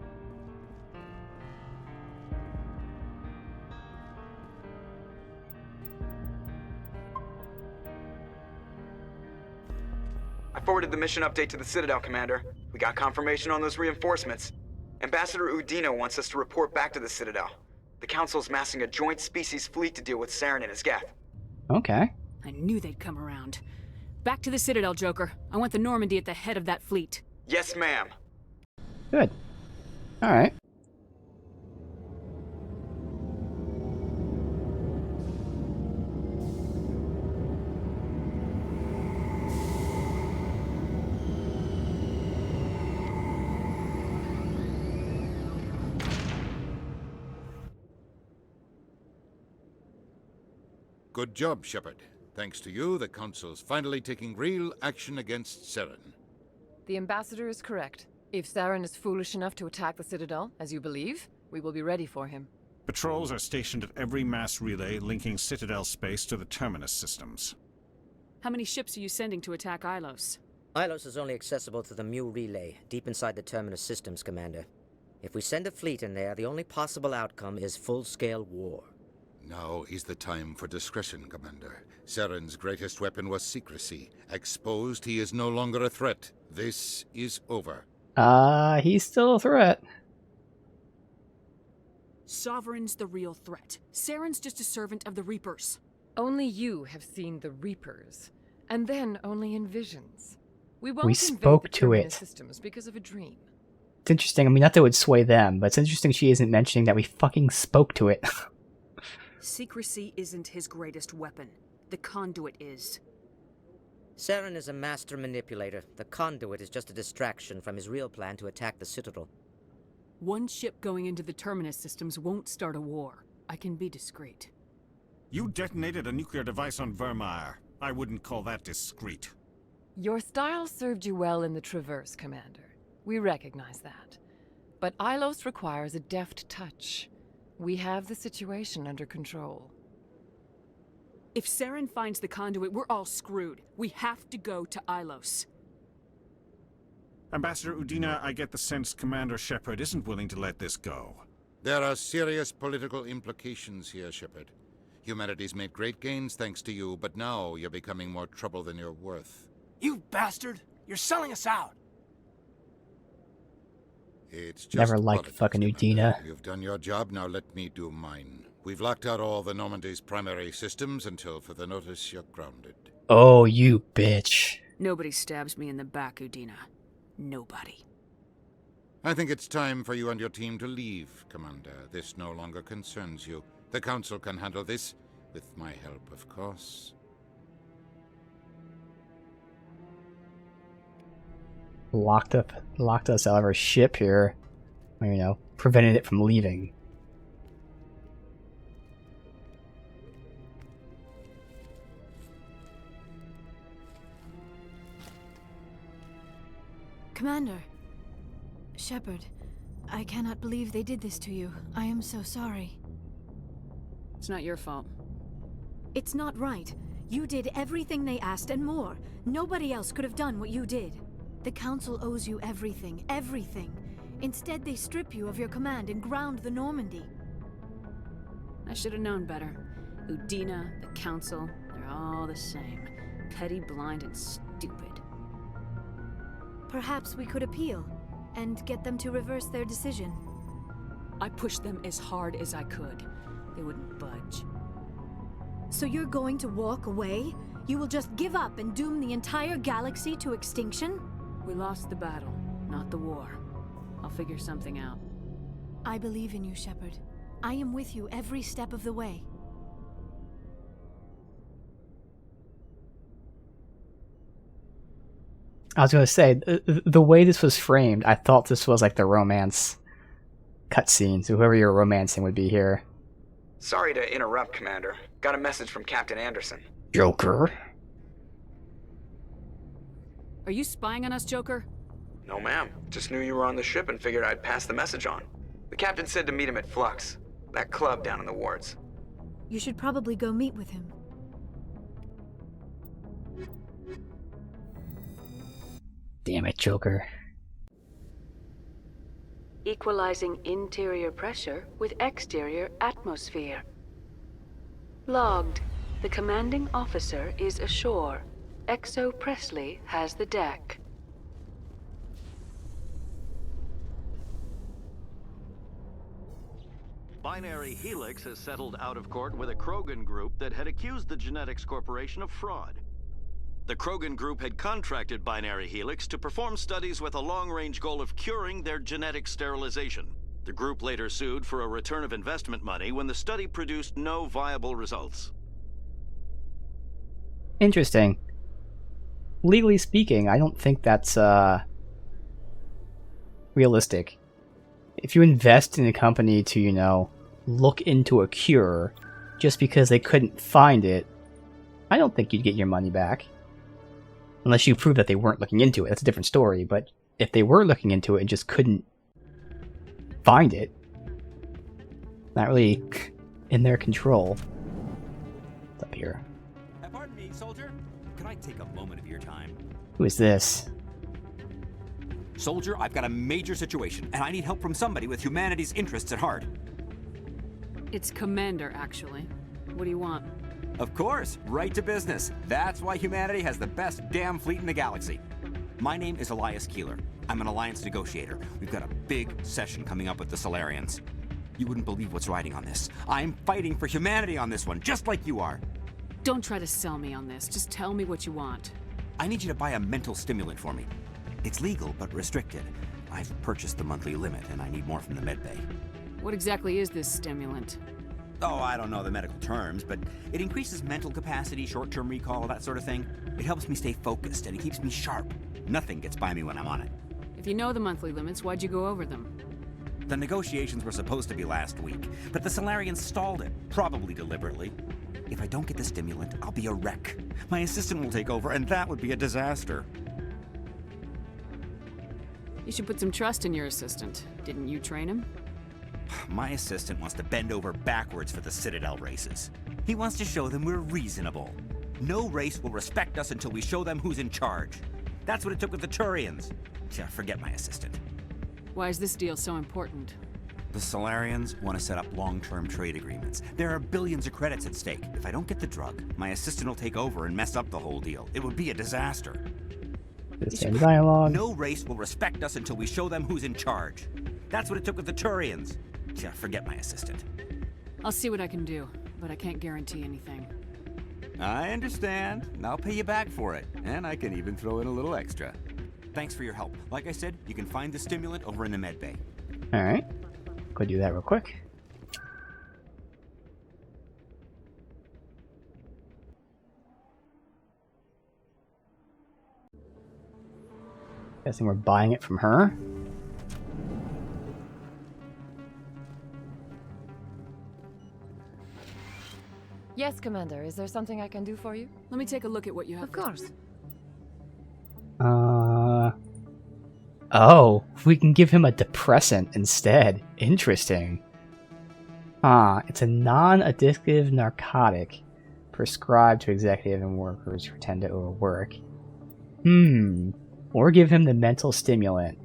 I forwarded the mission update to the Citadel, Commander. We got confirmation on those reinforcements. Ambassador Udina wants us to report back to the Citadel. The Council's massing a joint species fleet to deal with Saren and his Geth.
Okay.
I knew they'd come around. Back to the Citadel, Joker. I want the Normandy at the head of that fleet.
Yes, ma'am.
Good. Alright.
Good job, Shepard. Thanks to you, the Council's finally taking real action against Saren.
The Ambassador is correct. If Saren is foolish enough to attack the Citadel, as you believe, we will be ready for him.
Patrols are stationed at every mass relay linking Citadel space to the Terminus systems.
How many ships are you sending to attack Ilos?
Ilos is only accessible through the Mu relay, deep inside the Terminus systems, Commander. If we send a fleet in there, the only possible outcome is full-scale war.
Now is the time for discretion, Commander. Saren's greatest weapon was secrecy. Exposed, he is no longer a threat. This is over.
He's still a threat.
Sovereign's the real threat. Saren's just a servant of the Reapers.
Only you have seen the Reapers, and then only in visions. We won't
We
invade
spoke
the
to
Terminus
it.
systems because of a dream.
It's interesting. I mean, not that it would sway them, but it's interesting she isn't mentioning that we fucking spoke to it.
Secrecy isn't his greatest weapon. The conduit is.
Saren is a master manipulator. The conduit is just a distraction from his real plan to attack the Citadel.
One ship going into the Terminus systems won't start a war. I can be discreet.
You detonated a nuclear device on Vermeer. I wouldn't call that discreet.
Your style served you well in the Traverse, Commander. We recognize that. But Ilos requires a deft touch. We have the situation under control.
If Saren finds the conduit, we're all screwed. We have to go to Ilos.
Ambassador Udina, I get the sense Commander Shepard isn't willing to let this go.
There are serious political implications here, Shepard. Humanity's made great gains thanks to you, but now you're becoming more trouble than you're worth.
You bastard! You're selling us out!
It's just
Never liked
politics,
fucking
Commander.
Udina.
You've done your job, now let me do mine. We've locked out all the Normandy's primary systems until further notice you're grounded.
Oh, you bitch.
Nobody stabs me in the back, Udina. Nobody.
I think it's time for you and your team to leave, Commander. This no longer concerns you. The Council can handle this, with my help, of course.
Locked us out of our ship here. You know, prevented it from leaving.
Commander. Shepard, I cannot believe they did this to you. I am so sorry.
It's not your fault.
It's not right. You did everything they asked and more. Nobody else could have done what you did. The Council owes you everything, everything. Instead, they strip you of your command and ground the Normandy.
I should have known better. Udina, the Council, they're all the same. Petty, blind, and stupid.
Perhaps we could appeal, and get them to reverse their decision.
I pushed them as hard as I could. They wouldn't budge.
So you're going to walk away? You will just give up and doom the entire galaxy to extinction?
We lost the battle, not the war. I'll figure something out.
I believe in you, Shepard. I am with you every step of the way.
I was gonna say, the way this was framed, I thought this was like the romance cutscene, so whoever you're romancing would be here.
Sorry to interrupt, Commander. Got a message from Captain Anderson.
Joker?
Are you spying on us, Joker?
No, ma'am. Just knew you were on the ship and figured I'd pass the message on. The captain said to meet him at Flux, that club down in the wards.
You should probably go meet with him.
Damn it, Joker.
Equalizing interior pressure with exterior atmosphere. Logged. The commanding officer is ashore. Exo Presley has the deck.
Binary Helix has settled out of court with a Krogan group that had accused the Genetics Corporation of fraud. The Krogan group had contracted Binary Helix to perform studies with a long-range goal of curing their genetic sterilization. The group later sued for a return of investment money when the study produced no viable results.
Interesting. Legally speaking, I don't think that's realistic. If you invest in a company to, you know, look into a cure just because they couldn't find it, I don't think you'd get your money back. Unless you prove that they weren't looking into it. That's a different story. But if they were looking into it and just couldn't find it, not really in their control. It's up here.
Pardon me, soldier. Can I take a moment of your time?
Who is this?
Soldier, I've got a major situation, and I need help from somebody with humanity's interests at heart.
It's Commander, actually. What do you want?
Of course, right to business. That's why humanity has the best damn fleet in the galaxy. My name is Elias Keeler. I'm an alliance negotiator. We've got a big session coming up with the Solarians. You wouldn't believe what's riding on this. I'm fighting for humanity on this one, just like you are.
Don't try to sell me on this. Just tell me what you want.
I need you to buy a mental stimulant for me. It's legal, but restricted. I've purchased the monthly limit, and I need more from the medbay.
What exactly is this stimulant?
Oh, I don't know the medical terms, but it increases mental capacity, short-term recall, that sort of thing. It helps me stay focused, and it keeps me sharp. Nothing gets by me when I'm on it.
If you know the monthly limits, why'd you go over them?
The negotiations were supposed to be last week, but the Solarians stalled it, probably deliberately. If I don't get the stimulant, I'll be a wreck. My assistant will take over, and that would be a disaster.
You should put some trust in your assistant. Didn't you train him?
My assistant wants to bend over backwards for the Citadel races. He wants to show them we're reasonable. No race will respect us until we show them who's in charge. That's what it took with the Turians. Yeah, forget my assistant.
Why is this deal so important?
The Solarians want to set up long-term trade agreements. There are billions of credits at stake. If I don't get the drug, my assistant will take over and mess up the whole deal. It would be a disaster.
The same dialogue.
No race will respect us until we show them who's in charge. That's what it took with the Turians. Yeah, forget my assistant.
I'll see what I can do, but I can't guarantee anything.
I understand. I'll pay you back for it. And I can even throw in a little extra. Thanks for your help. Like I said, you can find the stimulant over in the medbay.
Alright. Go do that real quick. Guessing we're buying it from her.
Yes, Commander. Is there something I can do for you?
Let me take a look at what you have.
Of course.
Oh, we can give him a depressant instead. Interesting. It's a non-addictive narcotic prescribed to executive and workers who tend to overwork. Or give him the mental stimulant.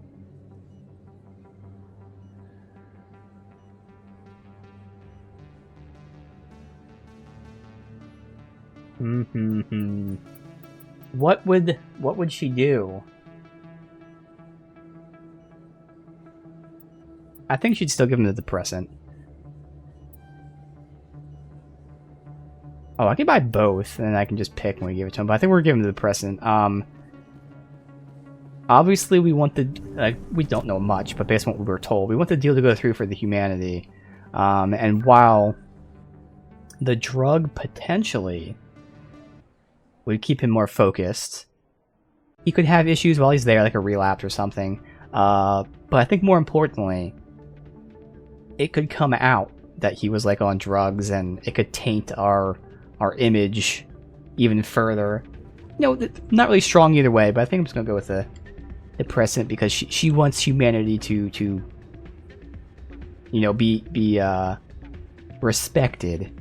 What would she do? I think she'd still give him the depressant. Oh, I can buy both, and then I can just pick when we give it to him. But I think we're giving him the Depressant. Obviously, we want the... we don't know much, but based on what we were told, we want the deal to go through for the humanity. And while the drug potentially would keep him more focused, he could have issues while he's there, like a relapse or something. But I think more importantly, it could come out that he was like on drugs, and it could taint our image even further. You know, not really strong either way, but I think I'm just gonna go with the Depressant because she wants humanity to you know, be respected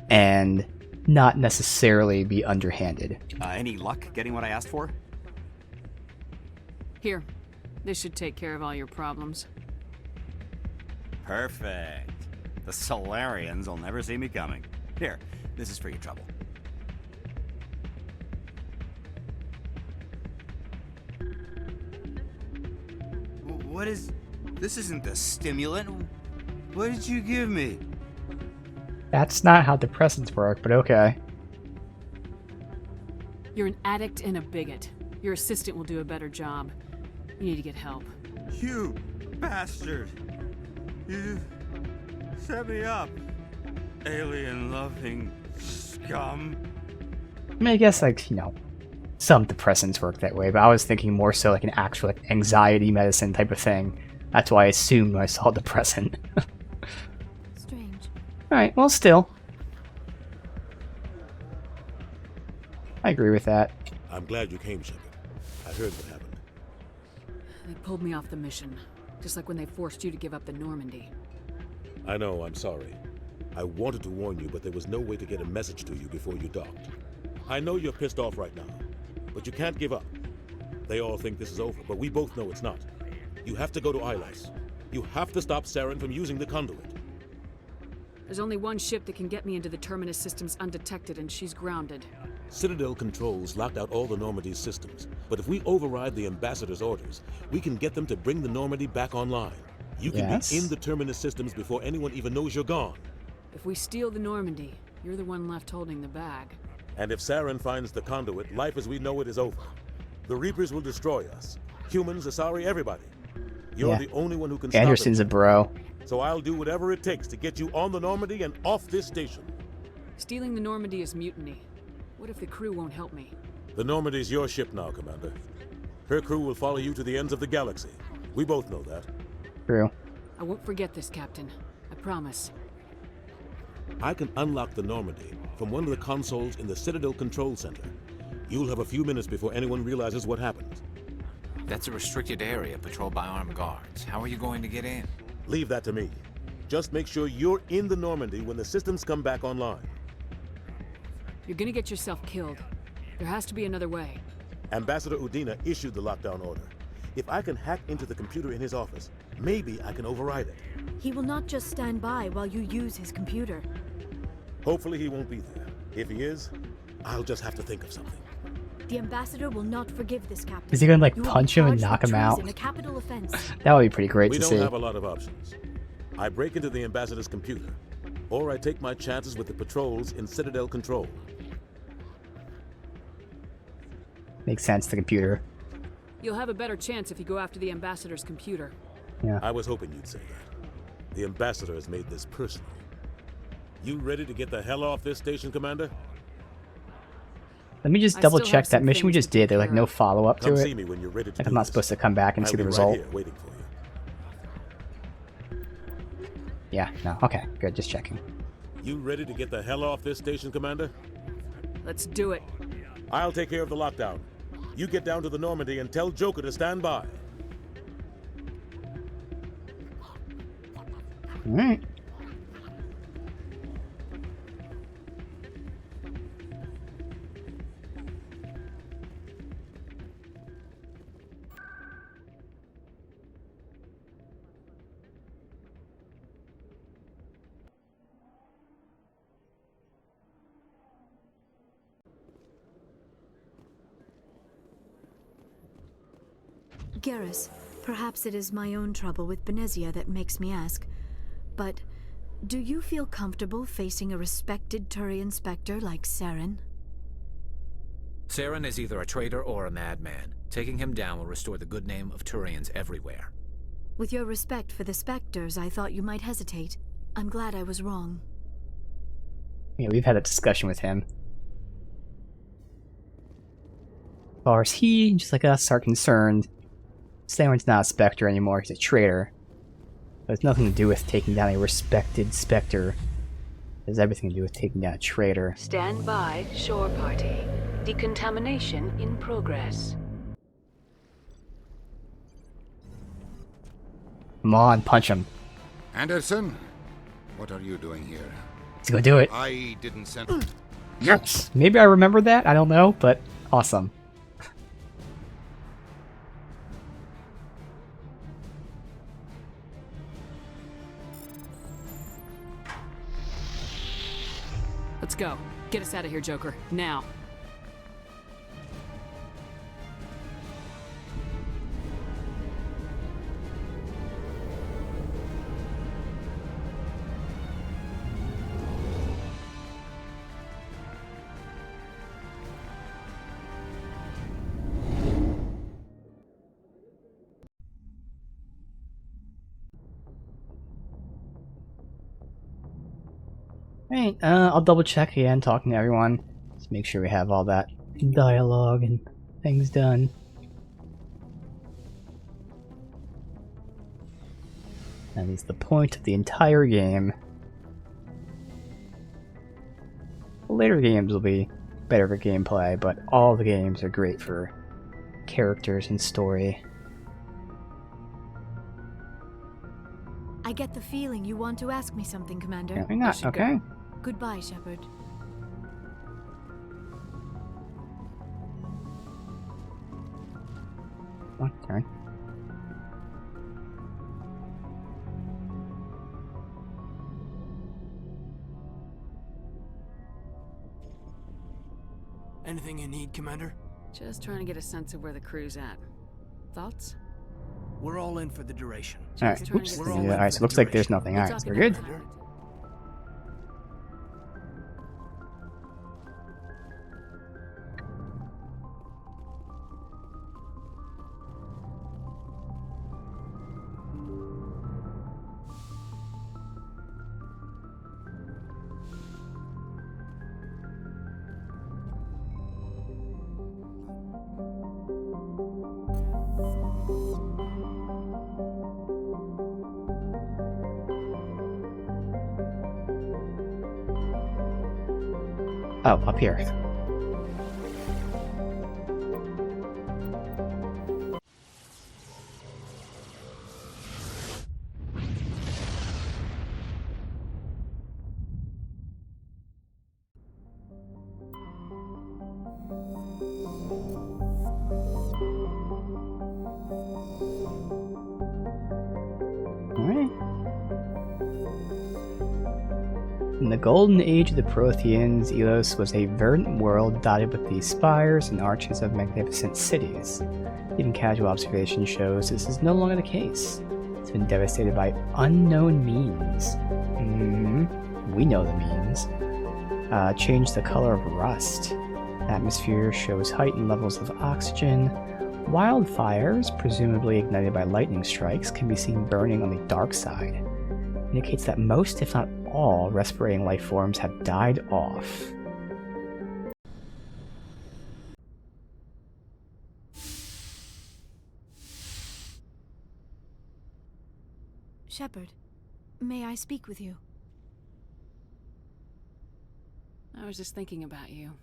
and not necessarily be underhanded.
Any luck getting what I asked for?
Here. This should take care of all your problems.
Perfect. The Solarians will never see me coming. Here, this is for your trouble. What is... This isn't the stimulant. What did you give me?
That's not how depressants work, but okay.
You're an addict and a bigot. Your assistant will do a better job. You need to get help.
You bastard! You set me up, alien-loving scum.
I mean, I guess, like, you know, some depressants work that way, but I was thinking more so like an actual like, anxiety medicine type of thing. That's why I assumed when I saw depressant.
Strange.
Alright, well, still. I agree with that.
I'm glad you came, Shepard. I heard what happened.
They pulled me off the mission, just like when they forced you to give up the Normandy.
I know, I'm sorry. I wanted to warn you, but there was no way to get a message to you before you docked. I know you're pissed off right now, but you can't give up. They all think this is over, but we both know it's not. You have to go to Ilos. You have to stop Saren from using the conduit.
There's only one ship that can get me into the Terminus systems undetected, and she's grounded.
Citadel controls locked out all the Normandy's systems, but if we override the Ambassador's orders, we can get them to bring the Normandy back online. You can be in the Terminus systems before anyone even knows you're gone.
If we steal the Normandy, you're the one left holding the bag.
And if Saren finds the conduit, life as we know it is over. The Reapers will destroy us. Humans, Asari, everybody. You're the only one who can
Anderson's
stop it.
a bro.
So I'll do whatever it takes to get you on the Normandy and off this station.
Stealing the Normandy is mutiny. What if the crew won't help me?
The Normandy's your ship now, Commander. Her crew will follow you to the ends of the galaxy. We both know that.
True.
I won't forget this, Captain. I promise.
I can unlock the Normandy from one of the consoles in the Citadel Control Center. You'll have a few minutes before anyone realizes what happened.
That's a restricted area patrolled by armed guards. How are you going to get in?
Leave that to me. Just make sure you're in the Normandy when the systems come back online.
You're gonna get yourself killed. There has to be another way.
Ambassador Udina issued the lockdown order. If I can hack into the computer in his office, maybe I can override it.
He will not just stand by while you use his computer.
Hopefully he won't be there. If he is, I'll just have to think of something.
The Ambassador will not forgive this, Captain.
Is he gonna like
You will
punch
be
him and
charged
knock
with
him out?
treason, a capital offense.
That would be pretty great
We
to
don't
see.
have a lot of options. I break into the Ambassador's computer, or I take my chances with the patrols in Citadel Control.
Makes sense, the computer.
You'll have a better chance if you go after the Ambassador's computer.
Yeah.
I was hoping you'd say that. The Ambassador has made this personal. You ready to get the hell off this station, Commander?
Let me just
I
double
still
check
have
that
some
mission we
things
just
to take
did. There's like
care
no
of.
follow-up to
Come
it.
see me when you're ready to
Like
do
I'm not
this.
supposed to come back and
I'll
see the
be
result.
Right here waiting for you.
Yeah, no. Okay, good. Just checking.
You ready to get the hell off this station, Commander?
Let's do it.
I'll take care of the lockdown. You get down to the Normandy and tell Joker to stand by.
Alright.
Garrus, perhaps it is my own trouble with Benezia that makes me ask, but Do you feel comfortable facing a respected Turian Spectre like Saren?
Saren is either a traitor or a madman. Taking him down will restore the good name of Turians everywhere.
With your respect for the Spectres, I thought you might hesitate. I'm glad I was wrong.
Yeah, we've had a discussion with him. As far as he, just like us, are concerned, Saren's not a Spectre anymore, he's a traitor. But it's nothing to do with taking down a respected Spectre. It has everything to do with taking down a traitor.
Stand by, shore party. Decontamination in progress.
Come on, punch him.
Anderson, what are you doing here?
Let's go do it.
I didn't send...
Yes! Maybe I remember that, I don't know, but awesome.
Let's go. Get us out of here, Joker. Now.
Alright, I'll double check again, talking to everyone. Just make sure we have all that dialogue and things done. That is the point of the entire game. The later games will be better for gameplay, but all the games are great for characters and story.
I get the feeling you want to ask me something, Commander.
Apparently not, okay.
Goodbye, Shepard.
Oh, sorry.
Anything you need, Commander?
Just trying to get a sense of where the crew's at. Thoughts?
We're all in for the duration.
Alright, oops. Alright, so it looks like there's nothing. Alright, so we're good. Oh, up here. In the golden age of the Protheans, Elos was a verdant world dotted with the spires and arches of magnificent cities. Even casual observation shows this is no longer the case. It's been devastated by unknown means. We know the means. Change the color of rust. The atmosphere shows heightened levels of oxygen. Wildfires, presumably ignited by lightning strikes, can be seen burning on the dark side. Indicates that most, if not all, respirating life forms have died off.
Shepard, may I speak with you?
I was just thinking about you.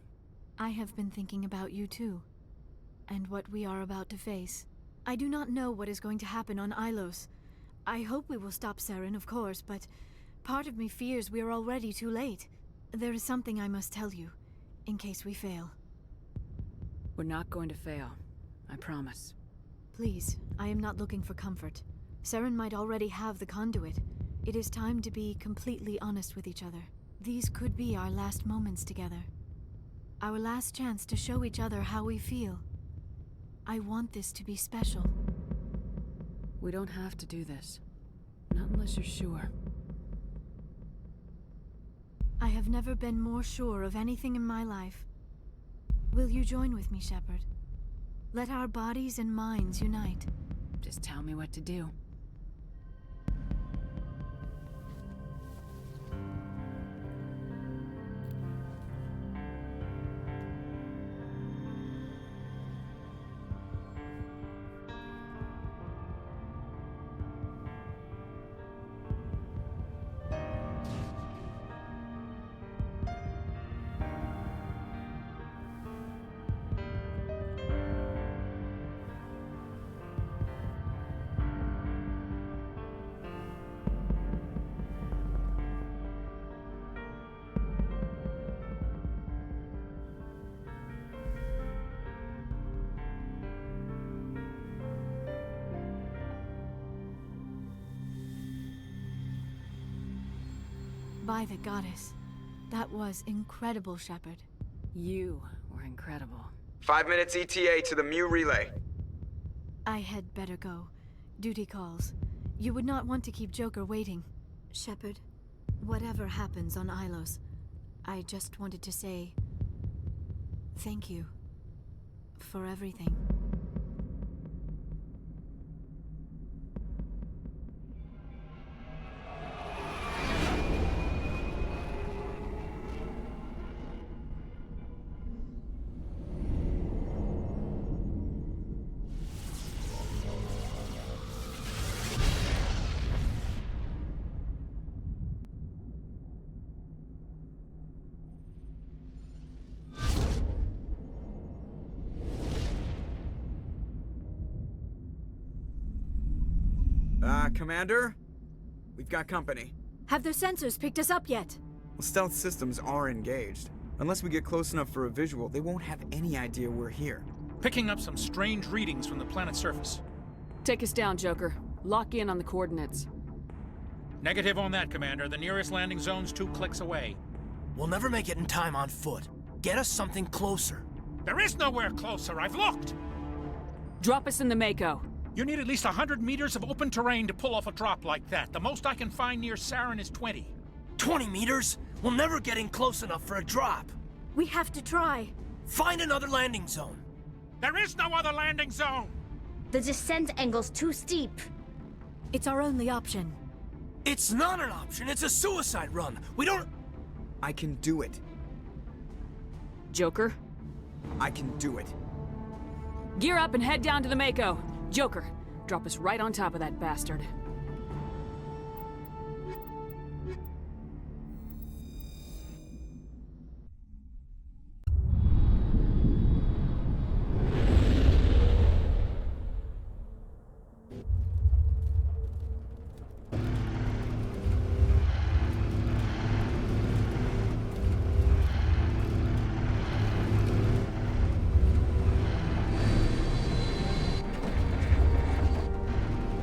I have been thinking about you too, and what we are about to face. I do not know what is going to happen on Ilos. I hope we will stop Saren, of course, but part of me fears we are already too late. There is something I must tell you, in case we fail.
We're not going to fail. I promise.
Please, I am not looking for comfort. Saren might already have the conduit. It is time to be completely honest with each other. These could be our last moments together. Our last chance to show each other how we feel. I want this to be special.
We don't have to do this. Not unless you're sure.
have never been more sure of anything in my life. Will you join with me, Shepard? Let our bodies and minds unite.
Just tell me what to do.
By the goddess. That was incredible, Shepard.
You were incredible.
5 minutes ETA to the Mu relay.
I had better go. Duty calls. You would not want to keep Joker waiting. Shepard, whatever happens on Ilos, I just wanted to say thank you for everything.
Commander? We've got company.
Have their sensors picked us up yet?
Well, stealth systems are engaged. Unless we get close enough for a visual, they won't have any idea we're here.
Picking up some strange readings from the planet's surface.
Take us down, Joker. Lock in on the coordinates.
Negative on that, Commander. The nearest landing zone's 2 clicks away.
We'll never make it in time on foot. Get us something closer.
There is nowhere closer. I've looked.
Drop us in the Mako.
You need at least 100 meters of open terrain to pull off a drop like that. The most I can find near Saren is 20.
20 meters? We'll never get in close enough for a drop.
We have to try.
Find another landing zone.
There is no other landing zone!
The descent angle's too steep.
It's our only option.
It's not an option. It's a suicide run. We don't...
I can do it.
Joker?
I can do it.
Gear up and head down to the Mako. Joker, drop us right on top of that bastard.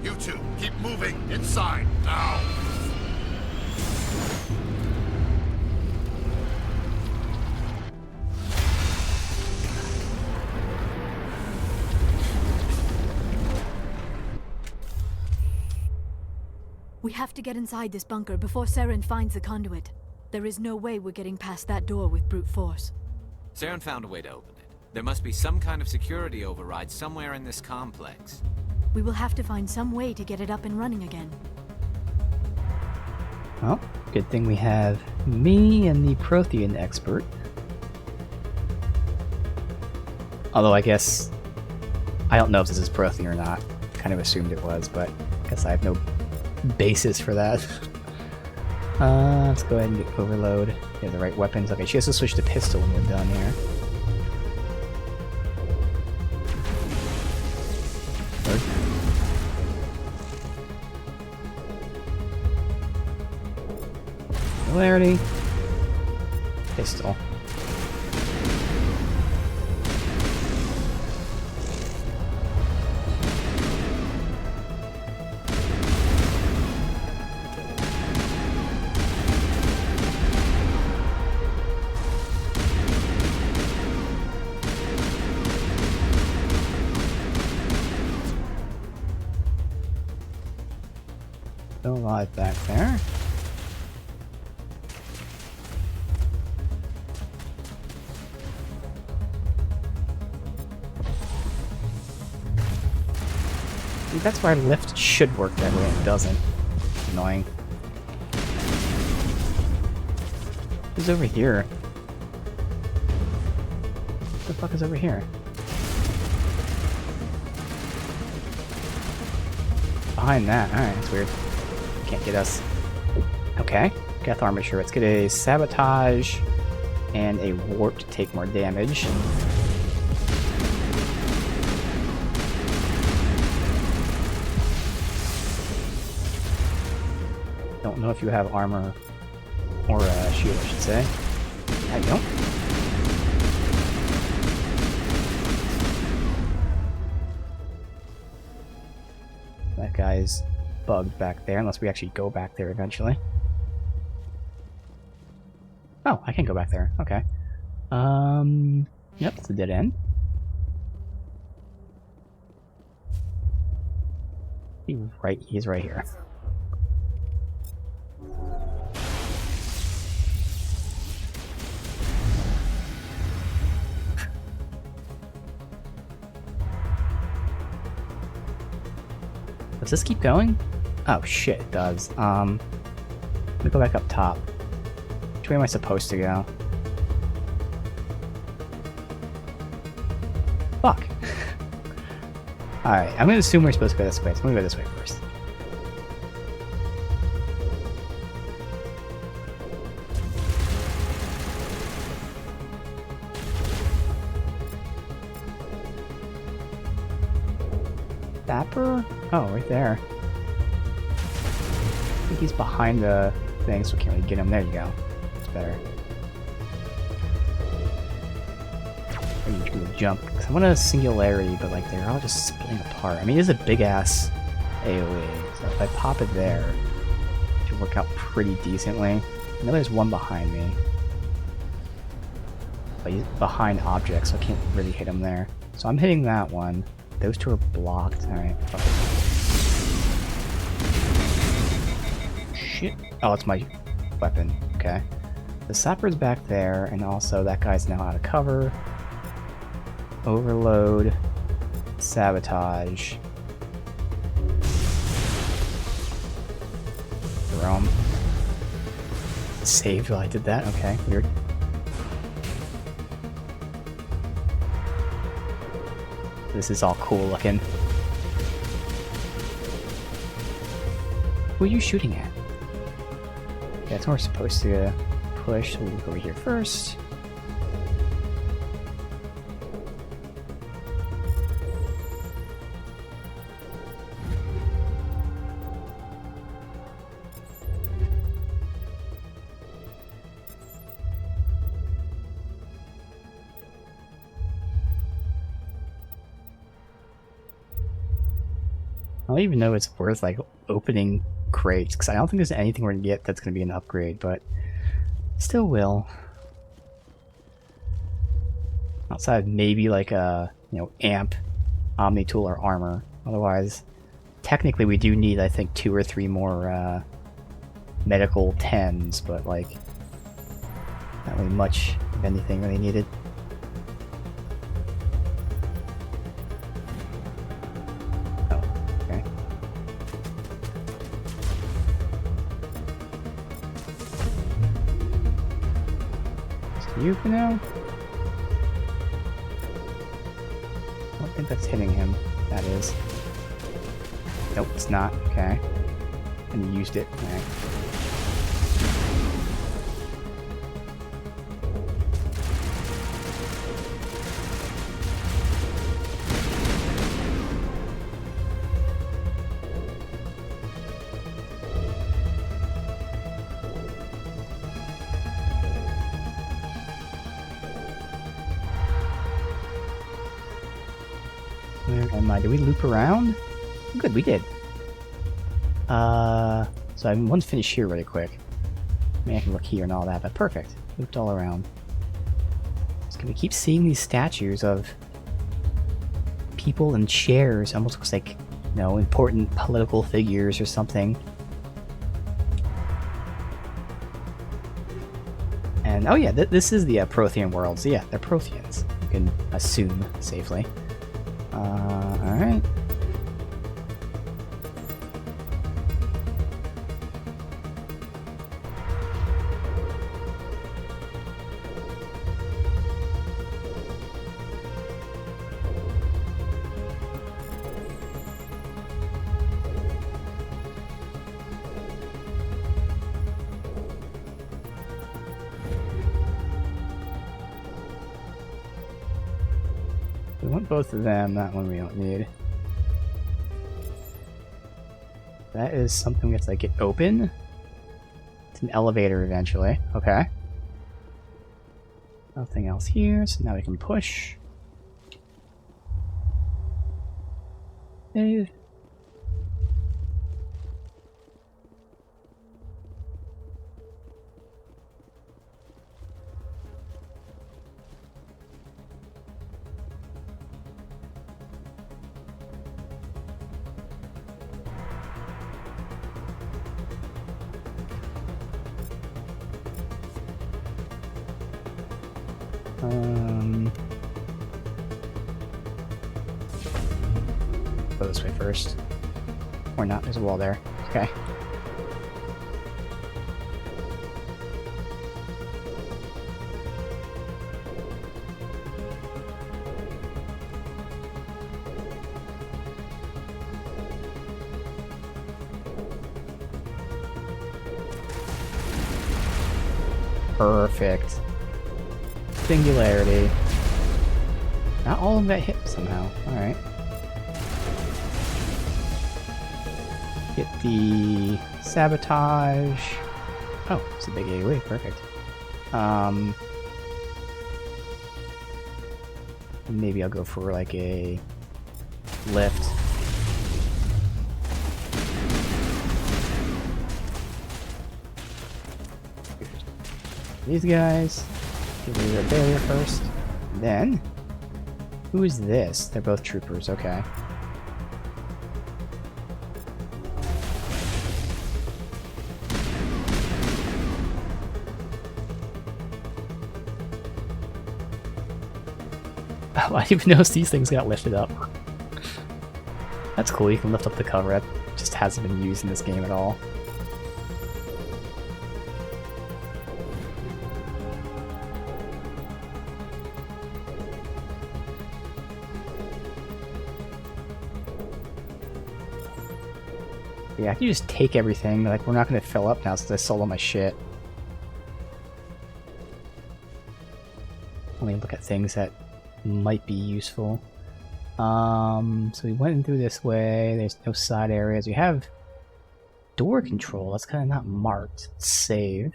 You two, keep moving inside now.
We have to get inside this bunker before Saren finds the conduit. There is no way we're getting past that door with brute force.
Saren found a way to open it. There must be some kind of security override somewhere in this complex.
We will have to find some way to get it up and running again.
Well, good thing we have me and the Prothean expert. Although I guess... I don't know if this is Prothean or not. Kind of assumed it was, but I guess I have no basis for that. Let's go ahead and get overload. We have the right weapons. Okay, she has to switch to pistol when we're done here. Polarity. Pistol. Still alive back there. think that's why lift should work that way and it doesn't. Annoying. Who's over here? What the fuck is over here? Behind that. Alright, that's weird. Can't get us. Okay. Geth Armature. Let's get a Sabotage and a Warp to take more damage. Don't know if you have armor or shield, I should say. I don't. That guy's bugged back there, unless we actually go back there eventually. Oh, I can go back there. Okay. Yep, it's a dead end. He's right here. Does this keep going? Oh shit, it does. Let me go back up top. Which way am I supposed to go? Fuck. Alright, I'm gonna assume we're supposed to go this way, so I'm gonna go this way first. Dapper? Oh, right there. I think he's behind the thing, so we can't really get him. There you go. It's better. Or you can jump. Because I want a singularity, but like they're all just splitting apart. I mean, it is a big ass AoE, so if I pop it there, it should work out pretty decently. I know there's one behind me. But he's behind objects, so I can't really hit him there. So I'm hitting that one. Those two are blocked. Alright, fuck it. Shit. Oh, it's my weapon. Okay. The sapper's back there, and also that guy's now out of cover. Overload. Sabotage. Throw him. Saved while I did that? Okay, weird. This is all cool looking. Who are you shooting at? Yeah, that's where we're supposed to push. So we'll go over here first. I don't even know if it's worth like opening crates, because I don't think there's anything we're gonna get that's gonna be an upgrade, but still will. Outside maybe like a, you know, amp, omni tool, or armor. Otherwise, technically we do need, I think, 2 or 3 more medical 10s, but like not really much of anything really needed. You for now? I don't think that's hitting him. That is. Nope, it's not. Okay. And you used it. Alright. Where am I? Did we loop around? Good, we did. So I want to finish here really quick. I mean, I can look here and all that, but perfect. Looped all around. Just gonna keep seeing these statues of people in chairs. Almost looks like, you know, important political figures or something. And, oh yeah, this is the Prothean world. So yeah, they're Protheans. You can assume safely. Alright. we want both of them. That one we don't need. That is something we have to like get open. It's an elevator eventually. Okay. Nothing else here, so now we can push. Hey. Go this way first. Or not, there's a wall there. Okay. Perfect. Singularity. Not all of that hit somehow. Alright. Get the sabotage. Oh, it's a big AoE. Perfect. Maybe I'll go for like a lift. These guys. Get rid of the barrier first. Then, who is this? They're both troopers. Okay. Oh, I didn't even notice these things got lifted up. That's cool. You can lift up the cover. That just hasn't been used in this game at all. Yeah, I can just take everything. Like, we're not going to fill up now since I sold all my shit. Let me look at things that might be useful. So we went in through this way. There's no side areas. We have door control. That's kind of not marked. Let's save.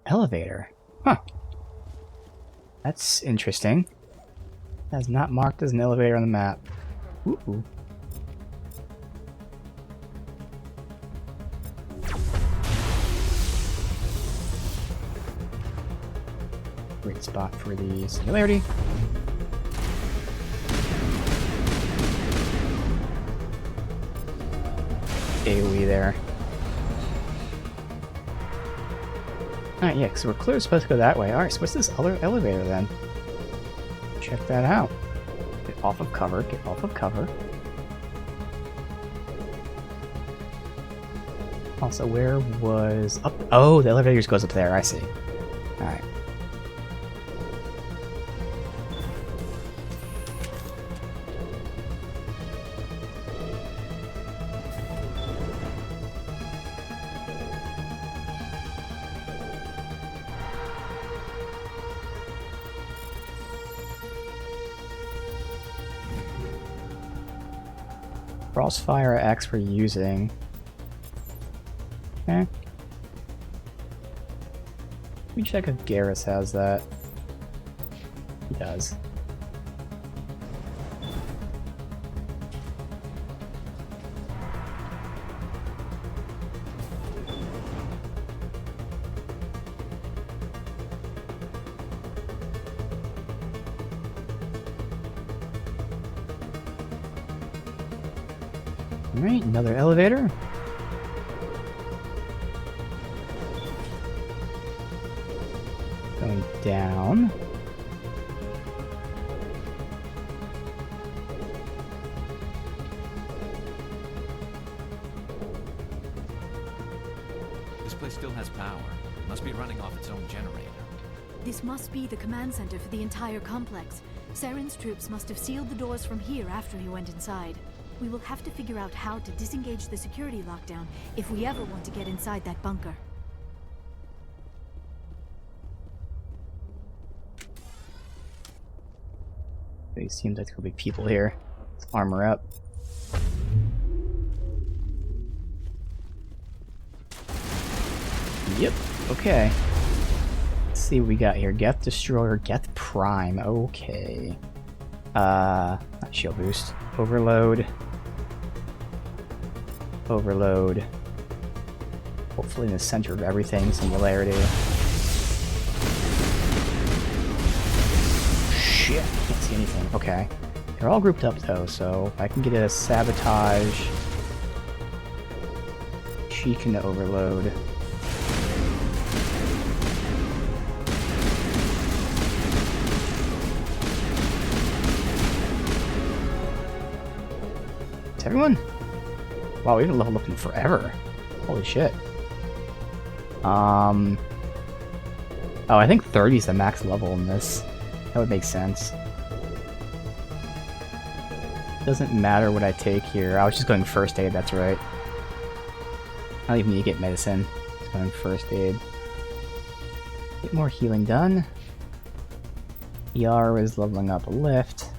Elevator. Huh. That's interesting. That's not marked as an elevator on the map. Ooh. Great spot for the singularity. AoE there. Alright, yeah, because we're clearly supposed to go that way. Alright, so what's this other elevator then? Check that out. Get off of cover, get off of cover. Also, where was up? Oh, the elevator just goes up there, I see. Alright. Crossfire X we're using. Okay. Let me check if Garrus has that. He does. Alright, another elevator. Going down.
This place still has power. Must be running off its own generator.
This must be the command center for the entire complex. Saren's troops must have sealed the doors from here after he went inside. We will have to figure out how to disengage the security lockdown if we ever want to get inside that bunker.
It seems like there'll be people here. Let's armor up. Yep, okay. Let's see what we got here. Geth Destroyer, Geth Prime. Okay. Not shield boost. Overload. Overload. Hopefully in the center of everything, Singularity. Shit, can't see anything. Okay. They're all grouped up though, so I can get a Sabotage. She can overload. Is everyone? Wow, we haven't leveled up in forever. Holy shit. Oh, I think 30 is the max level in this. That would make sense. Doesn't matter what I take here. I was just going first aid, that's right. I don't even need to get medicine. Just going first aid. Get more healing done. ER is leveling up a lift.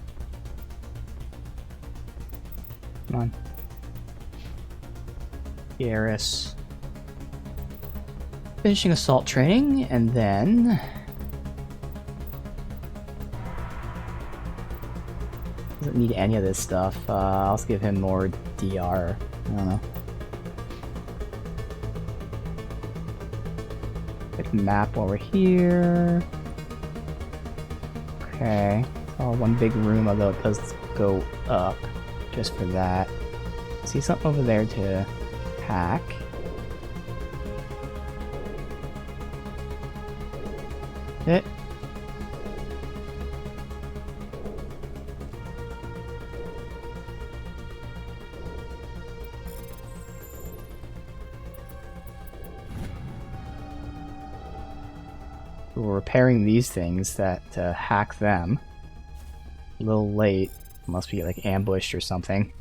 Come on. Garrus. Finishing assault training, and then... Doesn't need any of this stuff. I'll just give him more DR. I don't know. Quick map while we're here. Okay. It's all one big room, although it does go up just for that. See something over there to hack. It. We're repairing these things that hack them. A little late. Must be like ambushed or something.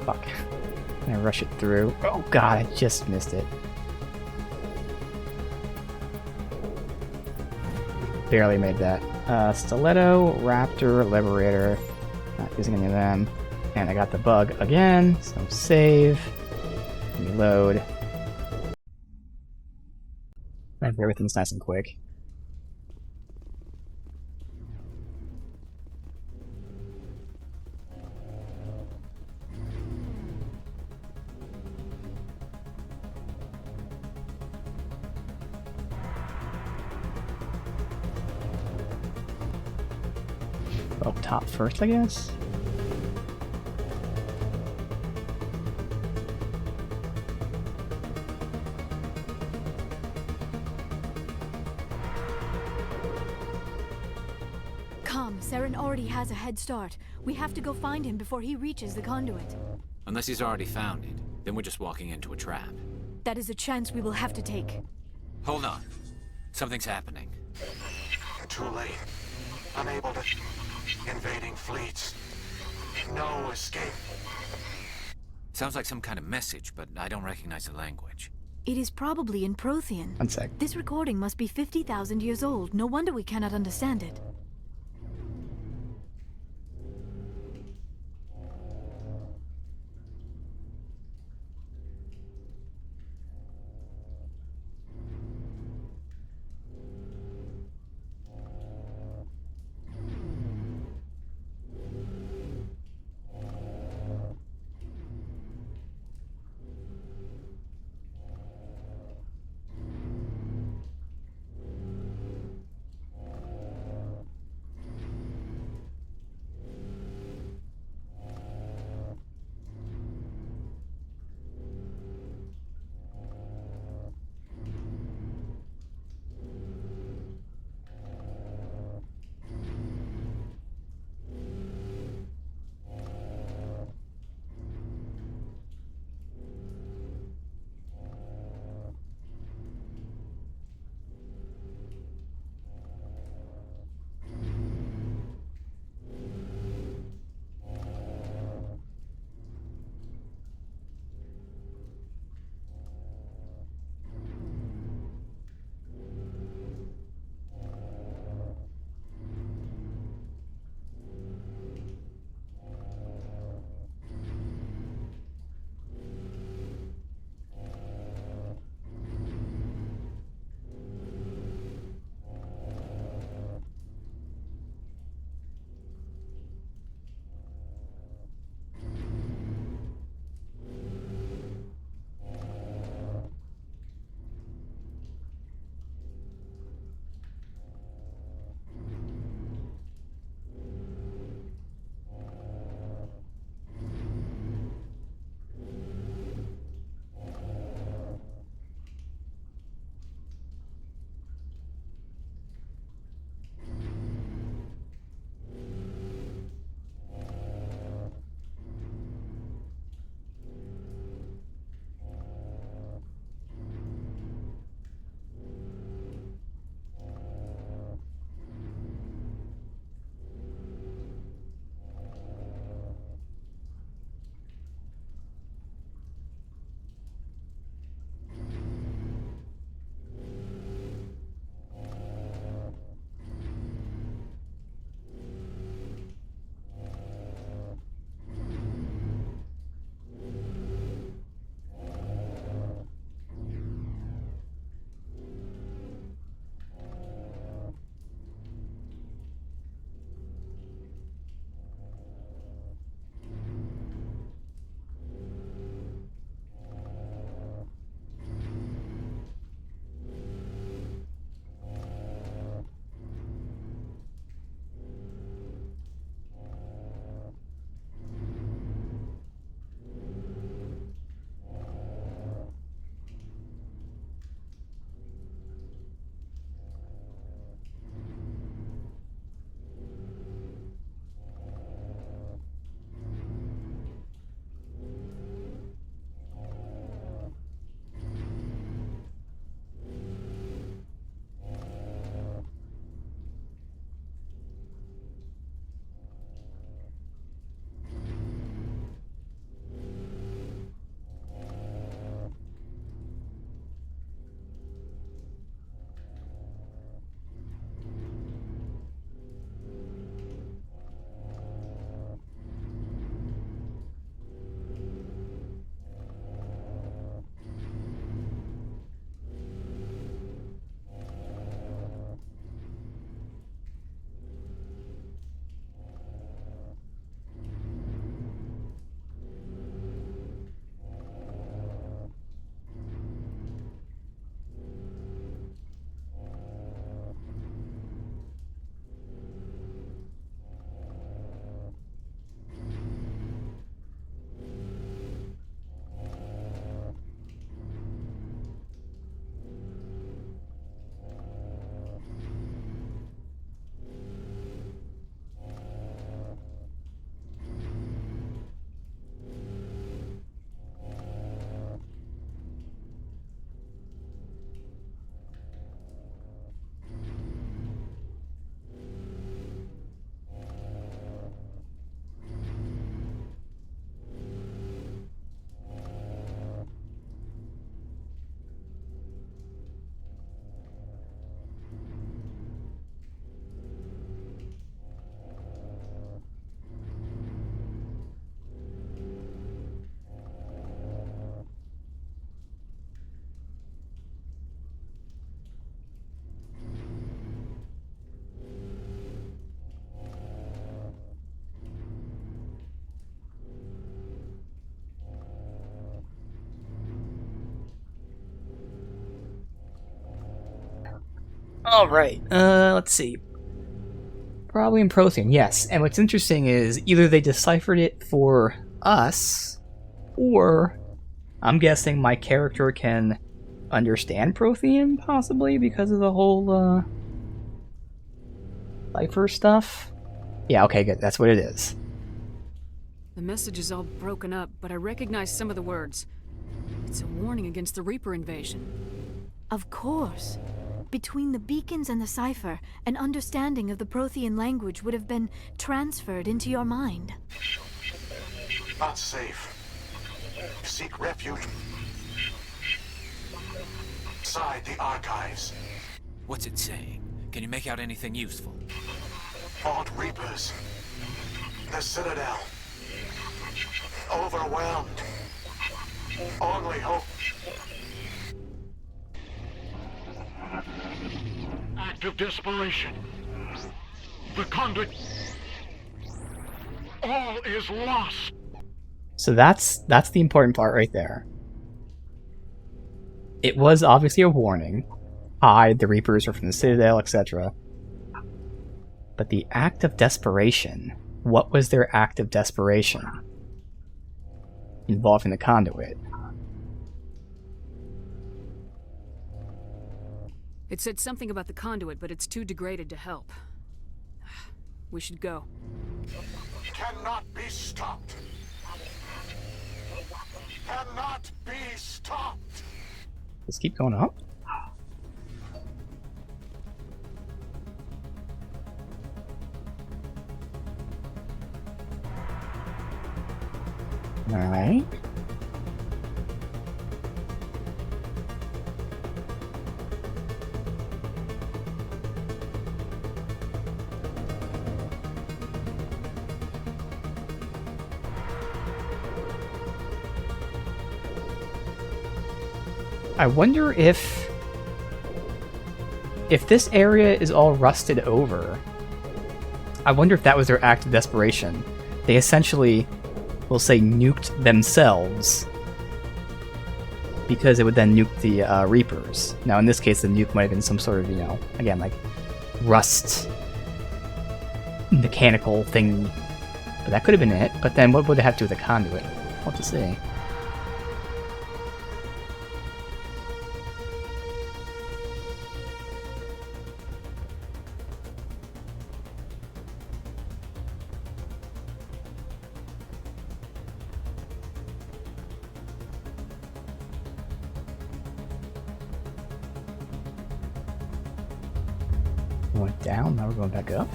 Fuck. Can I rush it through? Oh god, I just missed it. Barely made that. Stiletto, Raptor, Liberator. Not using any of them. And I got the bug again, so save. Reload. Everything's nice and quick. Up top first, I guess?
Come, Saren already has a head start. We have to go find him before he reaches the conduit.
Unless he's already found it, then we're just walking into a trap.
That is a chance we will have to take.
Hold on. Something's happening.
Too late. Unable to... Invading fleets. No escape.
Sounds like some kind of message, but I don't recognize the language.
It is probably in Prothean.
1 sec.
This recording must be 50,000 years old. No wonder we cannot understand it.
Alright, let's see. Probably in Prothean, yes. And what's interesting is either they deciphered it for us, or I'm guessing my character can understand Prothean, possibly, because of the whole, cipher stuff. Yeah, okay, good. That's what it is.
The message is all broken up, but I recognize some of the words. It's a warning against the Reaper invasion.
Of course. Between the beacons and the cipher, an understanding of the Prothean language would have been transferred into your mind.
Not safe. Seek refuge inside the archives.
What's it saying? Can you make out anything useful?
Fought Reapers. The Citadel. Overwhelmed. Only hope.
Act of desperation. The conduit. All is lost.
So that's the important part right there. It was obviously a warning. The Reapers are from the Citadel, etc. But the act of desperation, what was their act of desperation involving the conduit?
It said something about the conduit, but it's too degraded to help. We should go.
Cannot be stopped. Cannot be stopped.
Let's keep going up. Alright. I wonder if this area is all rusted over. I wonder if that was their act of desperation. They essentially, we'll say, nuked themselves because it would then nuke the Reapers. Now, in this case, the nuke might have been some sort of, again, like rust mechanical thing. But that could have been it. But then what would it have to do with the conduit? We'll have to see. Went down, now we're going back up.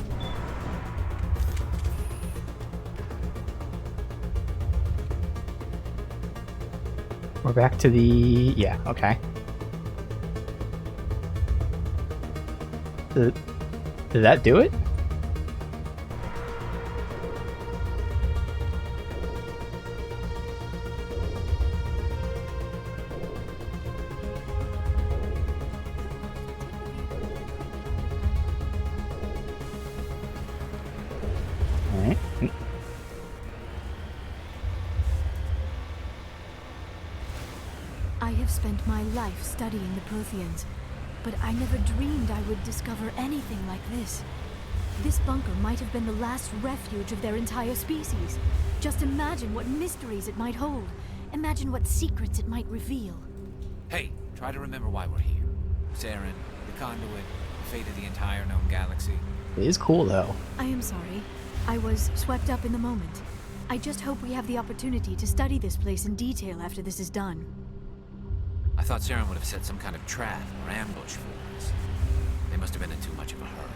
We're back to the... yeah, okay. Did that do it?
I have spent my life studying the Protheans, but I never dreamed I would discover anything like this. This bunker might have been the last refuge of their entire species. Just imagine what mysteries it might hold. Imagine what secrets it might reveal.
Hey, try to remember why we're here. Saren, the conduit, the fate of the entire known galaxy.
It is cool, though.
I am sorry. I was swept up in the moment. I just hope we have the opportunity to study this place in detail after this is done.
I thought Saren would have set some kind of trap or ambush for us. They must have been in too much of a hurry.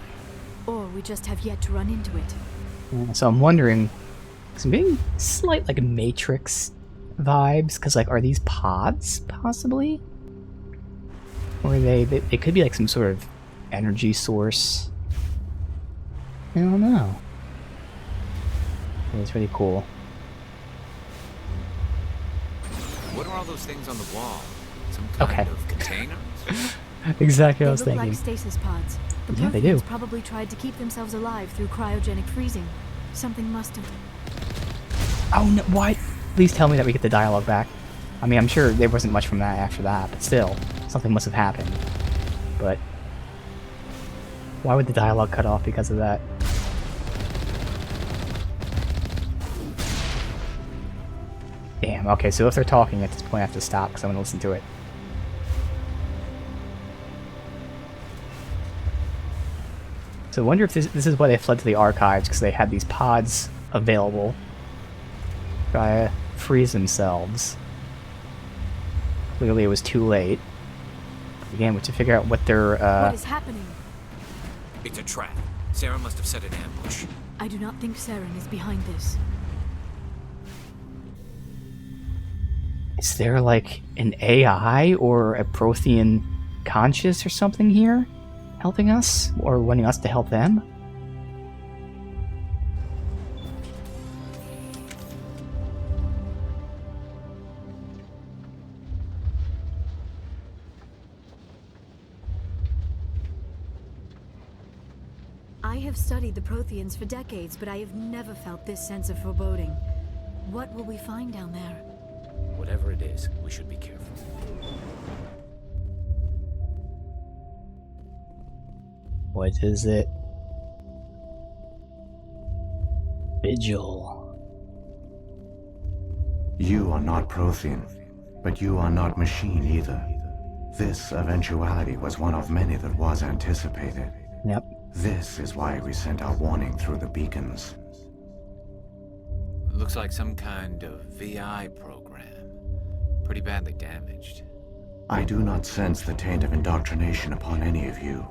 Or we just have yet to run into it.
So I'm wondering, some being slight like Matrix vibes, because like, are these pods possibly? Or they could be like some sort of energy source. I don't know. It's really cool.
What are all those things on the wall? Some kind of containers?
Exactly what I was
They look
thinking.
like stasis pods. The
Yeah, they do.
Protheans probably tried to keep themselves alive through cryogenic freezing. Something must have...
Oh no, why? Please tell me that we get the dialogue back. I mean, I'm sure there wasn't much from that after that, but still, something must have happened. But Why would the dialogue cut off because of that? Damn, okay, so if they're talking at this point, I have to stop because I want to listen to it. So I wonder if this is why they fled to the archives, because they had these pods available. Try to freeze themselves. Clearly it was too late. Again, we have to figure out what their,
What is happening?
It's a trap. Sarah must have set an ambush.
I do not think Saren is behind this.
Is there like an AI or a Prothean conscious or something here helping us? Or wanting us to help them?
I have studied the Protheans for decades, but I have never felt this sense of foreboding. What will we find down there?
Whatever it is, we should be careful.
What is it? Vigil.
You are not Prothean, but you are not machine either. This eventuality was one of many that was anticipated.
Yep.
This is why we sent our warning through the beacons.
Looks like some kind of VI program. Pretty badly damaged.
I do not sense the taint of indoctrination upon any of you.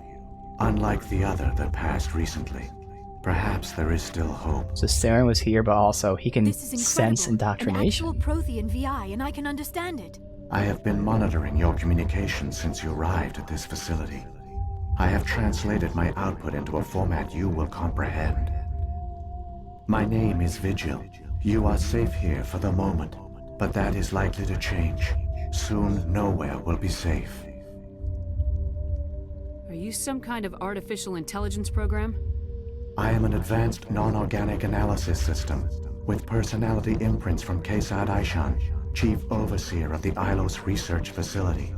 Unlike the other that passed recently. Perhaps there is still hope.
So Saren was here, but also he can
This is
sense
incredible.
indoctrination.
An actual Prothean VI, and I can understand it.
I have been monitoring your communications since you arrived at this facility. I have translated my output into a format you will comprehend. My name is Vigil. You are safe here for the moment, but that is likely to change. Soon, nowhere will be safe.
Are you some kind of artificial intelligence program?
I am an advanced non-organic analysis system with personality imprints from Kesad Aishan, Chief Overseer of the Ilos Research Facility.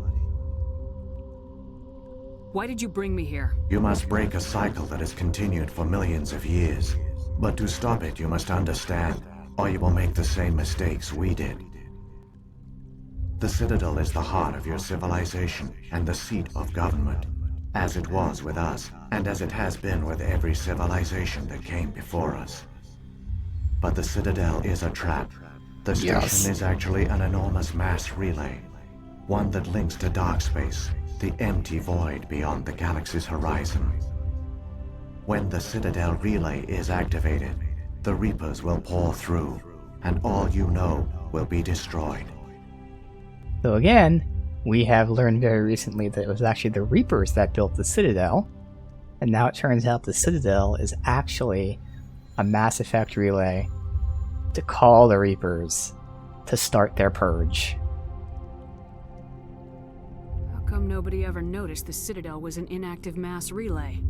Why did you bring me here?
You must break a cycle that has continued for millions of years. But to stop it, you must understand, or you will make the same mistakes we did. The Citadel is the heart of your civilization and the seat of government, as it was with us, and as it has been with every civilization that came before us. But the Citadel is a trap. The station is actually an enormous mass relay, one that links to dark space, the empty void beyond the galaxy's horizon. When the Citadel relay is activated, the Reapers will pour through, and all you know will be destroyed.
So again, we have learned very recently that it was actually the Reapers that built the Citadel, and now it turns out the Citadel is actually a Mass Effect relay to call the Reapers to start their purge.
How come nobody ever noticed the Citadel was an inactive mass relay?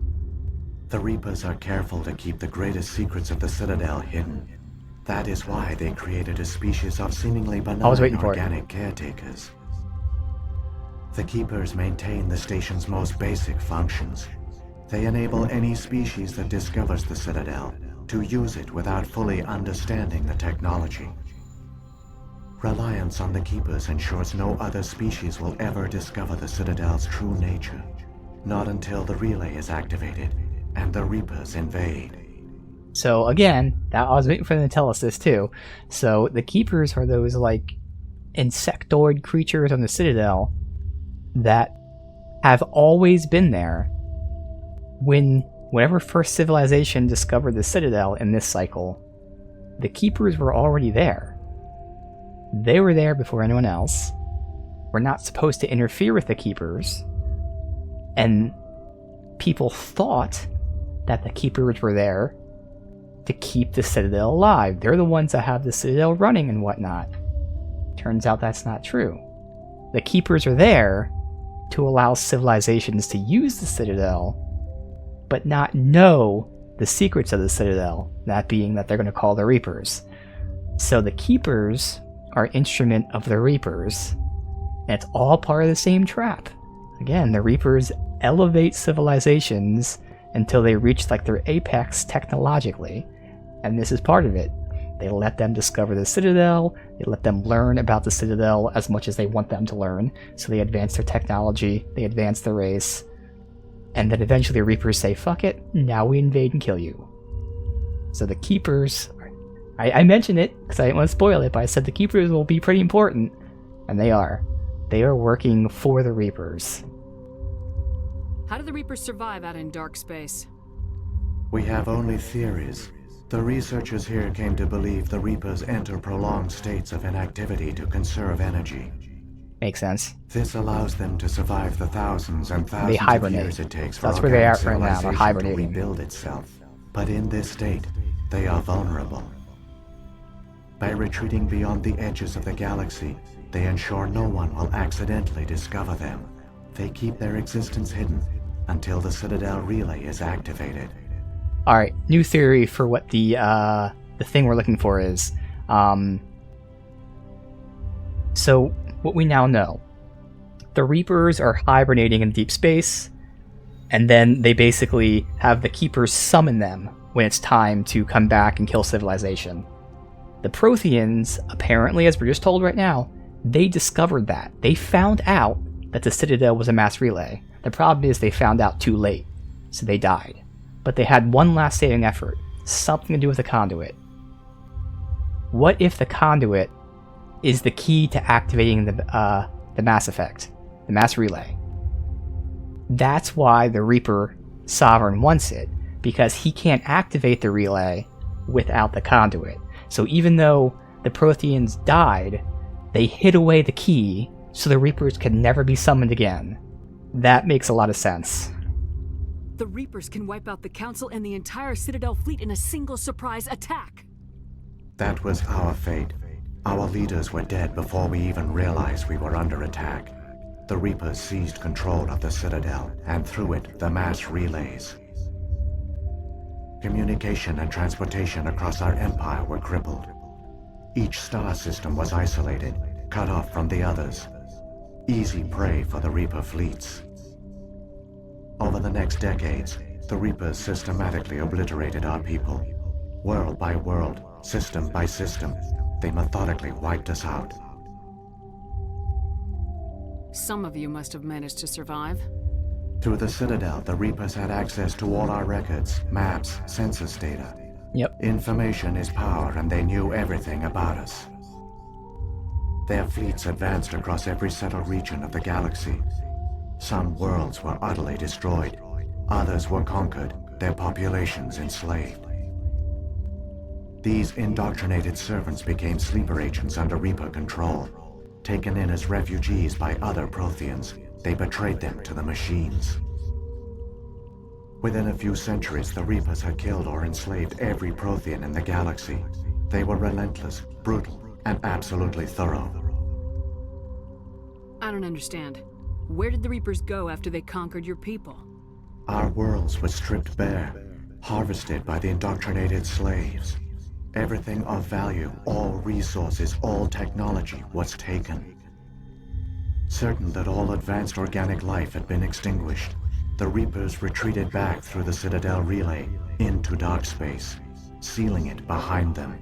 The Reapers are careful to keep the greatest secrets of the Citadel hidden. That is why they created a species of seemingly benign organic caretakers. The Keepers maintain the station's most basic functions. They enable any species that discovers the Citadel to use it without fully understanding the technology. Reliance on the Keepers ensures no other species will ever discover the Citadel's true nature. Not until the relay is activated and the Reapers invade.
So again, I was waiting for them to tell us this too. So the Keepers are those like insectoid creatures on the Citadel that have always been there. Whenever first civilization discovered the Citadel in this cycle, the Keepers were already there. They were there before anyone else. We're not supposed to interfere with the Keepers. And people thought that the Keepers were there to keep the Citadel alive. They're the ones that have the Citadel running and whatnot. Turns out that's not true. The Keepers are there to allow civilizations to use the Citadel, but not know the secrets of the Citadel, that being that they're going to call the Reapers. So the Keepers are an instrument of the Reapers, and it's all part of the same trap. Again, the Reapers elevate civilizations until they reach like their apex technologically. And this is part of it. They let them discover the Citadel, they let them learn about the Citadel as much as they want them to learn, so they advance their technology, they advance the race, and then eventually the Reapers say, fuck it, now we invade and kill you. So the Keepers, I mentioned it because I didn't want to spoil it, but I said the Keepers will be pretty important, and they are. They are working for the Reapers.
How do the Reapers survive out in dark space?
We have only theories. The researchers here came to believe the Reapers enter prolonged states of inactivity to conserve energy.
Makes sense.
This allows them to survive the thousands and thousands
They hibernate.
of years it takes for
That's where they are
organic
right now. They're
civilization
hibernating.
to rebuild itself. But in this state, they are vulnerable. By retreating beyond the edges of the galaxy, they ensure no one will accidentally discover them. They keep their existence hidden until the Citadel relay is activated.
Alright, new theory for what the thing we're looking for is. So, what we now know. The Reapers are hibernating in deep space, and then they basically have the Keepers summon them when it's time to come back and kill civilization. The Protheans, apparently, as we're just told right now, they discovered that. They found out that the Citadel was a mass relay. The problem is they found out too late, so they died. But they had one last saving effort, something to do with the conduit. What if the conduit is the key to activating the Mass Effect, the mass relay? That's why the Reaper Sovereign wants it, because he can't activate the relay without the conduit. So even though the Protheans died, they hid away the key so the Reapers could never be summoned again. That makes a lot of sense.
The Reapers can wipe out the Council and the entire Citadel fleet in a single surprise attack.
That was our fate. Our leaders were dead before we even realized we were under attack. The Reapers seized control of the Citadel, and through it, the mass relays. Communication and transportation across our empire were crippled. Each star system was isolated, cut off from the others. Easy prey for the Reaper fleets. Over the next decades, the Reapers systematically obliterated our people. World by world, system by system, they methodically wiped us out.
Some of you must have managed to survive.
Through the Citadel, the Reapers had access to all our records, maps, census data.
Yep.
Information is power, and they knew everything about us. Their fleets advanced across every settled region of the galaxy. Some worlds were utterly destroyed. Others were conquered, their populations enslaved. These indoctrinated servants became sleeper agents under Reaper control. Taken in as refugees by other Protheans, they betrayed them to the machines. Within a few centuries, the Reapers had killed or enslaved every Prothean in the galaxy. They were relentless, brutal, and absolutely thorough.
I don't understand. Where did the Reapers go after they conquered your people?
Our worlds were stripped bare, harvested by the indoctrinated slaves. Everything of value, all resources, all technology was taken. Certain that all advanced organic life had been extinguished, the Reapers retreated back through the Citadel relay into dark space, sealing it behind them.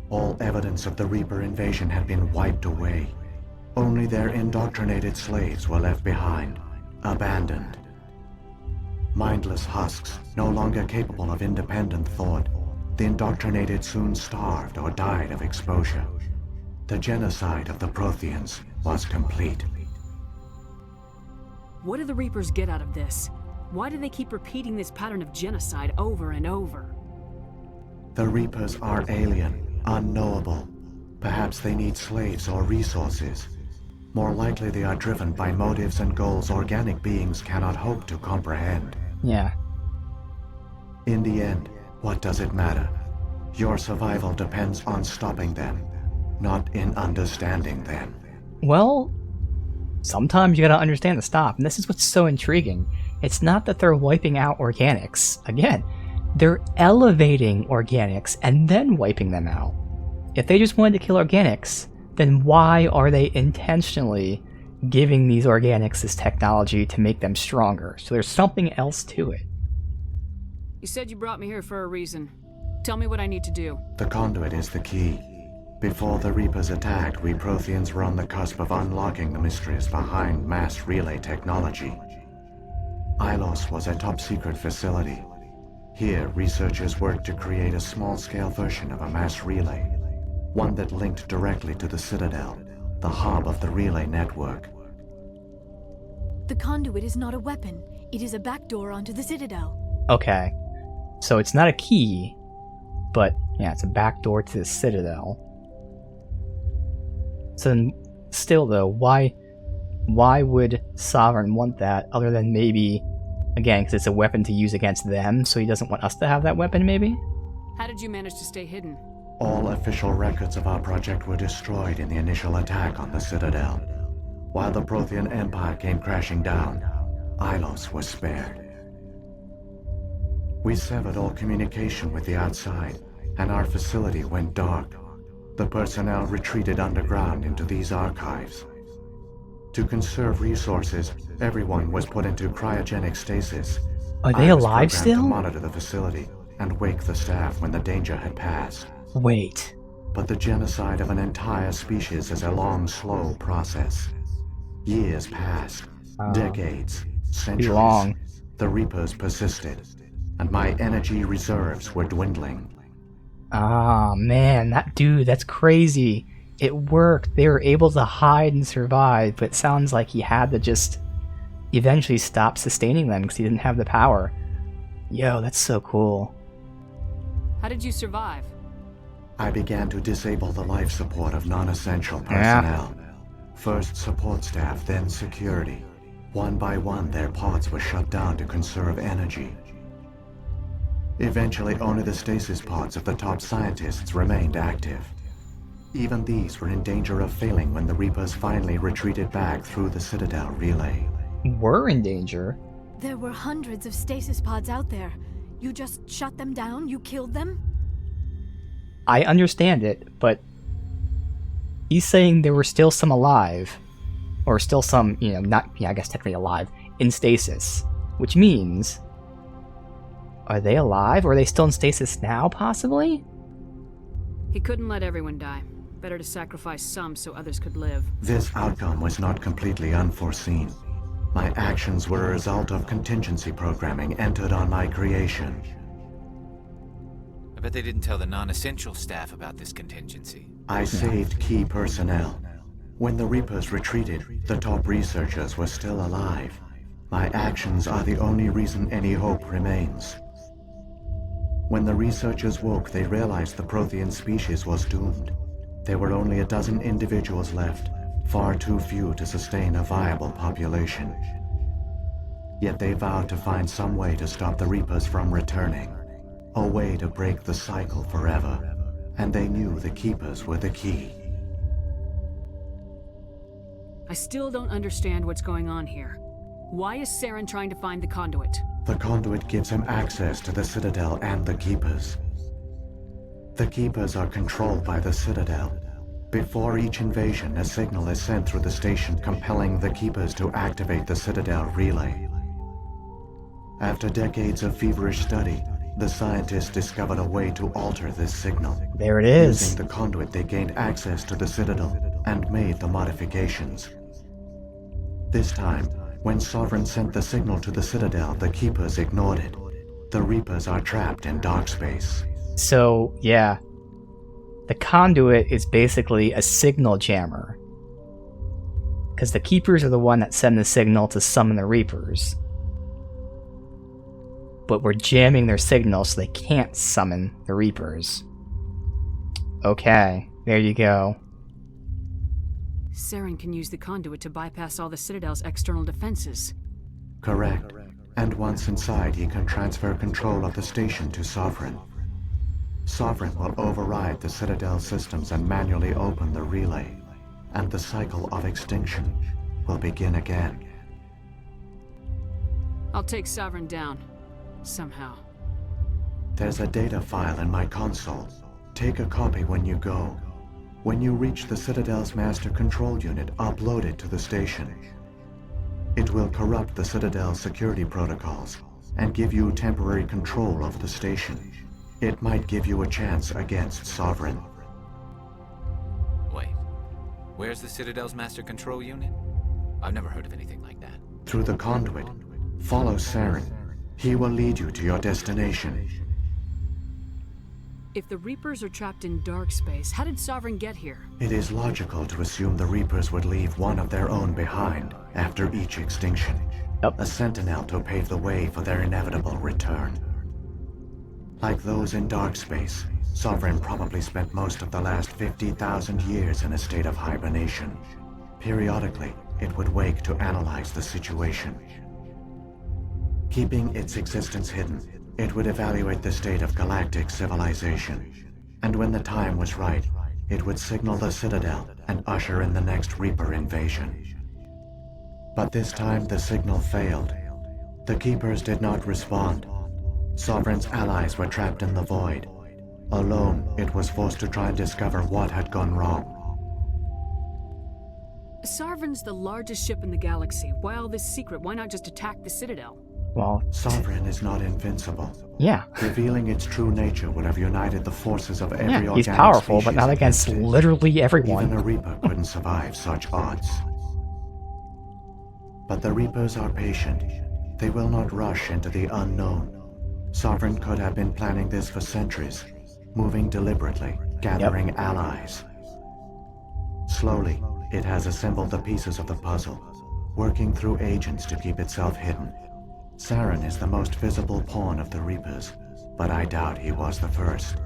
All evidence of the Reaper invasion had been wiped away. Only their indoctrinated slaves were left behind, abandoned. Mindless husks, no longer capable of independent thought, the indoctrinated soon starved or died of exposure. The genocide of the Protheans was complete.
What do the Reapers get out of this? Why do they keep repeating this pattern of genocide over and over?
The Reapers are alien, unknowable. Perhaps they need slaves or resources. More likely they are driven by motives and goals organic beings cannot hope to comprehend.
Yeah.
In the end, what does it matter? Your survival depends on stopping them, not in understanding them.
Well, sometimes you gotta understand the stop, and this is what's so intriguing. It's not that they're wiping out organics. Again, they're elevating organics and then wiping them out. If they just wanted to kill organics, then why are they intentionally giving these organics this technology to make them stronger. So there's something else to it.
You said you brought me here for a reason. Tell me what I need to do.
The conduit is the key. Before the Reapers attacked, we Protheans were on the cusp of unlocking the mysteries behind mass relay technology. Ilos was a top-secret facility. Here, researchers worked to create a small-scale version of a mass relay, one that linked directly to the Citadel, the hub of the relay network.
The conduit is not a weapon. It is a backdoor onto the Citadel.
Okay. So it's not a key, but yeah, it's a backdoor to the Citadel. So then, still though, why would Sovereign want that other than maybe, again, because it's a weapon to use against them, so he doesn't want us to have that weapon maybe?
How did you manage to stay hidden?
All official records of our project were destroyed in the initial attack on the Citadel. While the Prothean Empire came crashing down, Ilos was spared. We severed all communication with the outside, and our facility went dark. The personnel retreated underground into these archives. To conserve resources, everyone was put into cryogenic stasis.
Are they alive
I was programmed
still?
to monitor the facility and wake the staff when the danger had passed.
Wait.
But the genocide of an entire species is a long, slow process. Years passed, decades, centuries.
long.
The Reapers persisted, and my energy reserves were dwindling.
Ah, man, that's crazy. It worked. They were able to hide and survive, but it sounds like he had to just eventually stop sustaining them because he didn't have the power. Yo, that's so cool.
How did you survive?
I began to disable the life support of non-essential personnel. First support staff, then security. One by one, their pods were shut down to conserve energy. Eventually, only the stasis pods of the top scientists remained active. Even these were in danger of failing when the Reapers finally retreated back through the Citadel relay.
Were in danger?
There were hundreds of stasis pods out there. You just shut them down? You killed them?
I understand it, but he's saying there were still some alive. Or still some, I guess technically alive, in stasis. Which means, are they alive? Or are they still in stasis now, possibly?
He couldn't let everyone die. Better to sacrifice some so others could live.
This outcome was not completely unforeseen. My actions were a result of contingency programming entered on my creation.
I bet they didn't tell the non-essential staff about this contingency.
I saved key personnel. When the Reapers retreated, the top researchers were still alive. My actions are the only reason any hope remains. When the researchers woke, they realized the Prothean species was doomed. There were only a dozen individuals left, far too few to sustain a viable population. Yet they vowed to find some way to stop the Reapers from returning, a way to break the cycle forever, and they knew the Keepers were the key.
I still don't understand what's going on here. Why is Saren trying to find the conduit?
The conduit gives him access to the Citadel and the Keepers. The Keepers are controlled by the Citadel. Before each invasion, a signal is sent through the station compelling the Keepers to activate the Citadel relay. After decades of feverish study, the scientists discovered a way to alter this signal.
There it is.
Using the conduit, they gained access to the Citadel and made the modifications. This time, when Sovereign sent the signal to the Citadel, the Keepers ignored it. The Reapers are trapped in dark space.
So, yeah. The conduit is basically a signal jammer. Because the Keepers are the one that send the signal to summon the Reapers. But we're jamming their signal so they can't summon the Reapers. Okay, there you go.
Saren can use the conduit to bypass all the Citadel's external defenses.
Correct. And once inside, he can transfer control of the station to Sovereign. Sovereign will override the Citadel systems and manually open the relay, and the cycle of extinction will begin again.
I'll take Sovereign down. Somehow.
There's a data file in my console. Take a copy when you go. When you reach the Citadel's master control unit, upload it to the station. It will corrupt the Citadel's security protocols and give you temporary control of the station. It might give you a chance against Sovereign.
Wait, where's the Citadel's master control unit? I've never heard of anything like that.
Through the conduit, follow Saren. He will lead you to your destination.
If the Reapers are trapped in dark space, how did Sovereign get here?
It is logical to assume the Reapers would leave one of their own behind after each extinction. A sentinel to pave the way for their inevitable return. Like those in dark space, Sovereign probably spent most of the last 50,000 years in a state of hibernation. Periodically, it would wake to analyze the situation. Keeping its existence hidden, it would evaluate the state of galactic civilization. And when the time was right, it would signal the Citadel and usher in the next Reaper invasion. But this time the signal failed. The Keepers did not respond. Sovereign's allies were trapped in the void. Alone, it was forced to try and discover what had gone wrong.
Sovereign's the largest ship in the galaxy. Why all this secret? Why not just attack the Citadel?
Well,
Sovereign is not invincible.
Yeah.
Revealing its true nature would have united the forces of every organic
he's powerful, but
species
not against
it.
literally everyone.
Even a Reaper couldn't survive such odds. But the Reapers are patient. They will not rush into the unknown. Sovereign could have been planning this for centuries, moving deliberately, gathering allies. Slowly, it has assembled the pieces of the puzzle, working through agents to keep itself hidden. Saren is the most visible pawn of the Reapers, but I doubt he was the first.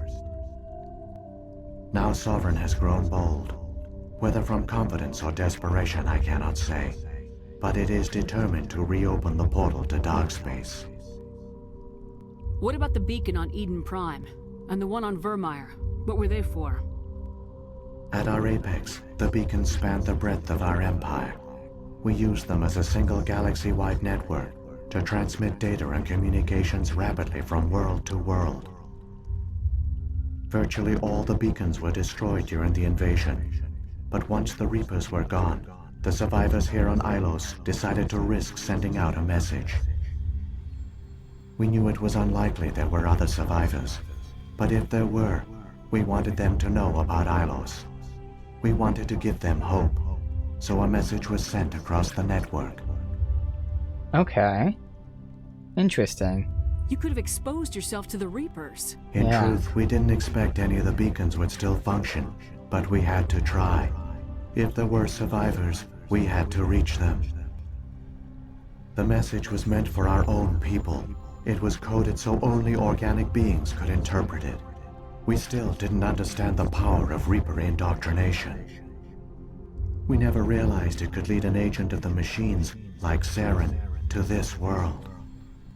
Now Sovereign has grown bold. Whether from confidence or desperation, I cannot say. But it is determined to reopen the portal to dark space.
What about the beacon on Eden Prime? And the one on Vermeer? What were they for?
At our apex, the beacons spanned the breadth of our empire. We used them as a single galaxy-wide network to transmit data and communications rapidly from world to world. Virtually all the beacons were destroyed during the invasion, but once the Reapers were gone, the survivors here on Ilos decided to risk sending out a message. We knew it was unlikely there were other survivors, but if there were, we wanted them to know about Ilos. We wanted to give them hope, so a message was sent across the network.
Okay. Interesting.
You could have exposed yourself to the Reapers.
In truth, we didn't expect any of the beacons would still function, but we had to try. If there were survivors, we had to reach them. The message was meant for our own people. It was coded so only organic beings could interpret it. We still didn't understand the power of Reaper indoctrination. We never realized it could lead an agent of the machines, like Saren, to this world.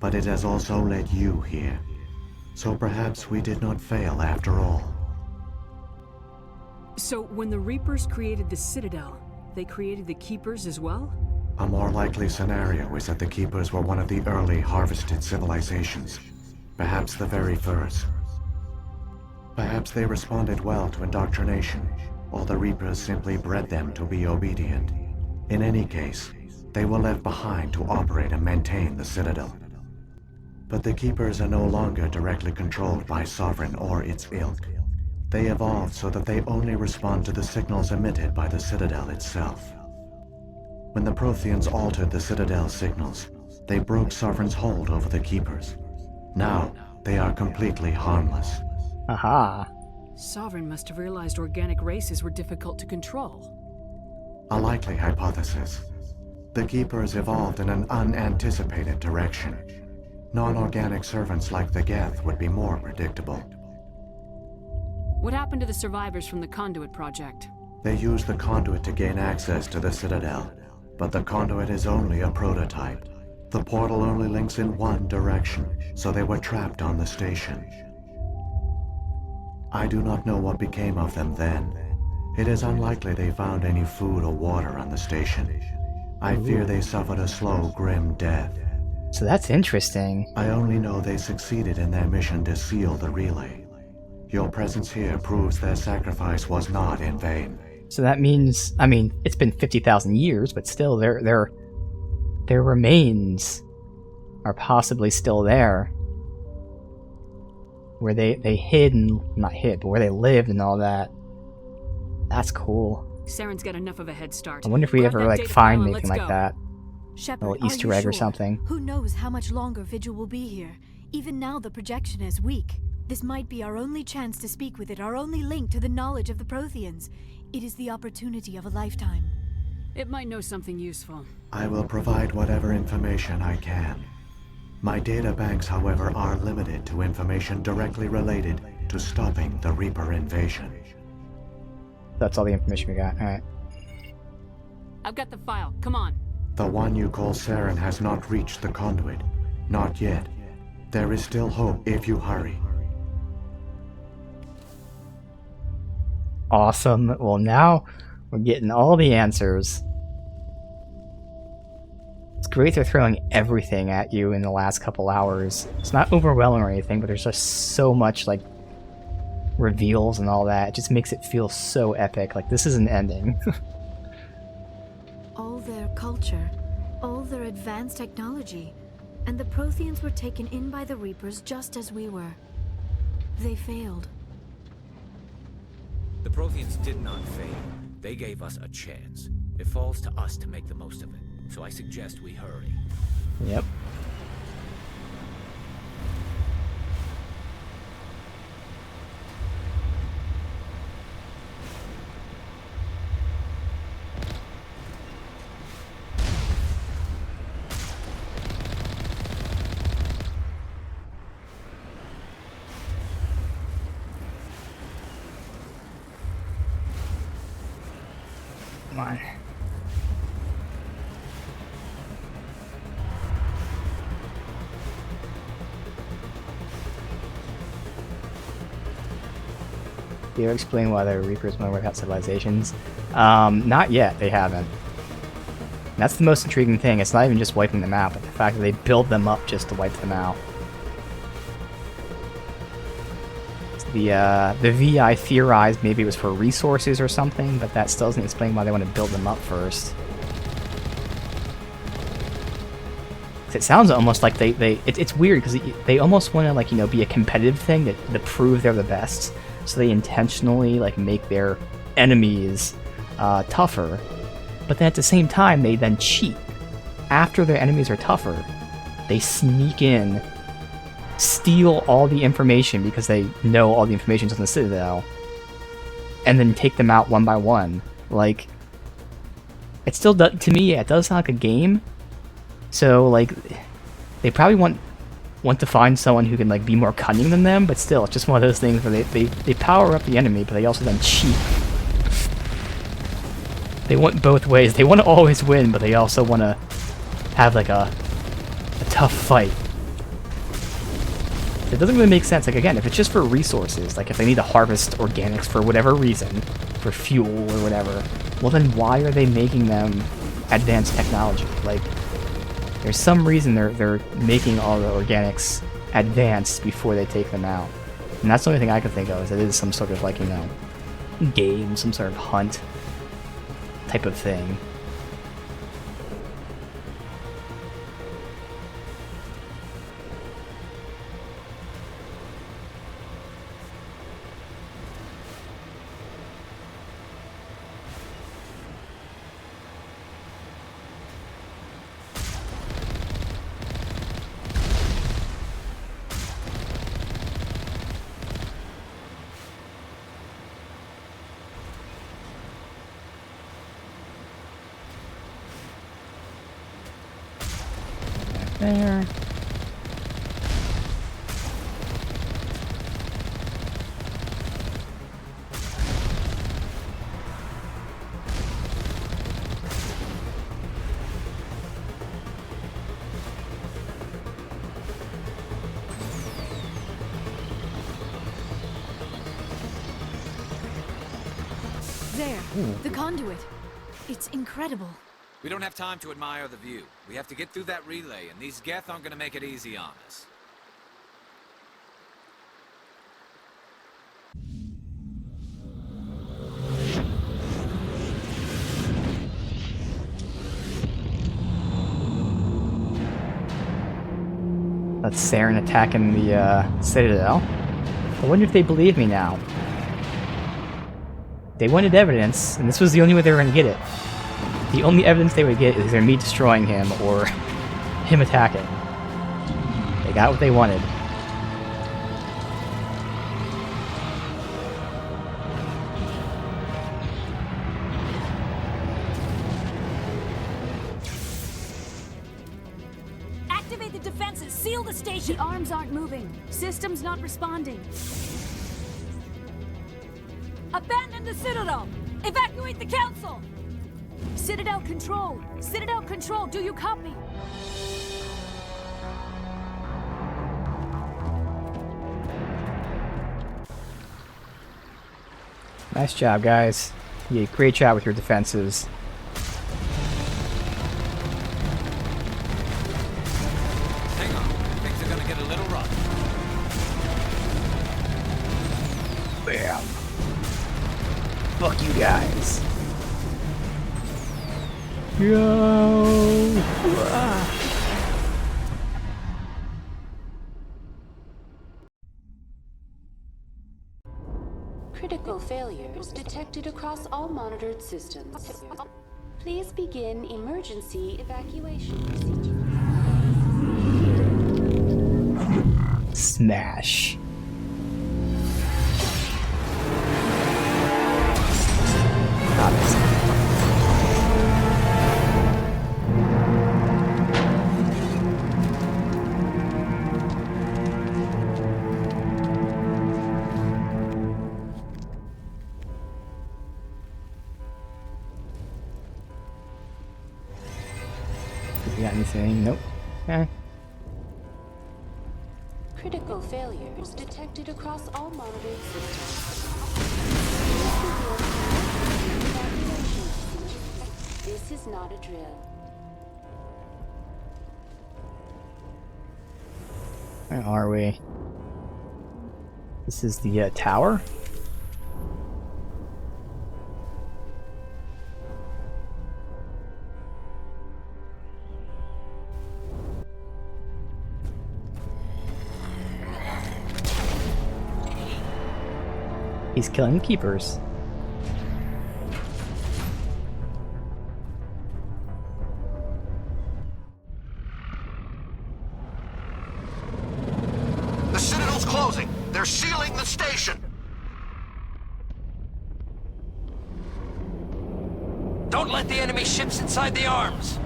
But it has also led you here. So perhaps we did not fail after all.
So when the Reapers created the Citadel, they created the Keepers as well?
A more likely scenario is that the Keepers were one of the early harvested civilizations. Perhaps the very first. Perhaps they responded well to indoctrination, or the Reapers simply bred them to be obedient. In any case, they were left behind to operate and maintain the Citadel. But the Keepers are no longer directly controlled by Sovereign or its ilk. They evolved so that they only respond to the signals emitted by the Citadel itself. When the Protheans altered the Citadel's signals, they broke Sovereign's hold over the Keepers. Now, they are completely harmless.
Aha.
Sovereign must have realized organic races were difficult to control.
A likely hypothesis. The Keepers evolved in an unanticipated direction. Non-organic servants like the Geth would be more predictable.
What happened to the survivors from the Conduit Project?
They used the Conduit to gain access to the Citadel, but the Conduit is only a prototype. The portal only links in one direction, so they were trapped on the station. I do not know what became of them then. It is unlikely they found any food or water on the station. I fear they suffered a slow, grim death.
So that's interesting.
I only know they succeeded in their mission to seal the relay. Your presence here proves their sacrifice was not in vain.
So that means, I mean, it's been 50,000 years, but still, their remains are possibly still there. Where they hid and, not hid, but where they lived and all that. That's cool.
Saren's got enough of a head start.
I wonder if we
Grab
ever,
that
like,
data
find
file and
anything
let's
like
go.
that.
Shepard,
A little
are
Easter
you
egg or
sure?
something.
Who knows how much longer Vigil will be here? Even now, the projection is weak. This might be our only chance to speak with it, our only link to the knowledge of the Protheans. It is the opportunity of a lifetime.
It might know something useful.
I will provide whatever information I can. My data banks, however, are limited to information directly related to stopping the Reaper invasion.
That's all the information we got. Alright.
I've got the file. Come on.
The one you call Saren has not reached the conduit. Not yet. There is still hope if you hurry.
Awesome. Well, now we're getting all the answers. It's great they're throwing everything at you in the last couple hours. It's not overwhelming or anything, but there's just so much, like, reveals and all that. It just makes it feel so epic. Like, this is an ending.
All their culture, all their advanced technology, and the Protheans were taken in by the Reapers just as we were. They failed.
The Protheans did not fail. They gave us a chance. It falls to us to make the most of it. So I suggest we hurry.
Yep. Come on. Do you explain why the Reapers want to wipe out civilizations? Not yet, they haven't. And that's the most intriguing thing. It's not even just wiping them out, but the fact that they build them up just to wipe them out. The VI theorized maybe it was for resources or something, but that still doesn't explain why they want to build them up first. It sounds almost like it's weird because they almost want to, like, you know, be a competitive thing to prove they're the best. So they intentionally, like, make their enemies tougher. But then at the same time, they then cheat. After their enemies are tougher, they sneak in, steal all the information because they know all the information's on the Citadel, and then take them out one by one. Like, it still does, to me, it does sound like a game. So, like, they probably want to find someone who can, like, be more cunning than them, but still, it's just one of those things where they power up the enemy, but they also then cheat. They want both ways. They want to always win, but they also want to have, like, a tough fight. It doesn't really make sense. Like, again, if it's just for resources, like if they need to harvest organics for whatever reason, for fuel or whatever, well then why are they making them advanced technology? Like, there's some reason they're making all the organics advanced before they take them out. And that's the only thing I can think of, is it is some sort of, like, you know, game, some sort of hunt type of thing. There.
There, the conduit. It's incredible.
We don't have time to admire the view. We have to get through that relay, and these Geth aren't gonna make it easy on us.
about Saren attacking the Citadel. I wonder if they believe me now. They wanted evidence, and this was the only way they were going to get it. The only evidence they would get is either me destroying him or him attacking. They got what they wanted.
Activate the defenses! Seal the station! The arms aren't moving. Systems not responding. Abandon the Citadel! Evacuate the Council! Citadel Control! Citadel Control, do you copy?
Nice job, guys. You did a great job with your defenses.
Hang on, things are gonna get a little rough.
Bam. Fuck you guys. Go!
Critical failures detected across all monitored systems. Please begin emergency evacuation procedure.
Smash. You got anything? Nope. Okay.
Critical failures detected across all monitored systems. This is not a drill.
Where are we? This is the tower? He's killing the keepers.
The Citadel's closing. They're sealing the station.
Don't let the enemy ships inside the arms.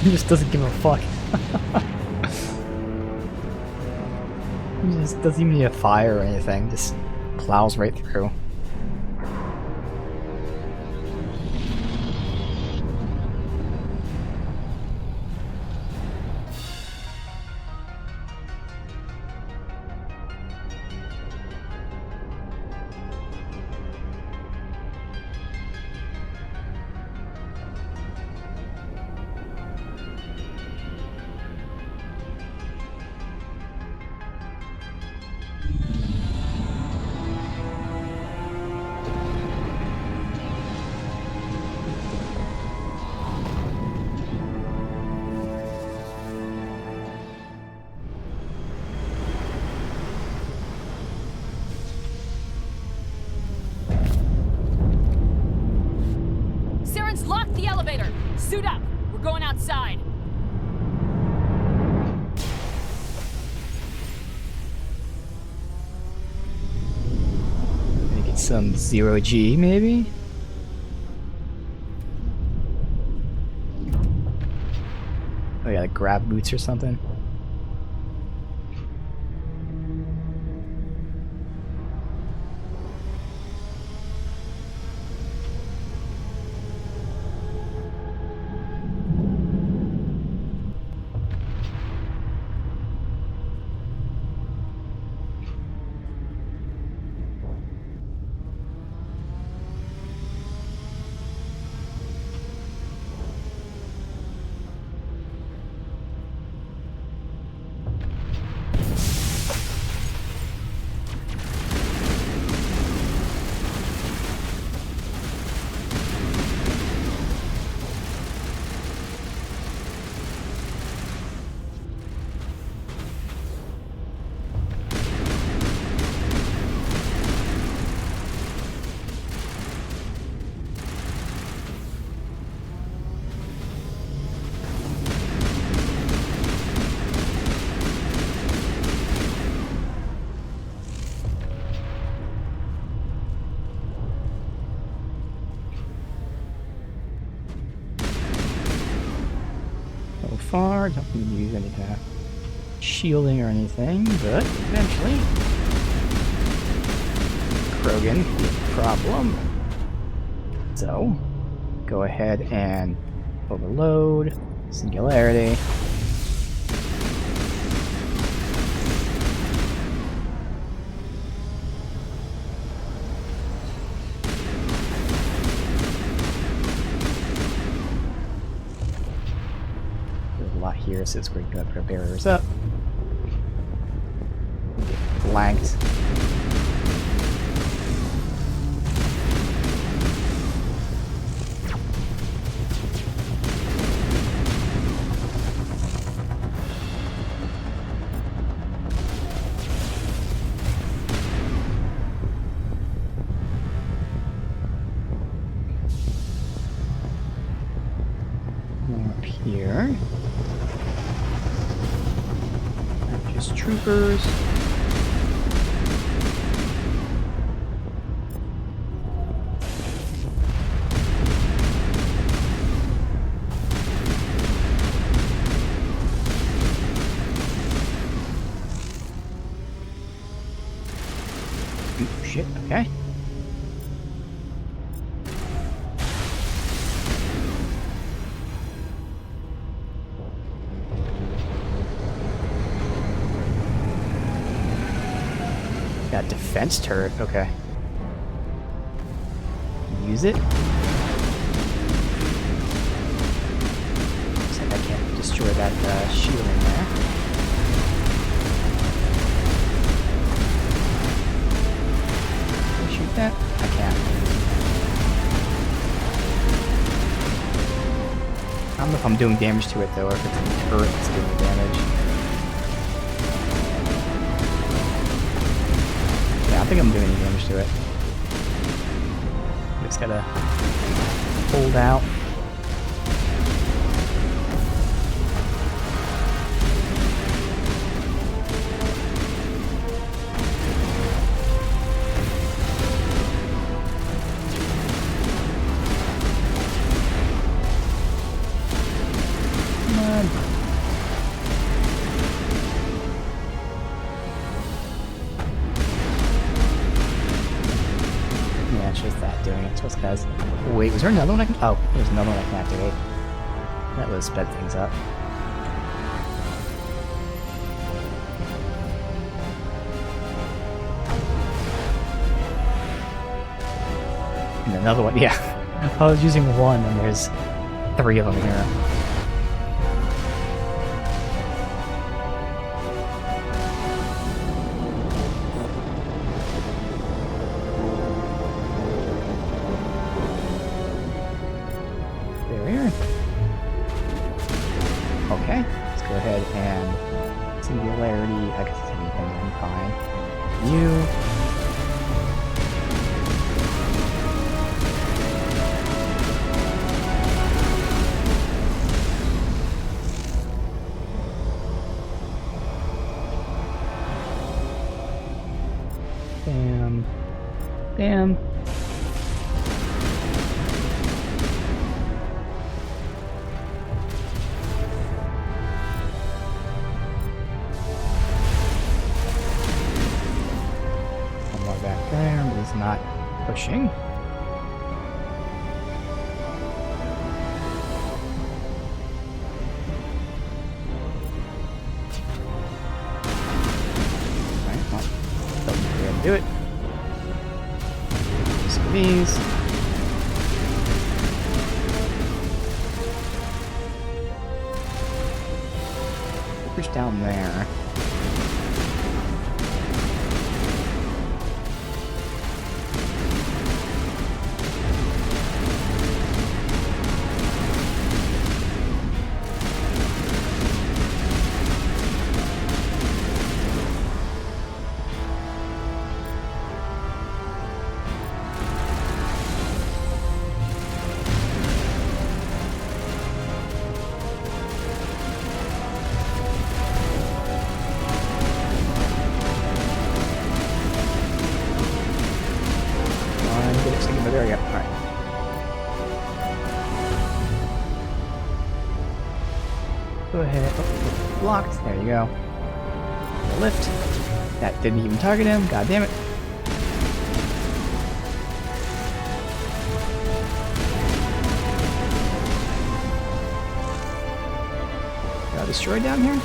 He just doesn't give a fuck. He just doesn't even need a fire or anything, just plows right through.
Saren's locked the elevator! Suit up! We're going outside!
Gonna get some zero G, maybe? Oh, yeah, like grab boots or something. far. Don't need to use any kind of shielding or anything, but eventually Krogan could be a problem. So, go ahead and overload Singularity. There's a lot here since we're going to put our barriers up. Get flanked. Up here. Not just troopers. Ooh, shit, okay. Got defense turret, okay. Use it. Looks like I can't destroy that shield in there. Can I shoot that? I can't. I don't know if I'm doing damage to it though, or if it's the turret that's doing the damage. I don't think I'm doing any damage to it. Just gotta hold out. Come on. Yeah, it's just that doing it. So it's guys. Wait, was there another one I can? Oh, there's another one I can activate. That would sped things up. And another one, yeah. I was using one, and there's 3 of them here. Okay, let's go ahead and Singularity. I guess it's anything, I'm fine. You. Bam. Bam. Back there, but he's not pushing. Alright, well, doesn't really do it. Some of these. Push down there. There we go. Alright. Go ahead. Oh, blocked. There you go. Lift. That didn't even target him. God damn it. Got destroyed down here?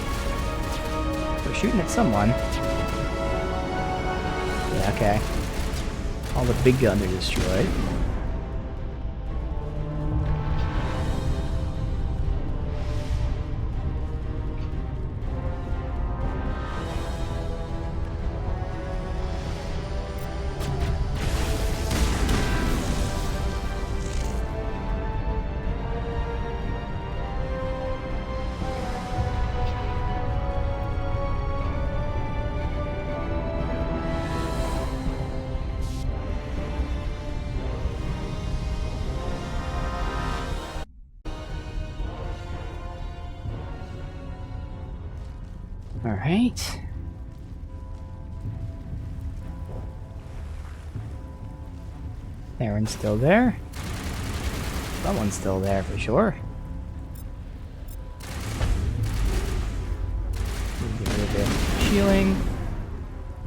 We're shooting at someone. Yeah, okay. All the big guns are destroyed. Alright. Aaron's still there. Someone's still there for sure. Get rid of the shielding.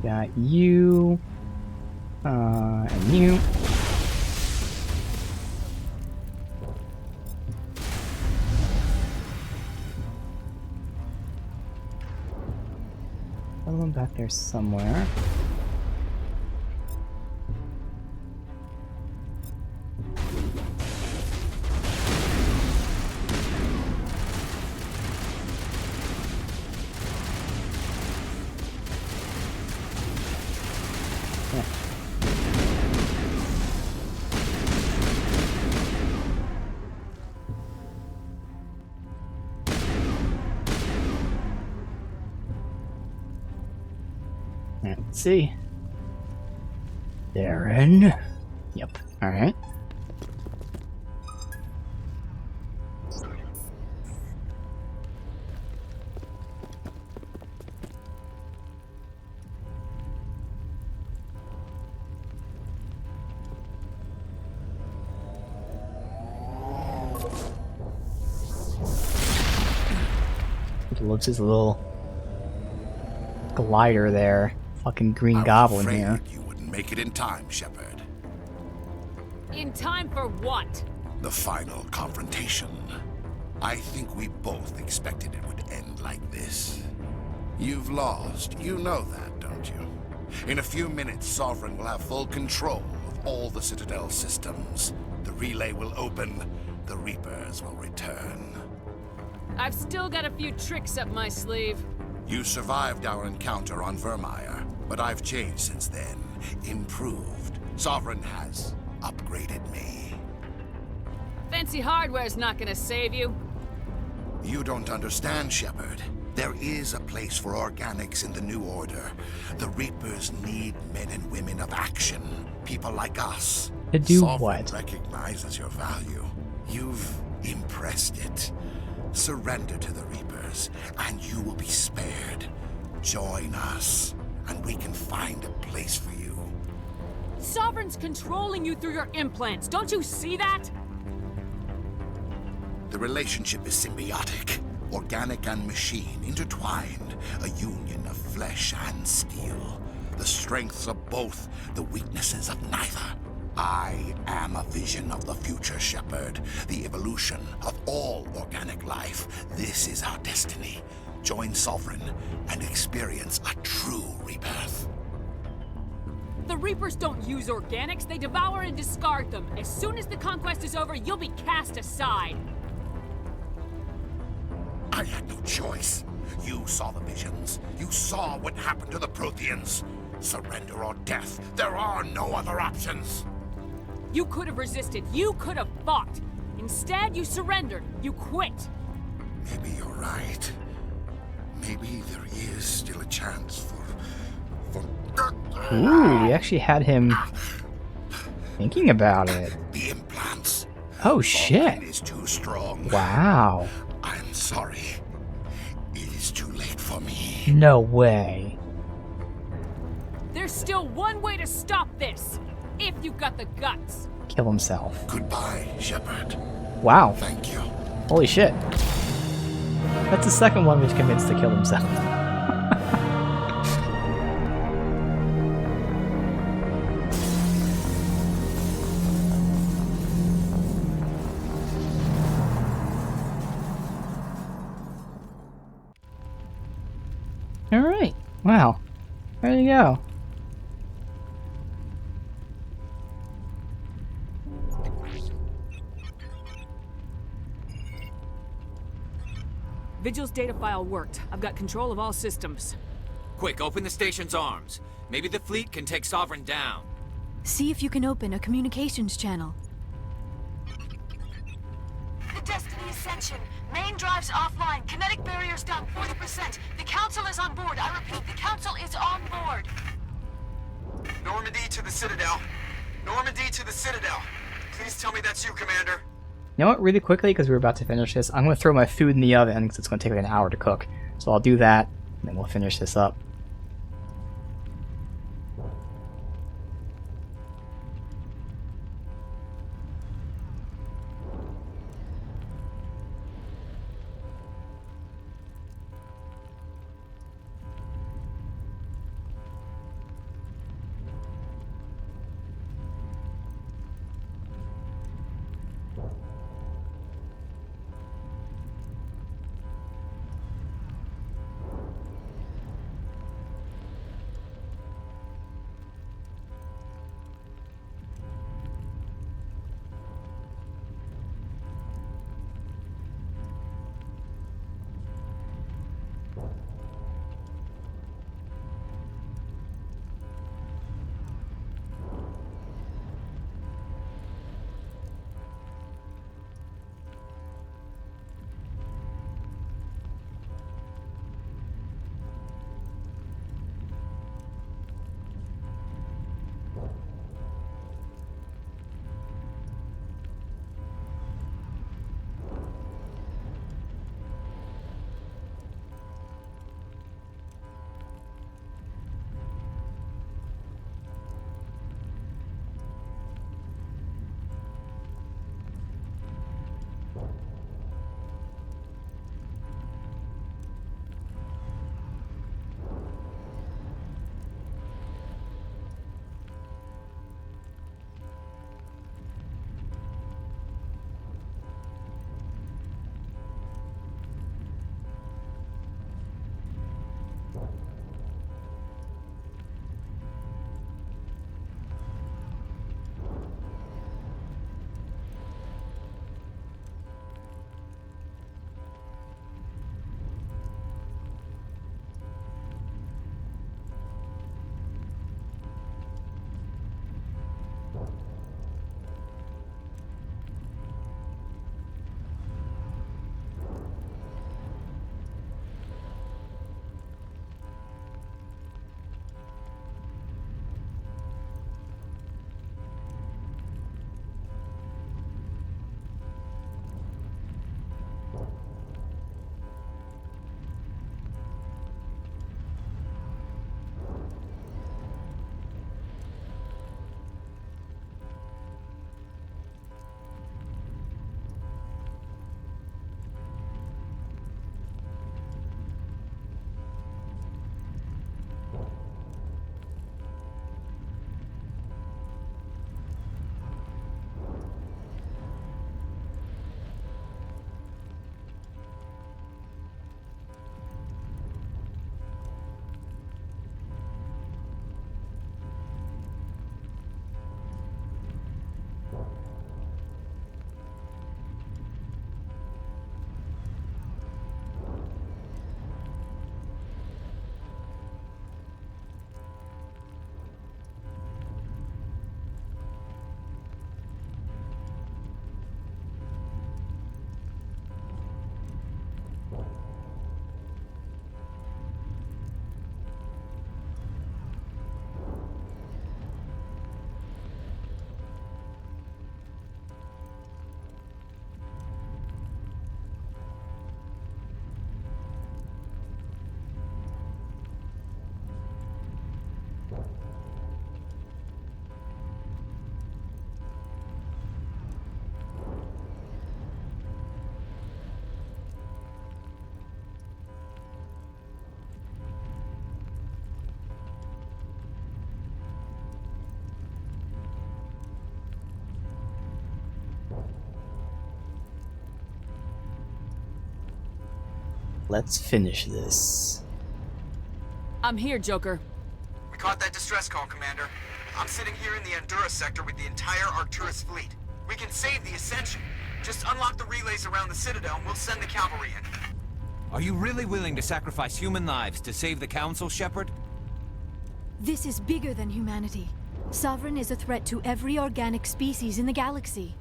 Got you. And you. Another one back there somewhere. Let's see. Darren. Yep. Alright. He loves his little glider there. Fucking Green Goblin here.
You wouldn't make it in time, Shepard.
In time for what?
The final confrontation. I think we both expected it would end like this. You've lost. You know that, don't you? In a few minutes, Sovereign will have full control of all the Citadel systems. The relay will open. The Reapers will return.
I've still got a few tricks up my sleeve.
You survived our encounter on Vermeer, but I've changed since then. Improved. Sovereign has upgraded me.
Fancy hardware's not gonna save you.
You don't understand, Shepard. There is a place for organics in the New Order. The Reapers need men and women of action. People like us.
To do
Sovereign
what?
recognizes your value. You've impressed it. Surrender to the Reapers, and you will be spared. Join us, and we can find a place for you.
Sovereign's controlling you through your implants. Don't you see that?
The relationship is symbiotic. Organic and machine intertwined. A union of flesh and steel. The strengths of both, the weaknesses of neither. I am a vision of the future, Shepard. The evolution of all organic life. This is our destiny. Join Sovereign and experience a true rebirth.
The Reapers don't use organics, they devour and discard them. As soon as the conquest is over, you'll be cast aside.
I had no choice. You saw the visions. You saw what happened to the Protheans. Surrender or death. There are no other options.
You could have resisted. You could have fought. Instead, you surrendered. You quit.
Maybe you're right. Maybe there is still a chance for...
Ooh, we actually had him thinking about it.
The implants.
Oh shit.
Sovereign is too strong.
Wow.
I'm sorry. It is too late for me.
No way.
There's still one way to stop this. If you've got the guts.
Kill himself.
Goodbye, Shepard.
Wow.
Thank you.
Holy shit. That's the second one which commits to kill himself. Alright. Wow. There you go.
Vigil's data file worked. I've got control of all systems.
Quick, open the station's arms. Maybe the fleet can take Sovereign down.
See if you can open a communications channel.
The Destiny Ascension. Main drives offline. Kinetic barriers down 40%. The Council is on board. I repeat, the Council is on board.
Normandy to the Citadel. Normandy to the Citadel. Please tell me that's you, Commander.
You know what, really quickly, because we're about to finish this, I'm going to throw my food in the oven, because it's going to take like an hour to cook. So I'll do that, and then we'll finish this up. Let's finish this.
I'm here, Joker.
We caught that distress call, Commander. I'm sitting here in the Andura sector with the entire Arcturus fleet. We can save the Ascension. Just unlock the relays around the Citadel and we'll send the cavalry in.
Are you really willing to sacrifice human lives to save the Council, Shepard?
This is bigger than humanity. Sovereign is a threat to every organic species in the galaxy.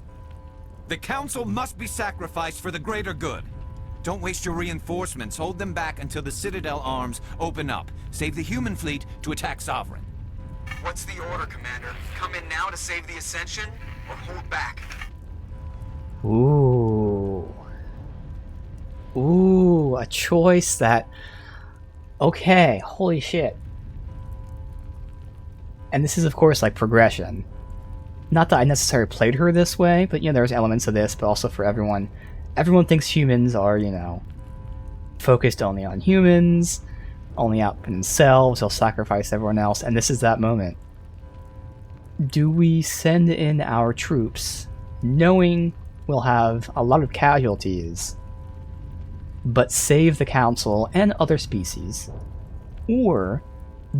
The Council must be sacrificed for the greater good. Don't waste your reinforcements. Hold them back until the Citadel arms open up. Save the human fleet to attack Sovereign.
What's the order, Commander? Come in now to save the Ascension, or hold back?
Ooh. Ooh, a choice that... Okay, holy shit. And this is, of course, like, progression. Not that I necessarily played her this way, but, you know, there's elements of this, but also for everyone. Everyone thinks humans are, you know, focused only on humans, only out for themselves, they'll sacrifice everyone else, and this is that moment. Do we send in our troops, knowing we'll have a lot of casualties, but save the Council and other species? Or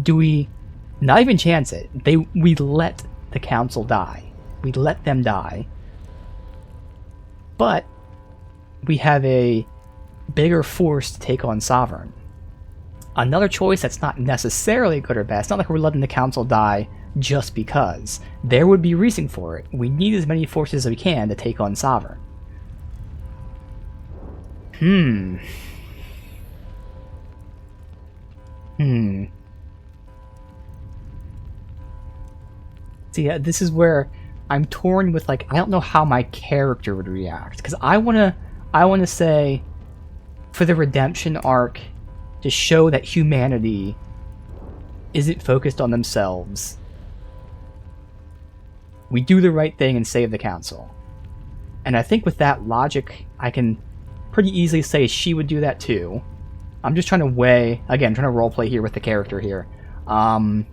do we not even chance it? We let the Council die. We let them die. But we have a bigger force to take on Sovereign. Another choice that's not necessarily good or bad. It's not like we're letting the Council die just because. There would be reason for it. We need as many forces as we can to take on Sovereign. See, this is where I'm torn with, like, I don't know how my character would react, because I wanna say, for the redemption arc, to show that humanity isn't focused on themselves, we do the right thing and save the Council. And I think with that logic, I can pretty easily say she would do that too. I'm just trying to weigh, again, trying to roleplay here with the character here. I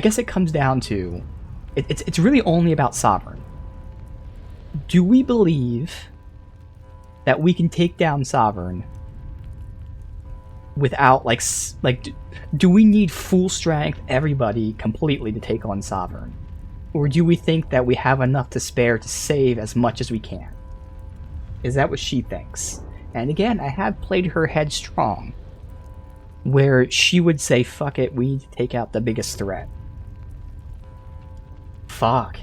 guess it comes down to, it's really only about Sovereign. Do we believe that we can take down Sovereign without, like do we need full strength, everybody, completely to take on Sovereign? Or do we think that we have enough to spare to save as much as we can? Is that what she thinks? And again, I have played her headstrong, where she would say, fuck it, we need to take out the biggest threat. Fuck.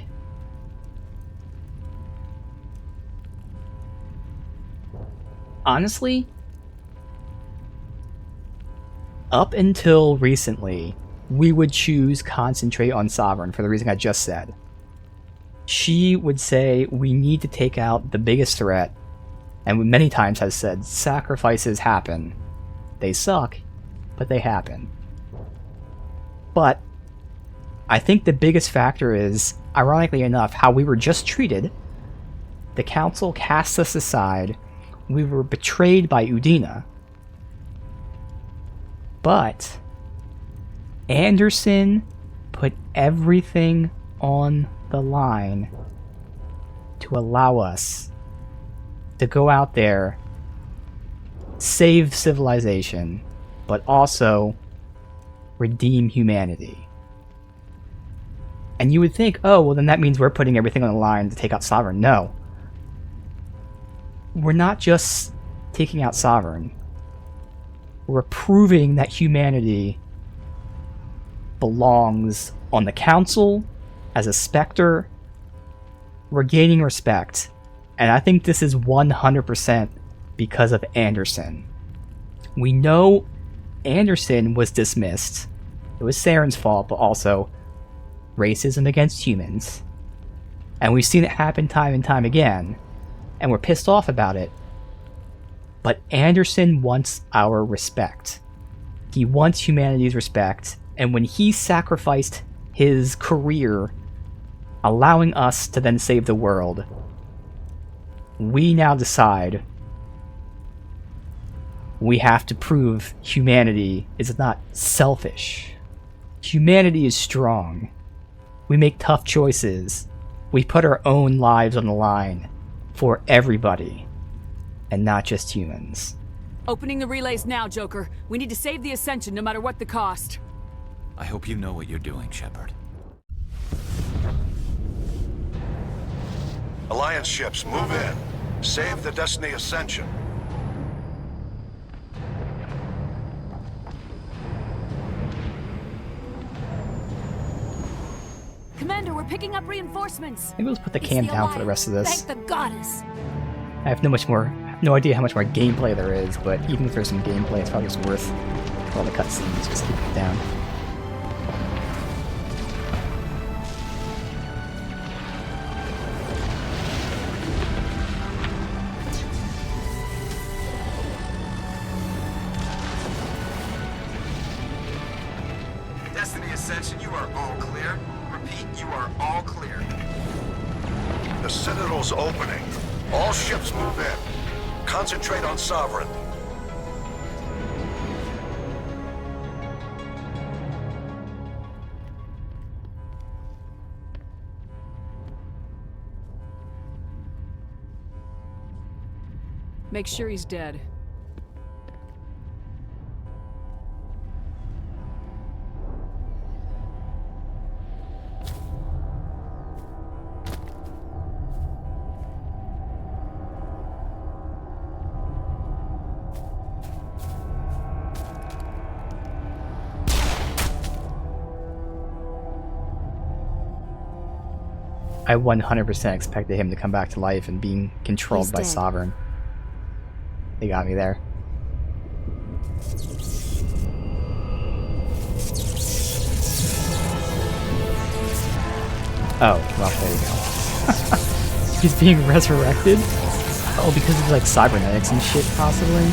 Honestly, up until recently, we would choose concentrate on Sovereign for the reason I just said. She would say we need to take out the biggest threat, and many times has said sacrifices happen. They suck, but they happen. But I think the biggest factor is, ironically enough, how we were just treated. The Council cast us aside. We were betrayed by Udina. But Anderson put everything on the line to allow us to go out there, save civilization, but also redeem humanity. And you would think, oh, well then that means we're putting everything on the line to take out Sovereign. No. We're not just taking out Sovereign. We're proving that humanity belongs on the Council as a Spectre. We're gaining respect. And I think this is 100% because of Anderson. We know Anderson was dismissed. It was Saren's fault, but also racism against humans. And we've seen it happen time and time again. And we're pissed off about it. But Anderson wants our respect. He wants humanity's respect. And when he sacrificed his career, allowing us to then save the world, we now decide we have to prove humanity is not selfish. Humanity is strong. We make tough choices. We put our own lives on the line for everybody. and not just humans.
Opening the relays now, Joker. We need to save the Ascension no matter what the cost.
I hope you know what you're doing, Shepard.
Alliance ships, move in. Save the Destiny Ascension.
Commander, we're picking up reinforcements.
Maybe let's put the cam down for the rest of this.
Thank the goddess.
I have no idea how much more gameplay there is, but even if there's some gameplay, it's probably just worth all the cutscenes. Just keep it down.
Destiny Ascension, you are all clear. Repeat, you are all clear.
The Citadel's opening. All ships move in. Concentrate on Sovereign.
Make sure he's dead.
I 100% expected him to come back to life and being controlled
He's
by
dead.
Sovereign. They got me there. Oh, well, there you go. He's being resurrected? Oh, because of like cybernetics and shit, possibly?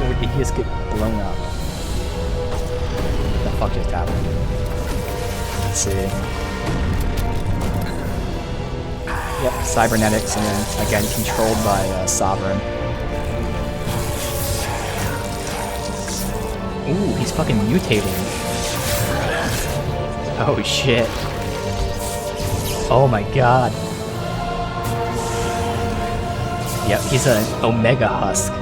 Or did he just get blown up? What the fuck just happened? Let's see. Yep, cybernetics, and then again controlled by Sovereign. Ooh, he's fucking mutating. Oh shit. Oh my god. Yep, he's an Omega Husk.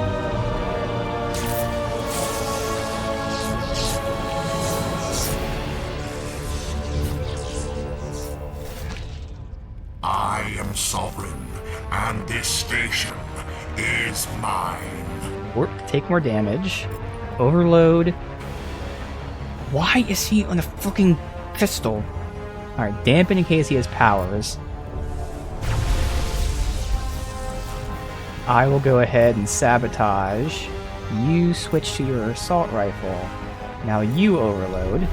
I am sovereign, and this station is mine.
Warp, take more damage. Overload. Why is he on a fucking pistol? Alright, dampen in case he has powers. I will go ahead and sabotage. You switch to your assault rifle. Now you overload.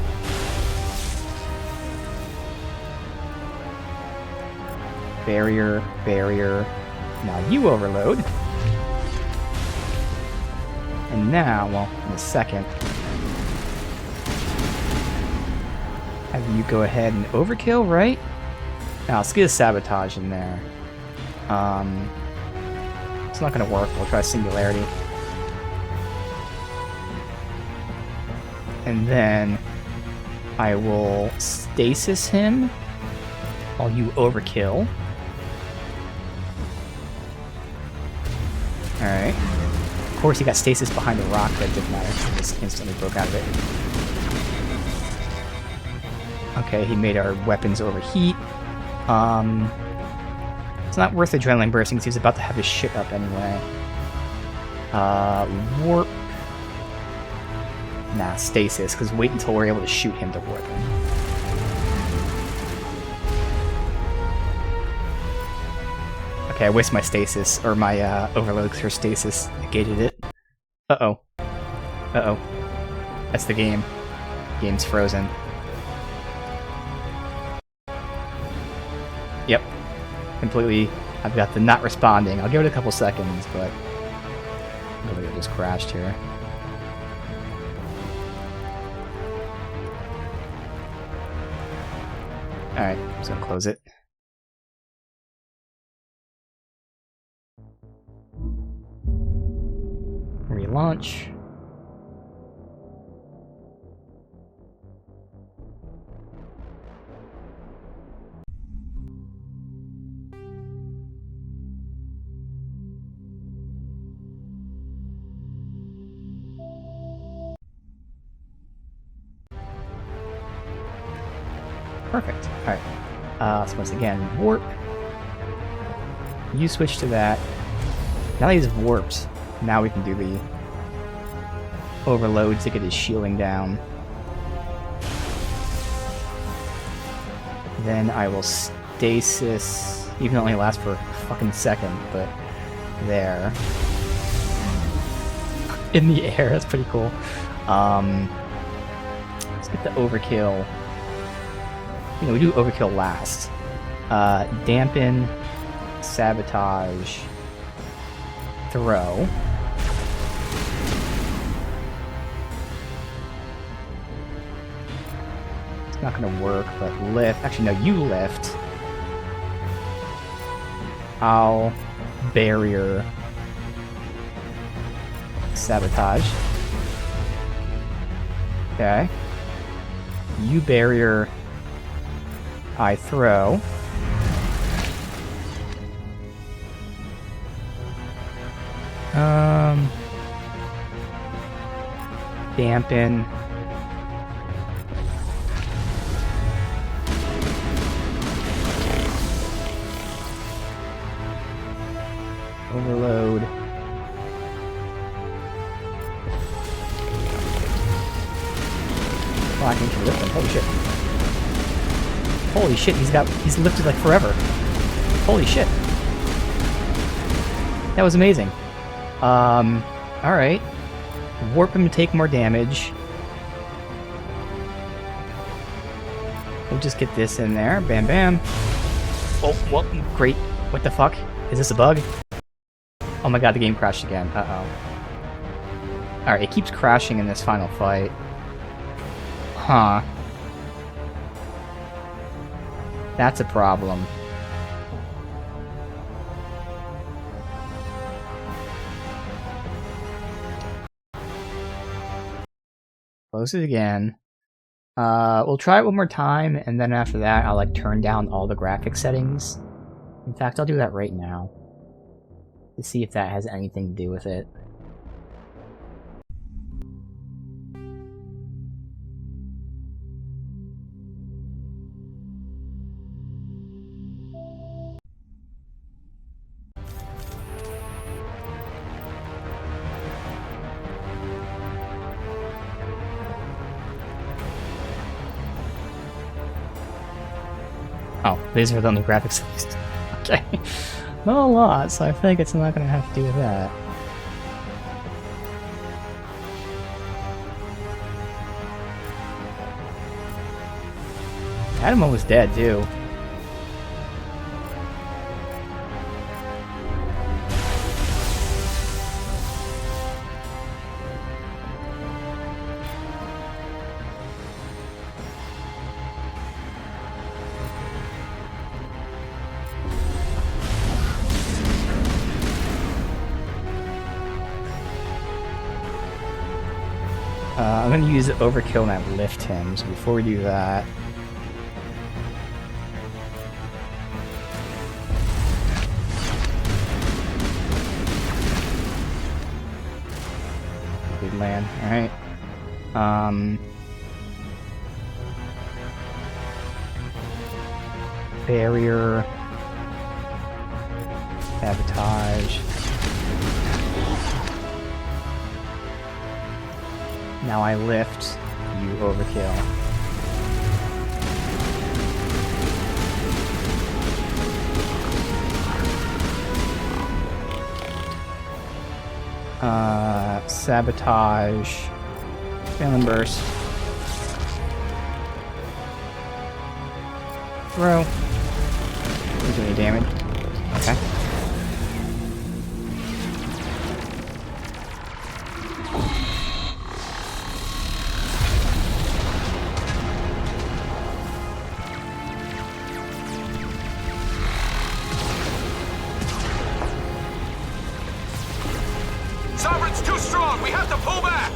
Barrier, barrier. Now you overload. And now, well, in a second, have you go ahead and overkill, right? Now let's get a sabotage in there. It's not gonna work. We'll try singularity. And then I will stasis him while you overkill. Alright. Of course he got stasis behind the rock, but it didn't matter. He just instantly broke out of it. Okay, he made our weapons overheat. It's not worth adrenaline bursting because he's about to have his shit up anyway. Warp. Nah, stasis, because wait until we're able to shoot him to warp him. Okay, I waste my stasis, or my overload because her stasis negated it. Uh-oh. Uh-oh. That's the game. Game's frozen. Yep. Completely. I've got the not responding. I'll give it a couple seconds, but I think it just crashed here. Alright, just gonna close it. Relaunch. Perfect. Alright. So once again, warp. You switch to that. Now that he's warped, now we can do the overload to get his shielding down. Then I will stasis, even though it only lasts for a fucking second, but there. In the air, that's pretty cool. Let's get the overkill. You know, we do overkill last. Dampen, sabotage, throw. It's not gonna work, but lift. Actually, no, you lift. I'll barrier, sabotage. Okay. You barrier, I throw. Dampen. Overload. Oh, I can actually lift him. Holy shit. Holy shit, he's lifted like forever. Holy shit. That was amazing. Alright. Warp him to take more damage. We'll just get this in there. Bam bam. Oh, well, great. What the fuck? Is this a bug? Oh my god, the game crashed again. Uh-oh. Alright, it keeps crashing in this final fight. Huh. That's a problem. Close it again. We'll try it one more time, and then after that, I'll like turn down all the graphic settings. In fact, I'll do that right now to see if that has anything to do with it. Oh, these are the only graphics. Okay. Not a lot, so I think it's not going to have to do with that. Adam almost dead, too. I'm going to use overkill and lift him, so before we do that... Good land, alright. Barrier... Sabotage... Now I lift, you overkill. Sabotage. Failing burst. Throw. Didn't do any damage. Okay.
Sovereign's too strong! We have to pull back!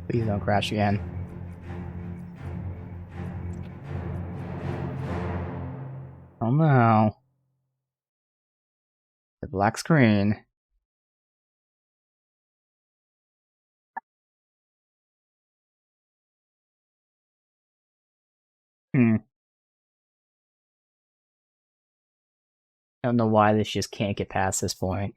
Please don't crash again. Oh no. The black screen. I don't know why this just can't get past this point.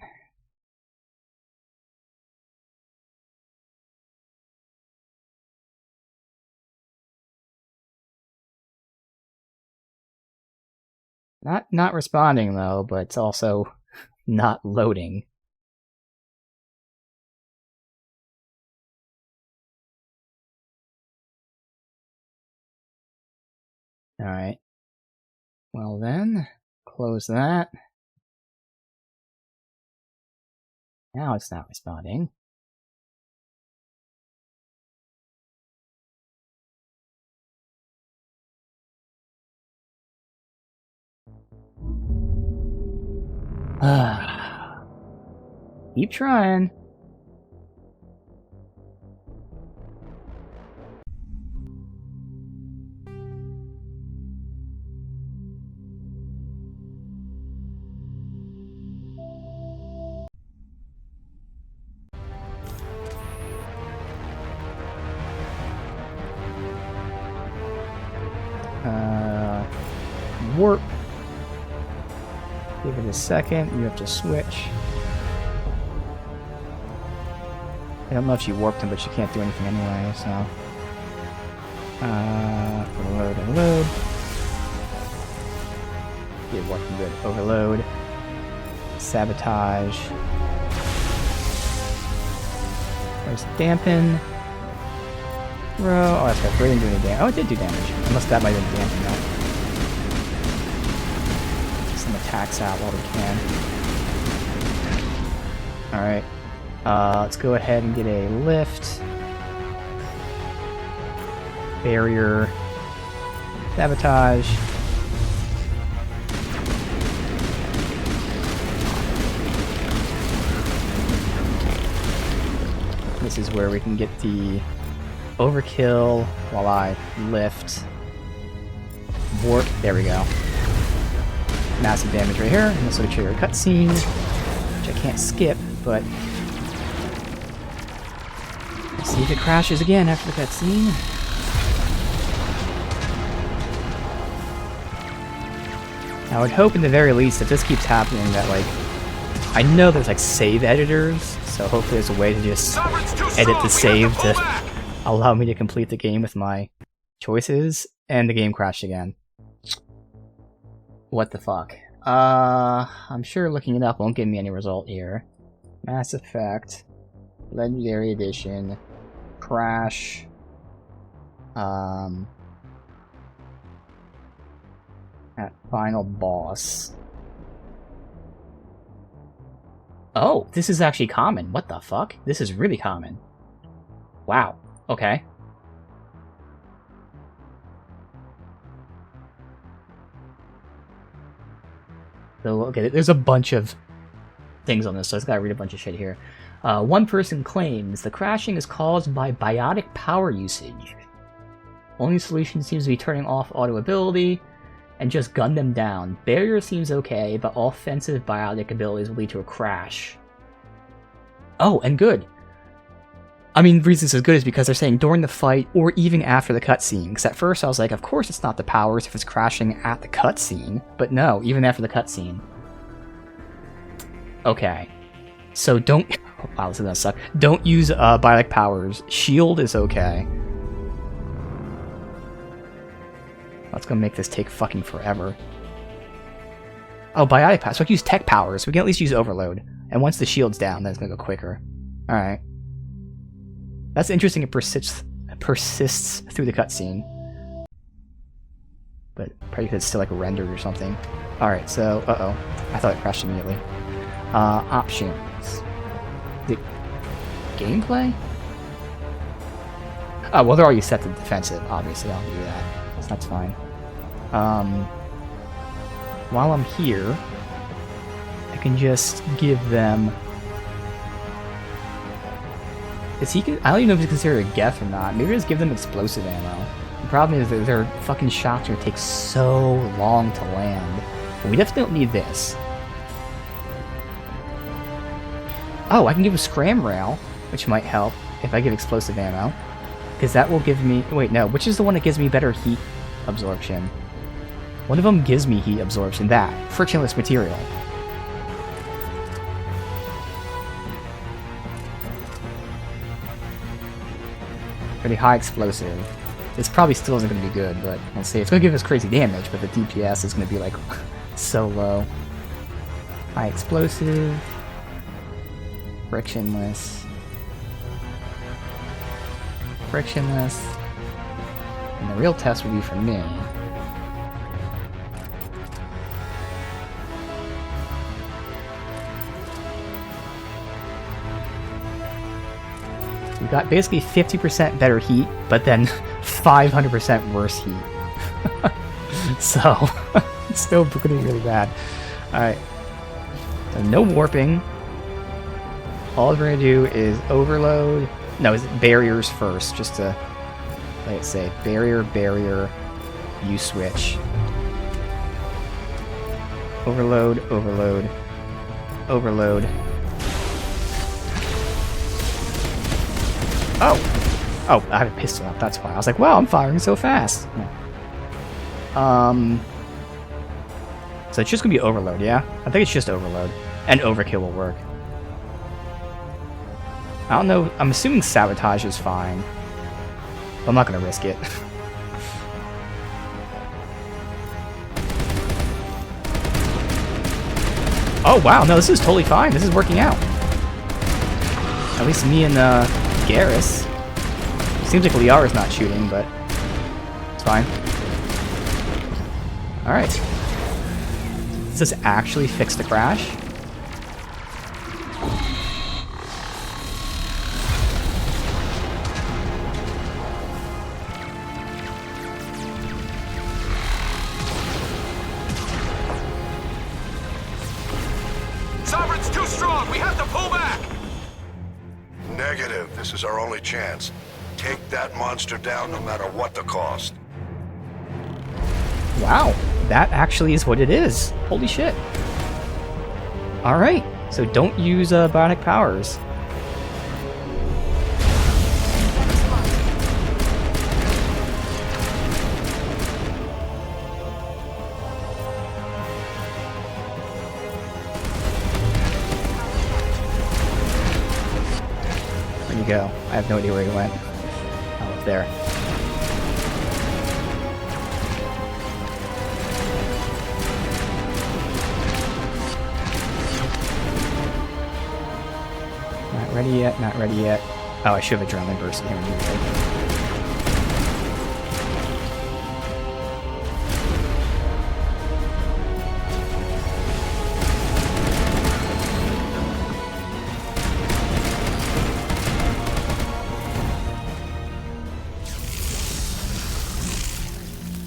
Not responding though, but it's also not loading. Alright. Well then, close that. Now it's not responding. Keep trying. Warp. Give it a second. You have to switch. I don't know if she warped him, but she can't do anything anyway, so. Overload, overload. Get working good. Overload. Sabotage. There's dampen. Throw. Oh, that's right. It didn't do any damage. Oh, it did do damage. Unless that might have been dampen though. Some attacks out while we can. Alright. Let's go ahead and get a lift. Barrier. Sabotage. This is where we can get the overkill while I lift. Warp. There we go. Massive damage right here, and this will trigger a cutscene, which I can't skip, but let's see if it crashes again after the cutscene. I would hope in the very least if this keeps happening that, like, I know there's like save editors, so hopefully there's a way to just edit the save to allow me to complete the game with my choices, and the game crashed again. What the fuck? I'm sure looking it up won't give me any result here. Mass Effect, Legendary Edition, Crash, at Final Boss. Oh, this is actually common. What the fuck? This is really common. Wow. Okay. So, okay, there's a bunch of things on this, so I just gotta read a bunch of shit here. One person claims the crashing is caused by biotic power usage. Only solution seems to be turning off auto ability and just gun them down. Barrier seems okay, but offensive biotic abilities will lead to a crash. Oh, and good. I mean, the reason this is good is because they're saying during the fight or even after the cutscene. Because at first I was like, of course it's not the powers if it's crashing at the cutscene. But no, even after the cutscene. Okay. So don't... Wow, this is gonna suck. Don't use biotic powers. Shield is okay. That's gonna make this take fucking forever. Oh, biotic powers. So I can use tech powers. We can at least use overload. And once the shield's down, then it's gonna go quicker. Alright. That's interesting. It persists through the cutscene. But probably because it's still like rendered or something. Alright, so... Uh-oh. I thought it crashed immediately. Options. The gameplay? Oh, well, they're already set to defensive. Obviously, I'll do that. So that's fine. While I'm here, I can just give them... Is he? I don't even know if it's considered a Geth or not. Maybe just give them explosive ammo. The problem is that their fucking shots are gonna take so long to land. But we definitely don't need this. Oh, I can give a scram rail, which might help if I give explosive ammo. Because that will give me... Wait, no. Which is the one that gives me better heat absorption. One of them gives me heat absorption. That. Frictionless material. Pretty high explosive. This probably still isn't going to be good, but we'll see. It's going to give us crazy damage, but the DPS is going to be like so low. High explosive. Frictionless. Frictionless. And the real test would be for me. We got basically 50% better heat, but then 500% worse heat. So, it's still pretty really bad. Alright. So no warping. All we're going to do is overload. No, it's barriers first, just to, like say, barrier, you switch. Overload, overload, overload. Oh, I have a pistol up, that's why. I was like, wow, I'm firing so fast. So it's just gonna be overload, yeah? I think it's just overload. And overkill will work. I don't know, I'm assuming sabotage is fine. But I'm not gonna risk it. Oh wow, no, this is totally fine. This is working out. At least me and Garrus. Seems like Liara's not shooting, but it's fine. Alright. Does this actually fix the crash?
Sovereign's too strong! We have to pull back! Negative. This is our only chance. Take that monster down no matter what the cost.
Wow, that actually is what it is. Holy shit. Alright, so don't use bionic powers. Where'd he go? I have no idea where he went. Oh, up there. Not ready yet, not ready yet. Oh, I should have adrenaline burst him anyway.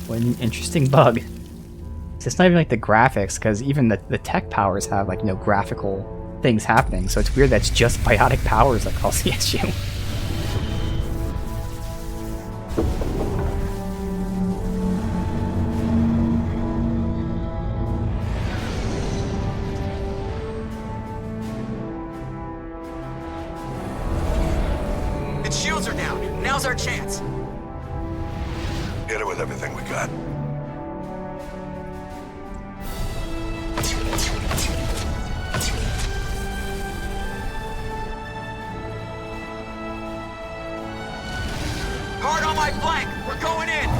What an interesting bug. It's not even like the graphics, because even the tech powers have like no graphical things happening, so it's weird that's just biotic powers that cause the issue.
Its shields are down. Now's our chance.
Hit it with everything we got.
Hard on my flank. We're going in.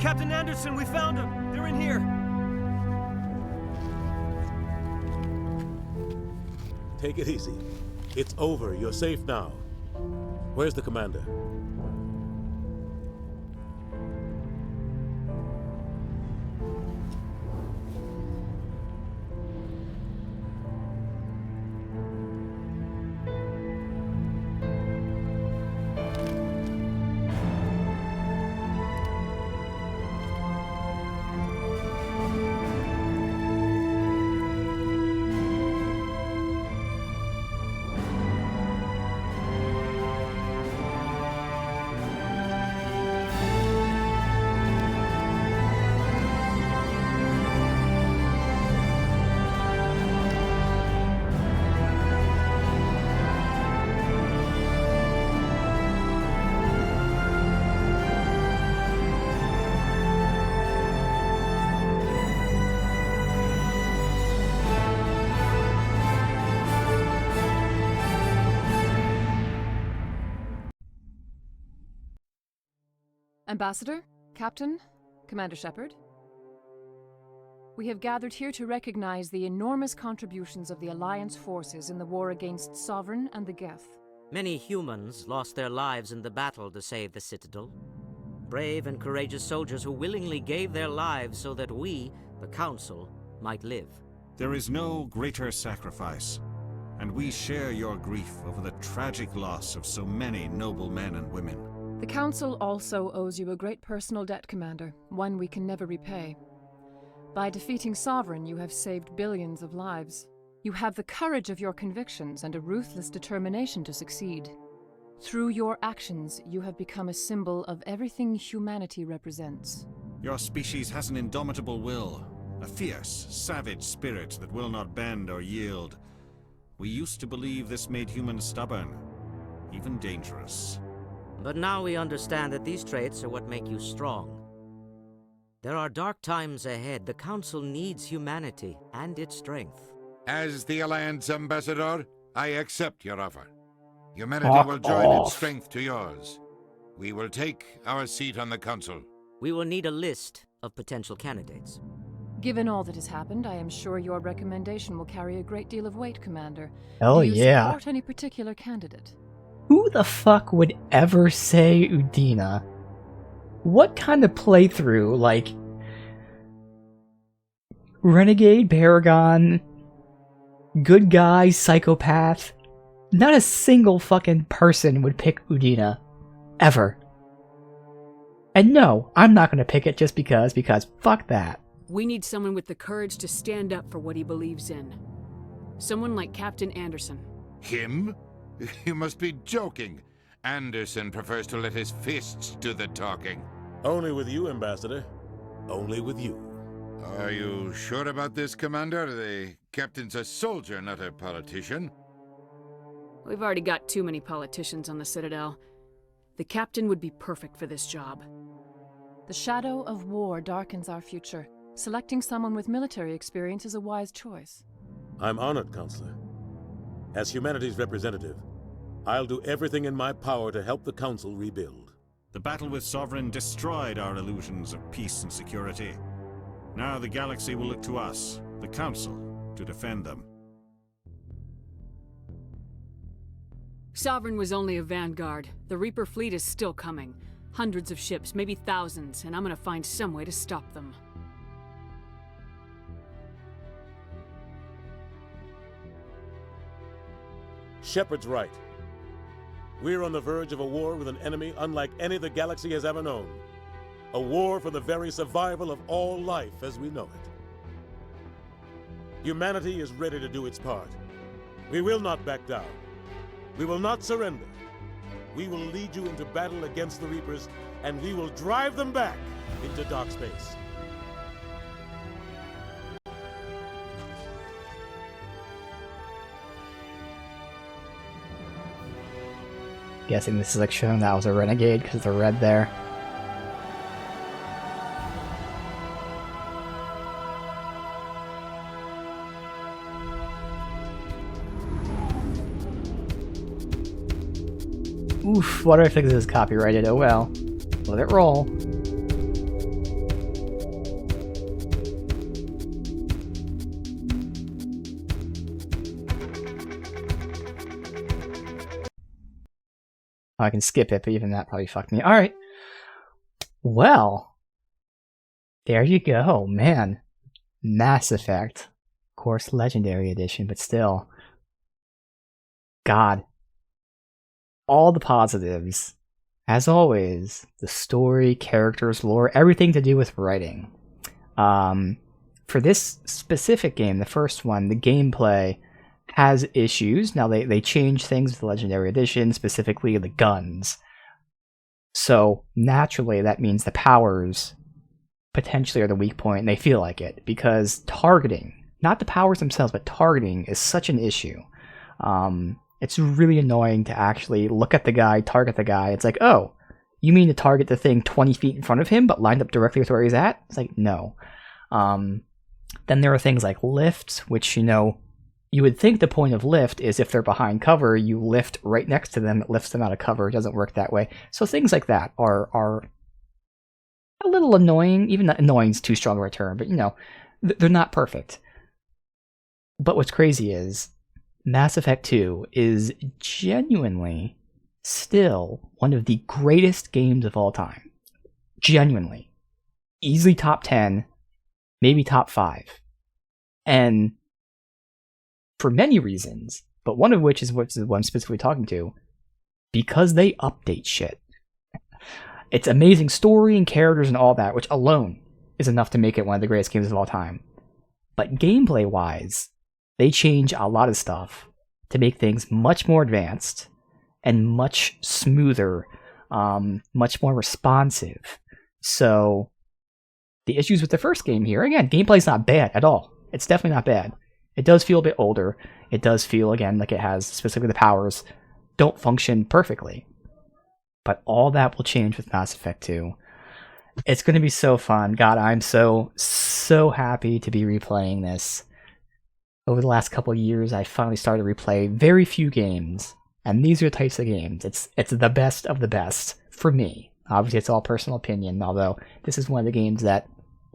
Captain Anderson, we found them! They're in here!
Take it easy. It's over. You're safe now. Where's the commander?
Ambassador, Captain, Commander Shepard. We have gathered here to recognize the enormous contributions of the Alliance forces in the war against Sovereign and the Geth.
Many humans lost their lives in the battle to save the Citadel. Brave and courageous soldiers who willingly gave their lives so that we, the Council, might live.
There is no greater sacrifice, and we share your grief over the tragic loss of so many noble men and women.
The Council also owes you a great personal debt, Commander, one we can never repay. By defeating Sovereign, you have saved billions of lives. You have the courage of your convictions and a ruthless determination to succeed. Through your actions, you have become a symbol of everything humanity represents.
Your species has an indomitable will, a fierce, savage spirit that will not bend or yield. We used to believe this made humans stubborn, even dangerous.
But now we understand that these traits are what make you strong. There are dark times ahead. The Council needs humanity and its strength.
As the Alliance Ambassador, I accept your offer. Humanity will join its strength to yours. We will take our seat on the Council.
We will need a list of potential candidates.
Given all that has happened, I am sure your recommendation will carry a great deal of weight, Commander.
Oh,
Do you
yeah.
support any particular candidate?
Who the fuck would ever say Udina? What kind of playthrough, like... Renegade, Paragon, good guy, psychopath? Not a single fucking person would pick Udina. Ever. And no, I'm not gonna pick it just because fuck that.
We need someone with the courage to stand up for what he believes in. Someone like Captain Anderson.
Him? You must be joking. Anderson prefers to let his fists do the talking.
Only with you, Ambassador. Only with you.
Are you sure about this, Commander? The captain's a soldier, not a politician.
We've already got too many politicians on the Citadel. The captain would be perfect for this job.
The shadow of war darkens our future. Selecting someone with military experience is a wise choice.
I'm honored, Counselor. As humanity's representative, I'll do everything in my power to help the Council rebuild.
The battle with Sovereign destroyed our illusions of peace and security. Now the galaxy will look to us, the Council, to defend them.
Sovereign was only a vanguard. The Reaper fleet is still coming. Hundreds of ships, maybe thousands, and I'm gonna find some way to stop them.
Shepard's right. We're on the verge of a war with an enemy unlike any the galaxy has ever known. A war for the very survival of all life as we know it. Humanity is ready to do its part. We will not back down. We will not surrender. We will lead you into battle against the Reapers, and we will drive them back into dark space.
Guessing this is like showing that I was a renegade because the red there. Oof, why do I think this is copyrighted? Oh well. Let it roll. I can skip it, but even that probably fucked me. Alright. Well, there you go, man. Mass Effect. Of course, Legendary Edition, but still. God. All the positives. As always, the story, characters, lore, everything to do with writing. For this specific game, the first one, the gameplay has issues. Now, they changed things with the Legendary Edition, specifically the guns. So, naturally, that means the powers potentially are the weak point, and they feel like it, because targeting, not the powers themselves, but targeting is such an issue. It's really annoying to actually look at the guy, target the guy. It's like, oh, you mean to target the thing 20 feet in front of him, but lined up directly with where he's at? It's like, no. Then there are things like lifts, which, you would think the point of lift is if they're behind cover, you lift right next to them, it lifts them out of cover. It doesn't work that way. So things like that are a little annoying. Even annoying is too strong of a term, but they're not perfect. But what's crazy is Mass Effect 2 is genuinely still one of the greatest games of all time. Genuinely. Easily top 10, maybe top 5. And for many reasons, but one of which is what I'm specifically talking to, because they update shit. It's amazing story and characters and all that, which alone is enough to make it one of the greatest games of all time. But gameplay-wise, they change a lot of stuff to make things much more advanced and much smoother, much more responsive. So, the issues with the first game here, again, gameplay's not bad at all. It's definitely not bad. It does feel a bit older. It does feel, again, like it has, specifically the powers, don't function perfectly. But all that will change with Mass Effect 2. It's going to be so fun. God, I'm so happy to be replaying this. Over the last couple of years, I finally started to replay very few games. And these are the types of games. It's the best of the best for me. Obviously, it's all personal opinion, although this is one of the games that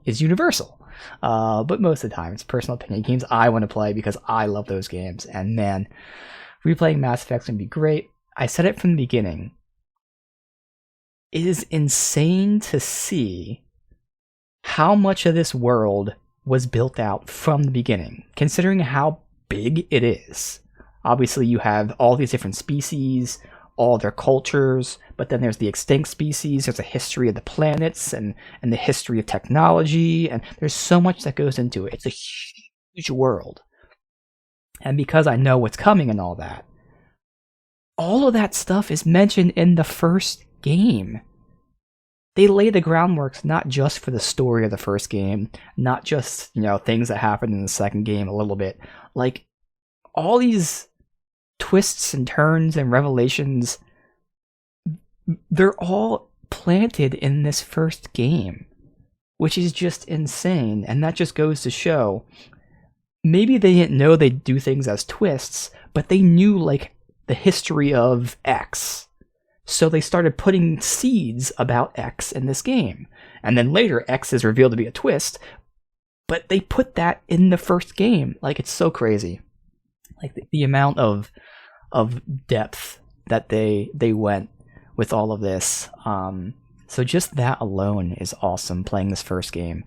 is universal. But most of the time, it's personal opinion. Games I want to play because I love those games. And man, replaying Mass Effect's going to be great. I said it from the beginning. It is insane to see how much of this world was built out from the beginning, considering how big it is. Obviously, you have all these different species, all their cultures, but then there's the extinct species, there's a history of the planets, and the history of technology, and there's so much that goes into it. It's a huge world. And because I know what's coming and all of that stuff is mentioned in the first game. They lay the groundwork not just for the story of the first game, not just, things that happened in the second game a little bit. Like, all these twists and turns and revelations, they're all planted in this first game, which is just insane. And that just goes to show, maybe they didn't know they'd do things as twists, but they knew, the history of X. So they started putting seeds about X in this game. And then later, X is revealed to be a twist, but they put that in the first game. It's so crazy. The amount of depth that they went with all of this. So just that alone is awesome, playing this first game,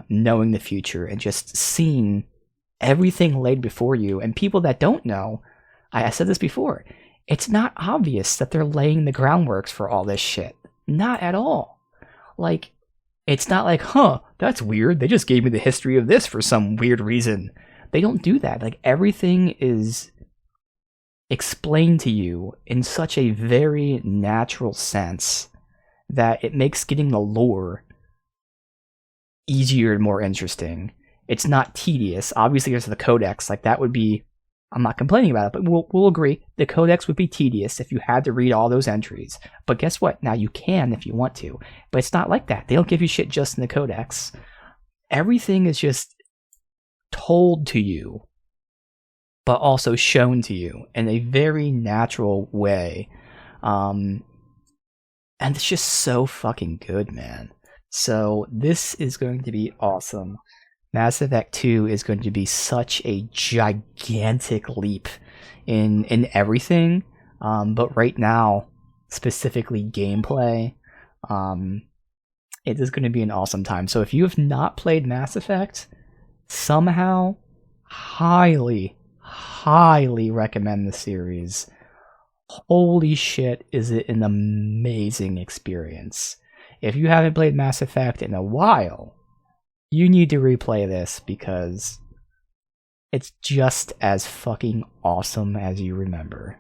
knowing the future, and just seeing everything laid before you. And people that don't know, I said this before, it's not obvious that they're laying the groundworks for all this shit. Not at all. It's not like, that's weird. They just gave me the history of this for some weird reason. They don't do that. Everything is explained to you in such a very natural sense that it makes getting the lore easier and more interesting. It's not tedious. Obviously, there's the codex. That would be... I'm not complaining about it, but we'll agree. The codex would be tedious if you had to read all those entries. But guess what? Now you can if you want to. But it's not like that. They don't give you shit just in the codex. Everything is just told to you, but also shown to you in a very natural way. And it's just so fucking good, man. So this is going to be awesome. Mass Effect 2 is going to be such a gigantic leap in everything. But right now, specifically gameplay, it is going to be an awesome time. So if you have not played Mass Effect, somehow, highly recommend the series. Holy shit, is it an amazing experience. If you haven't played Mass Effect in a while, you need to replay this because it's just as fucking awesome as you remember.